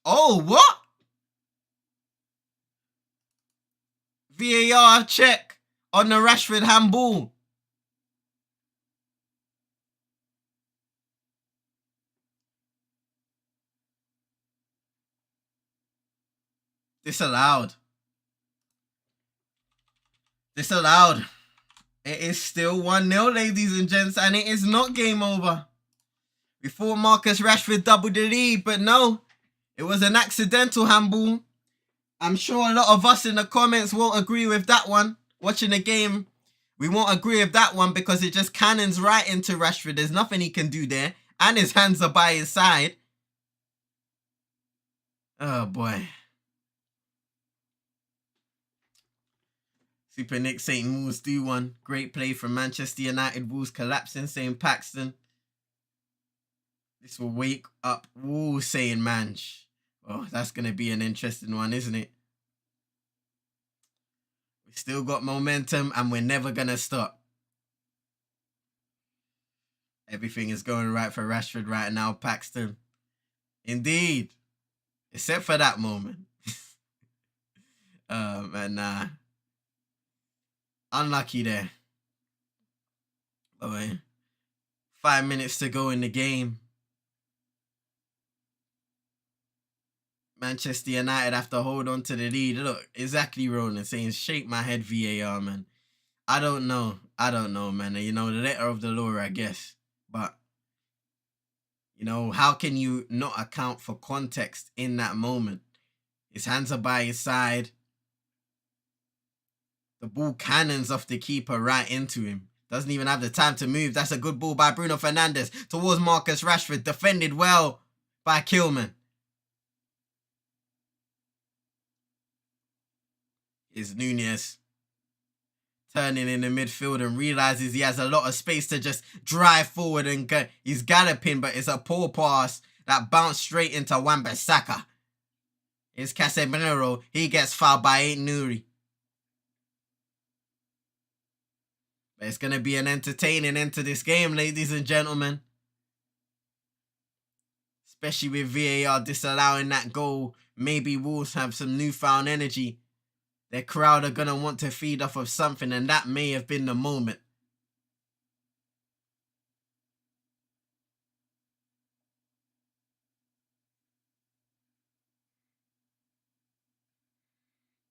Oh, what? VAR check on the Rashford handball. Disallowed. Disallowed. It is still 1-0, ladies and gents, and it is not game over. We thought Marcus Rashford doubled the lead, but no. It was an accidental handball. I'm sure a lot of us in the comments won't agree with that one. Watching the game, we won't agree with that one because it just cannons right into Rashford. There's nothing he can do there. And his hands are by his side. Oh, boy. Super Nick St. Wolves do one. Great play from Manchester United. Wolves collapsing, saying Paxton. This will wake up Wolves, saying Manch. Oh, that's going to be an interesting one, isn't it? We still got momentum and we're never going to stop. Everything is going right for Rashford right now, Paxton. Indeed. Except for that moment. And unlucky there. But 5 minutes to go in the game. Manchester United have to hold on to the lead. Look, exactly Ronan saying, shake my head, VAR, man. I don't know, man. You know, the letter of the law, I guess. But, you know, how can you not account for context in that moment? His hands are by his side. The ball cannons off the keeper right into him. Doesn't even have the time to move. That's a good ball by Bruno Fernandes towards Marcus Rashford. Defended well by Kilman. Is Nunez turning in the midfield and realizes he has a lot of space to just drive forward and go. He's galloping, but it's a poor pass that bounced straight into Wan-Bissaka. It's Casemiro. He gets fouled by Aït-Nouri. But it's going to be an entertaining end to this game, ladies and gentlemen. Especially with VAR disallowing that goal. Maybe Wolves have some newfound energy. Their crowd are going to want to feed off of something, and that may have been the moment.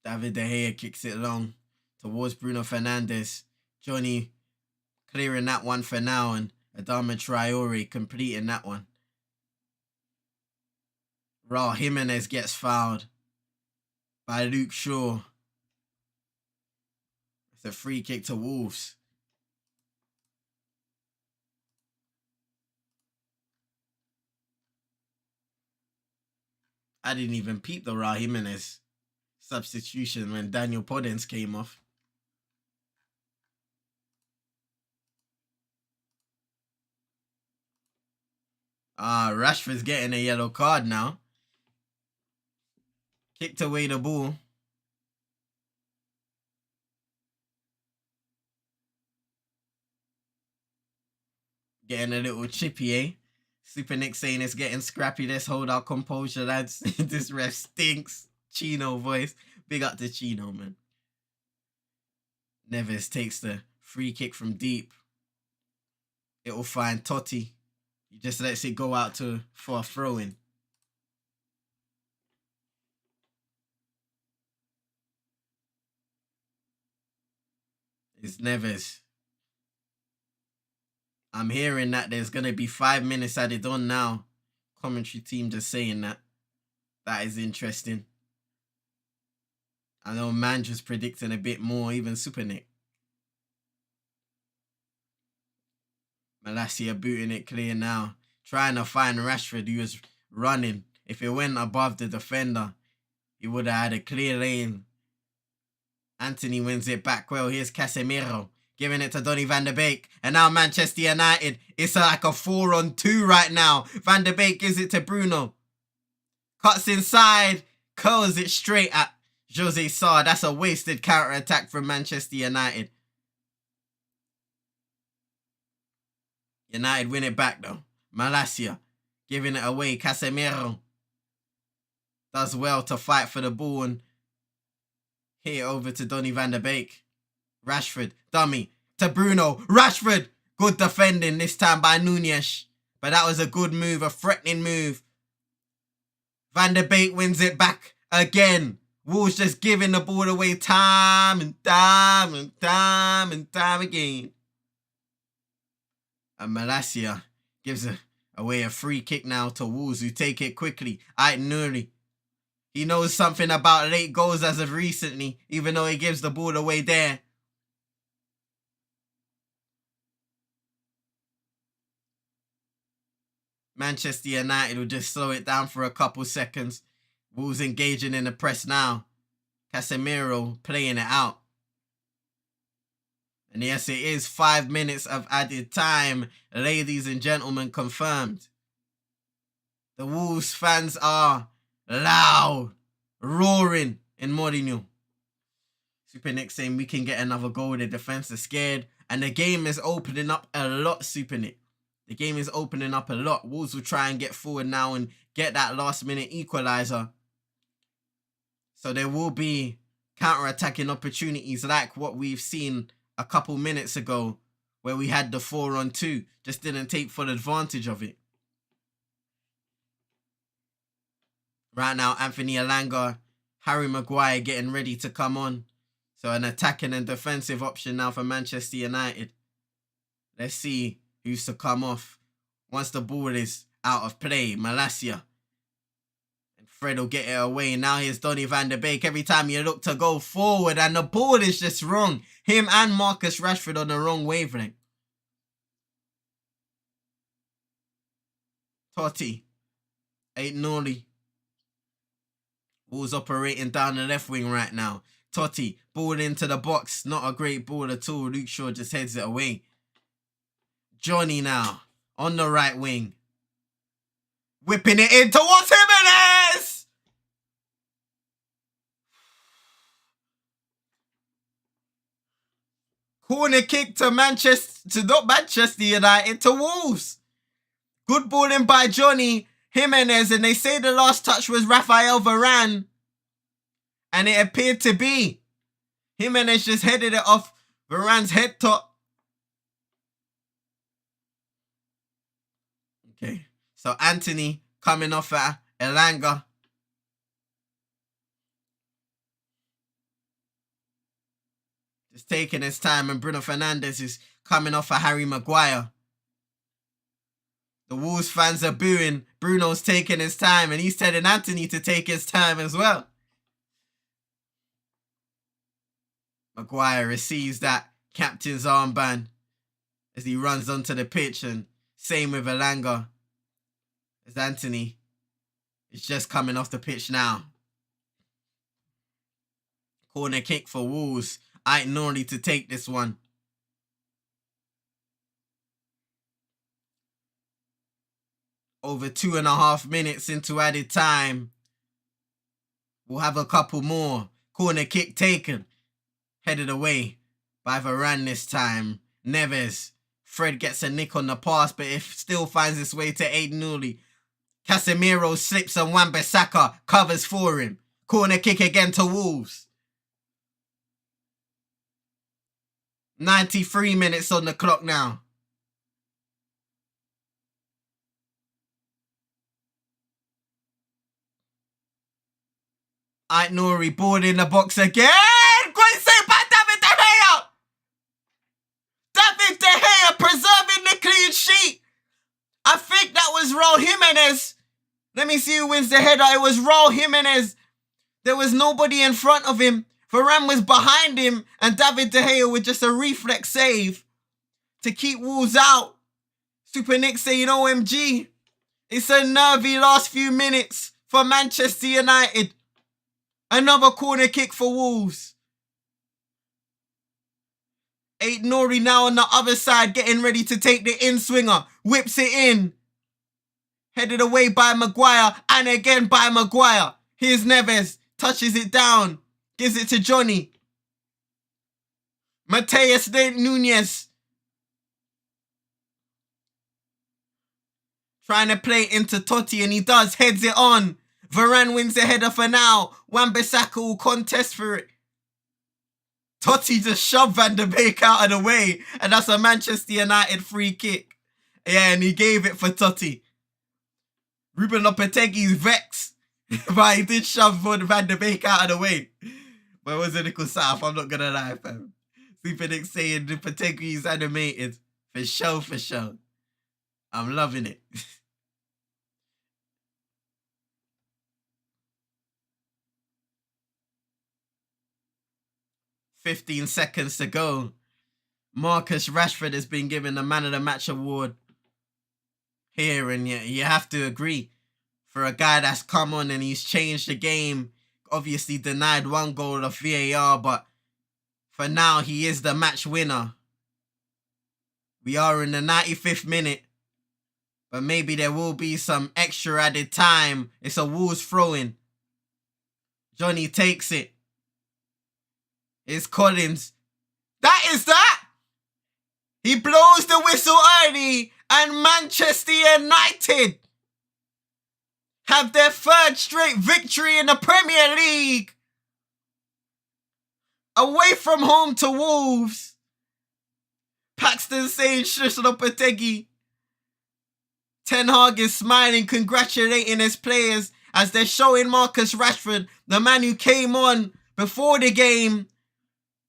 David De Gea kicks it long towards Bruno Fernandes. Johnny clearing that one for now, and Adama Traore completing that one. Raul Jimenez gets fouled by Luke Shaw. It's a free kick to Wolves. I didn't even peep the Raul Jimenez substitution when Daniel Podence came off. Rashford's getting a yellow card now. Kicked away the ball. Getting a little chippy, eh? Super Nick saying it's getting scrappy. Let's hold our composure, lads. This ref stinks. Chino voice. Big up to Chino, man. Neves takes the free kick from deep. It'll find Totti. He just lets it go out for a throw-in. It's Neves. I'm hearing that there's going to be 5 minutes added on now. Commentary team just saying that. That is interesting. I know Man just predicting a bit more, even Super Nick. Malacia booting it clear now. Trying to find Rashford, who was running. If it went above the defender, he would have had a clear lane. Anthony wins it back well. Here's Casemiro. Giving it to Donny van de Beek. And now Manchester United. It's like a 4-on-2 right now. Van de Beek gives it to Bruno. Cuts inside. Curls it straight at Jose Sarr. That's a wasted counter-attack from Manchester United. United win it back though. Malacia giving it away. Casemiro. does well to fight for the ball and hit it over to Donny van der Beek. Rashford, dummy, to Bruno. Rashford, good defending this time by Núñez. But that was a good move, a threatening move. Van der Beek wins it back again. Wolves just giving the ball away time and time and time and time again. And Malacia gives away a free kick now to Wolves, who take it quickly. Aït-Nouri. He knows something about late goals as of recently, even though he gives the ball away there. Manchester United will just slow it down for a couple seconds. Wolves engaging in the press now. Casemiro playing it out. And yes, it is 5 minutes of added time, ladies and gentlemen, confirmed. The Wolves fans are loud, roaring in Mourinho. Super Nick saying we can get another goal. The defense is scared. And the game is opening up a lot, Super Nick. The game is opening up a lot. Wolves will try and get forward now and get that last minute equaliser. So there will be counter-attacking opportunities like what we've seen a couple minutes ago, where we had the 4-on-2, just didn't take full advantage of it. Right now, Anthony Elanga, Harry Maguire getting ready to come on. So an attacking and defensive option now for Manchester United. Let's see who's to come off once the ball is out of play. Malacia. Fred will get it away. Now here's Donny van der Beek. Every time you look to go forward and the ball is just wrong. Him and Marcus Rashford on the wrong wavelength. Totti. Aït-Nouri. Ball's operating down the left wing right now. Totti. Ball into the box. Not a great ball at all. Luke Shaw just heads it away. Johnny now. On the right wing. Whipping it in towards Jimenez! Corner kick to not Manchester United, to Wolves. Good balling by Johnny Jimenez, and they say the last touch was Raphael Varane. And it appeared to be. Jimenez just headed it off Varane's head top. Okay. So Anthony coming off at Elanga. Just taking his time, and Bruno Fernandes is coming off at Harry Maguire. The Wolves fans are booing. Bruno's taking his time, and he's telling Anthony to take his time as well. Maguire receives that captain's armband as he runs onto the pitch, and same with Elanga. As Anthony is just coming off the pitch now. Corner kick for Wolves. Aït-Nouri to take this one. Over 2.5 minutes into added time. We'll have a couple more. Corner kick taken. Headed away by Varane this time. Neves. Fred gets a nick on the pass, but it still finds its way to Aït-Nouri. Casemiro slips and Wan-Bissaka covers for him. Corner kick again to Wolves. 93 minutes on the clock now. Aït-Nouri ball in the box again. Great save by David De Gea. David De Gea preserving the clean sheet. I think that was Raul Jimenez. Let me see who wins the header. It was Raul Jimenez. There was nobody in front of him. Varane was behind him, and David De Gea with just a reflex save to keep Wolves out. Super Nick saying OMG. It's a nervy last few minutes for Manchester United. Another corner kick for Wolves. Aït-Nouri now on the other side, getting ready to take the in-swinger. Whips it in. Headed away by Maguire, and again by Maguire. Here's Neves. Touches it down. Gives it to Johnny. Matheus Núñez. Trying to play it into Totti, and he does. Heads it on. Varane wins the header for now. Wan-Bissaka will contest for it. Totti just shoved Van der Beek out of the way, and that's a Manchester United free kick. Yeah, and he gave it for Totti. Ruben Lopetegui's vexed, but he did shove Van der Beek out of the way. But it was a little south, I'm not gonna lie, fam. Super Nick saying Lopetegui's animated. For sure, for sure. I'm loving it. 15 seconds to go. Marcus Rashford has been given the Man of the Match award here, and you have to agree. For a guy that's come on and he's changed the game, obviously denied one goal of VAR, but for now, he is the match winner. We are in the 95th minute, but maybe there will be some extra added time. It's a Wolves throw-in. Johnny takes it. It's Collins. That is that! He blows the whistle early, and Manchester United have their third straight victory in the Premier League. Away from home to Wolves. Paxton saying shush Lopetegui. Ten Hag is smiling, congratulating his players as they're showing Marcus Rashford, the man who came on before the game.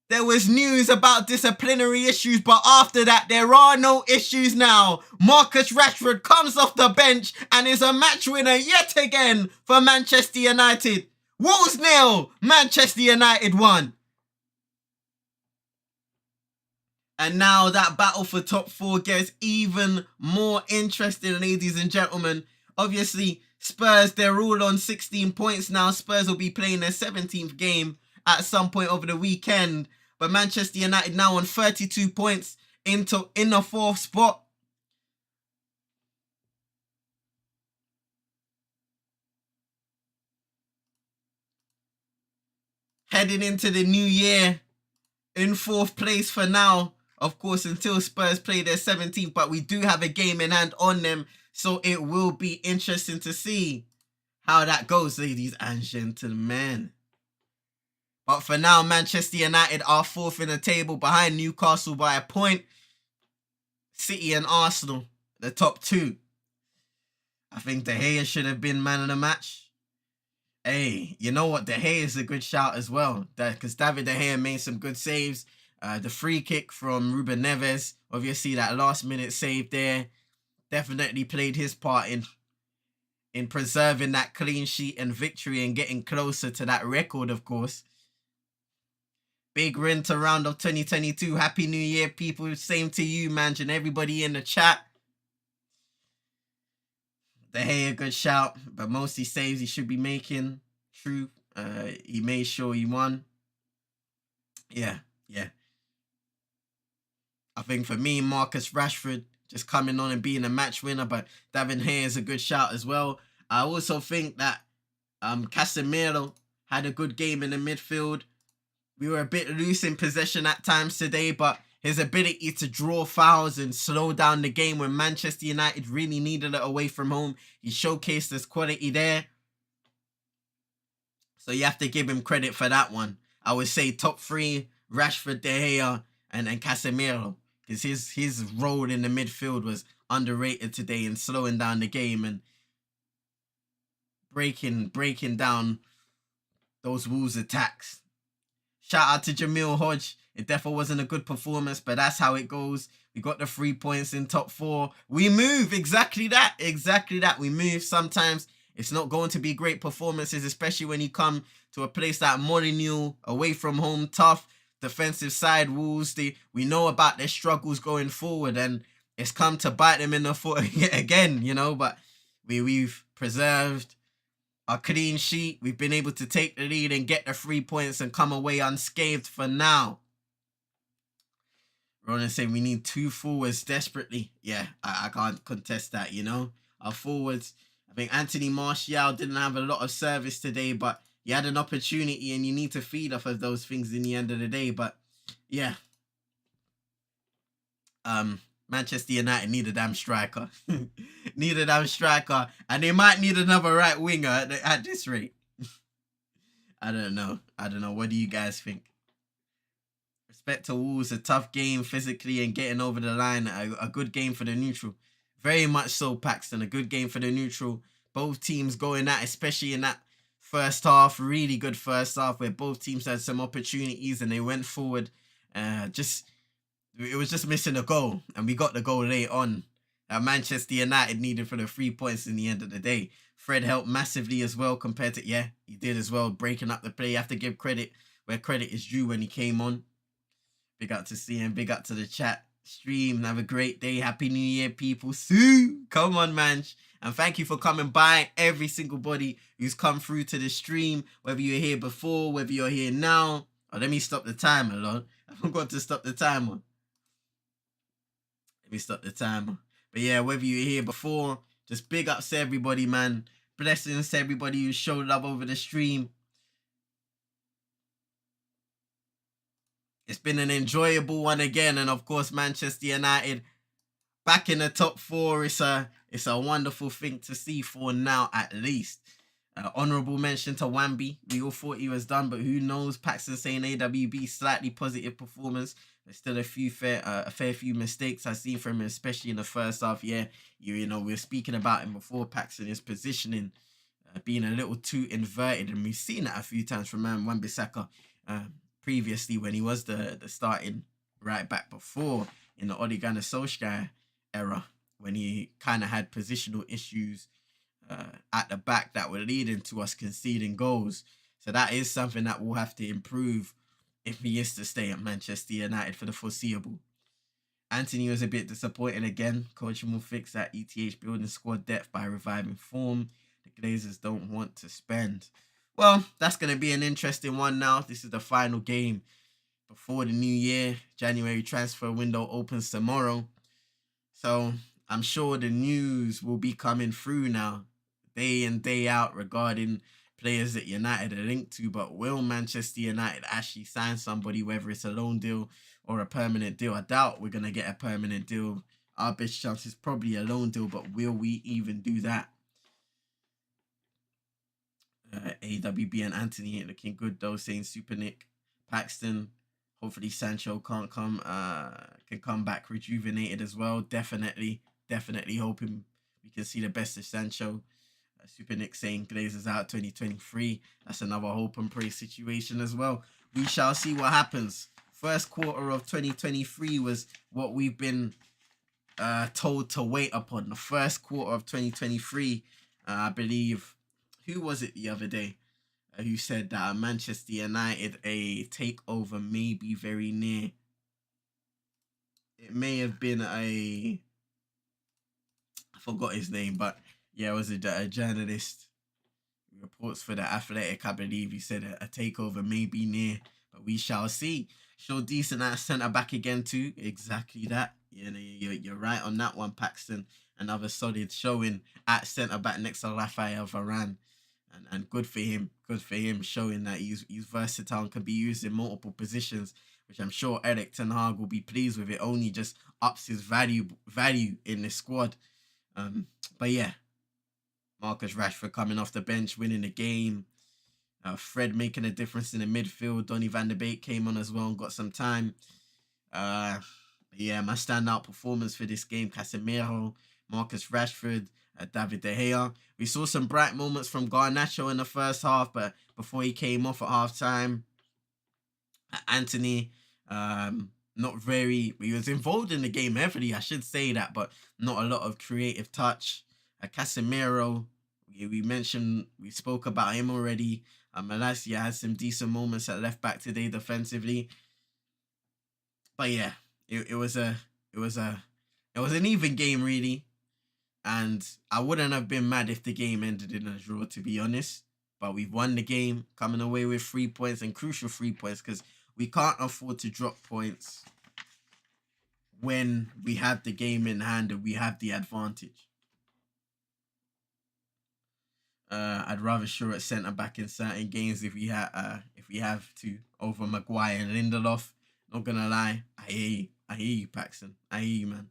There was news about disciplinary issues, but after that, there are no issues now. Marcus Rashford comes off the bench and is a match winner yet again for Manchester United. Wolves 0, Manchester United 1. And now that battle for top 4 gets even more interesting, ladies and gentlemen. Obviously, Spurs, they're all on 16 points now. Spurs will be playing their 17th game at some point over the weekend. But Manchester United now on 32 points in the 4th spot. Heading into the new year in 4th place for now. Of course, until Spurs play their 17th. But we do have a game in hand on them. So it will be interesting to see how that goes, ladies and gentlemen. But for now, Manchester United are 4th in the table behind Newcastle by a point. City and Arsenal, the top 2. I think De Gea should have been man of the match. Hey, you know what? De Gea is a good shout as well. Because David De Gea made some good saves. The free kick from Ruben Neves, obviously that last minute save there, definitely played his part in preserving that clean sheet and victory and getting closer to that record, of course. Big winter round of 2022. Happy New Year, people. Same to you, man, and everybody in the chat. De Gea, good shout, but mostly saves he should be making. True. He made sure he won. Yeah. I think for me, Marcus Rashford just coming on and being a match winner, but David Gea is a good shout as well. I also think that Casemiro had a good game in the midfield. We were a bit loose in possession at times today, but his ability to draw fouls and slow down the game when Manchester United really needed it away from home, he showcased his quality there. So you have to give him credit for that one. I would say top 3, Rashford, De Gea, and Casemiro. Because his role in the midfield was underrated today in slowing down the game and breaking down those Wolves attacks. Shout out to Jamil Hodge. It definitely wasn't a good performance, but that's how it goes. We got the 3 points in top 4. We move. Exactly that. We move. Sometimes it's not going to be great performances, especially when you come to a place like Molineux, away from home, tough, defensive side Wolves. We know about their struggles going forward, and it's come to bite them in the foot again, you know, but we've preserved a clean sheet. We've been able to take the lead and get the 3 points and come away unscathed for now. Ronan saying we need 2 forwards desperately. Yeah, I can't contest that, you know. Our forwards, I think Anthony Martial didn't have a lot of service today, but he had an opportunity and you need to feed off of those things in the end of the day. But yeah. Manchester United need a damn striker. Need a damn striker. And they might need another right winger at this rate. I don't know. What do you guys think? Respect to Wolves, a tough game physically and getting over the line. A good game for the neutral. Very much so, Paxton. A good game for the neutral. Both teams going at, especially in that first half. Really good first half where both teams had some opportunities and they went forward. It was just missing a goal, and we got the goal late on. Manchester United needed for the 3 points in the end of the day. Fred helped massively as well compared to, he did as well, breaking up the play. You have to give credit where credit is due when he came on. Big up to CM, big up to the chat stream. Have a great day. Happy New Year, people. Sue. Come on, man. And thank you for coming by, every single body who's come through to the stream, whether you're here before, whether you're here now. Oh, let me stop the timer, Lord. I forgot to stop the timer. Let me stop the timer. But yeah, whether you're here before, just big ups to everybody, man. Blessings to everybody who showed love over the stream. It's been an enjoyable one again. And of course, Manchester United back in the top 4. It's a wonderful thing to see for now, at least. Honourable mention to Wamby. We all thought he was done, but who knows? Paxton saying AWB, slightly positive performance. There's still a fair few mistakes I've seen from him, especially in the first half. Yeah, you know, we were speaking about him before, Paxton, his positioning being a little too inverted, and we've seen that a few times from Wan-Bissaka previously when he was the starting right back before in the Ole Gunnar Solskjaer era, when he kind of had positional issues at the back that were leading to us conceding goals. So that is something that we'll have to improve if he is to stay at Manchester United for the foreseeable. Anthony was a bit disappointed again. Coaching will fix that. ETH building squad depth by reviving form. The Glazers don't want to spend. Well, that's going to be an interesting one now. This is the final game before the new year. January transfer window opens tomorrow. So I'm sure the news will be coming through now, day in, day out, regarding players that United are linked to. But will Manchester United actually sign somebody, whether it's a loan deal or a permanent deal? I doubt we're going to get a permanent deal. Our best chance is probably a loan deal, but will we even do that? AWB and Anthony ain't looking good though, saying Super Nick. Paxton, hopefully Sancho can come back rejuvenated as well. Definitely hoping we can see the best of Sancho. Super Nick saying Glazers out 2023. That's another hope and pray situation as well. We shall see what happens. First quarter of 2023 was what we've been told to wait upon. The first quarter of 2023, I believe, who was it the other day who said that Manchester United, a takeover may be very near? It may have been I forgot his name, but yeah, it was a journalist who reports for The Athletic, I believe. He said a takeover may be near, but we shall see. Show decent at centre back again too. Exactly that. You know, you're right on that one, Paxton. Another solid showing at centre back next to Raphael Varane. And good for him. Good for him, showing that he's versatile and can be used in multiple positions, which I'm sure Erik ten Hag will be pleased with. It only just ups his value in the squad. But yeah, Marcus Rashford coming off the bench, winning the game. Fred making a difference in the midfield. Donny van de Beek came on as well and got some time. Yeah, my standout performance for this game, Casemiro, Marcus Rashford, David De Gea. We saw some bright moments from Garnacho in the first half, but before he came off at half time, Anthony, he was involved in the game heavily, I should say that, but not a lot of creative touch. Casemiro, we spoke about him already. Malacia had some decent moments at left back today defensively. But yeah, it was an even game really. And I wouldn't have been mad if the game ended in a draw, to be honest. But we've won the game, coming away with 3 points, and crucial 3 points, because we can't afford to drop points when we have the game in hand and we have the advantage. I'd rather sure at centre back in certain games if we have to, over Maguire and Lindelof. Not gonna lie, I hear you, Paxton. I hear you, man.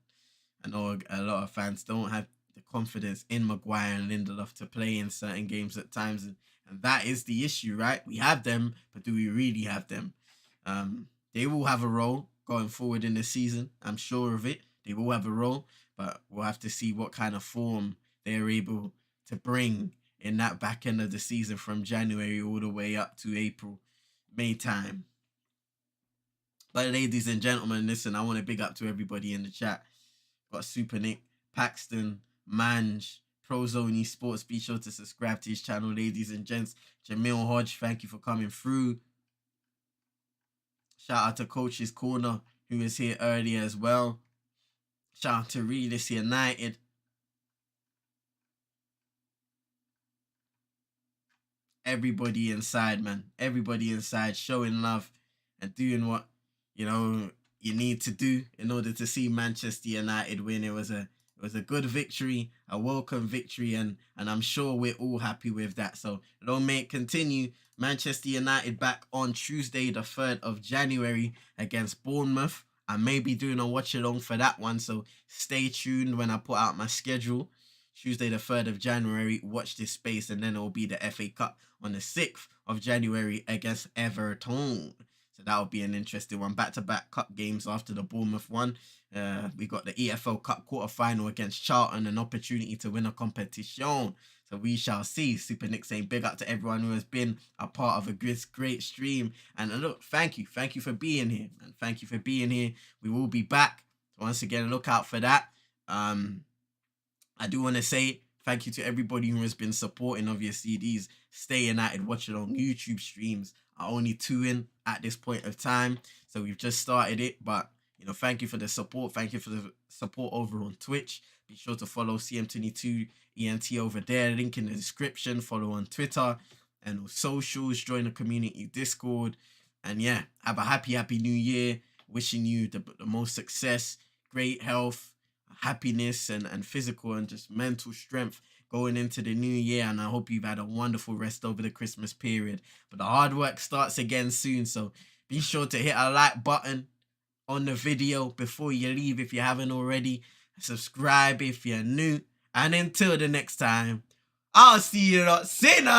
I know a lot of fans don't have the confidence in Maguire and Lindelof to play in certain games at times, and that is the issue, right? We have them, but do we really have them? They will have a role going forward in the season. I'm sure of it. They will have a role, but we'll have to see what kind of form they're able to bring in that back end of the season from January all the way up to April, May time. But ladies and gentlemen, listen, I want to big up to everybody in the chat. Got Super Nick, Paxton, Manj, Prozone Sports. Be sure to subscribe to his channel, ladies and gents. Jamil Hodge, thank you for coming through. Shout out to Coach's Corner, who was here earlier as well. Shout out to Realist United. Everybody inside, man. Everybody inside showing love and doing what, you need to do in order to see Manchester United win. It was a good victory, a welcome victory, and I'm sure we're all happy with that. So long may it continue. Manchester United back on Tuesday, the 3rd of January against Bournemouth. I may be doing a watch along for that one, so stay tuned when I put out my schedule. Tuesday, the 3rd of January, watch this space, and then it will be the FA Cup on the 6th of January against Everton. So that will be an interesting one. Back-to-back cup games after the Bournemouth one. We got the EFL Cup quarter-final against Charlton, an opportunity to win a competition. So we shall see. Super Nick saying big up to everyone who has been a part of a great stream. And look, thank you. Thank you for being here, man. Thank you for being here. We will be back. Once again, look out for that. I do want to say thank you to everybody who has been supporting. Obviously, these Stay United Watchalong YouTube streams are only 2 in at this point of time. So we've just started it. But, thank you for the support. Thank you for the support over on Twitch. Be sure to follow CM22ENT over there. Link in the description. Follow on Twitter and on socials. Join the community Discord. And yeah, have a happy new year. Wishing you the most success, great health, happiness, and physical and just mental strength going into the new year. And I hope you've had a wonderful rest over the Christmas period. But the hard work starts again soon. So be sure to hit a like button on the video before you leave if you haven't already. Subscribe if you're new. And until the next time, I'll see you lot. Sinner!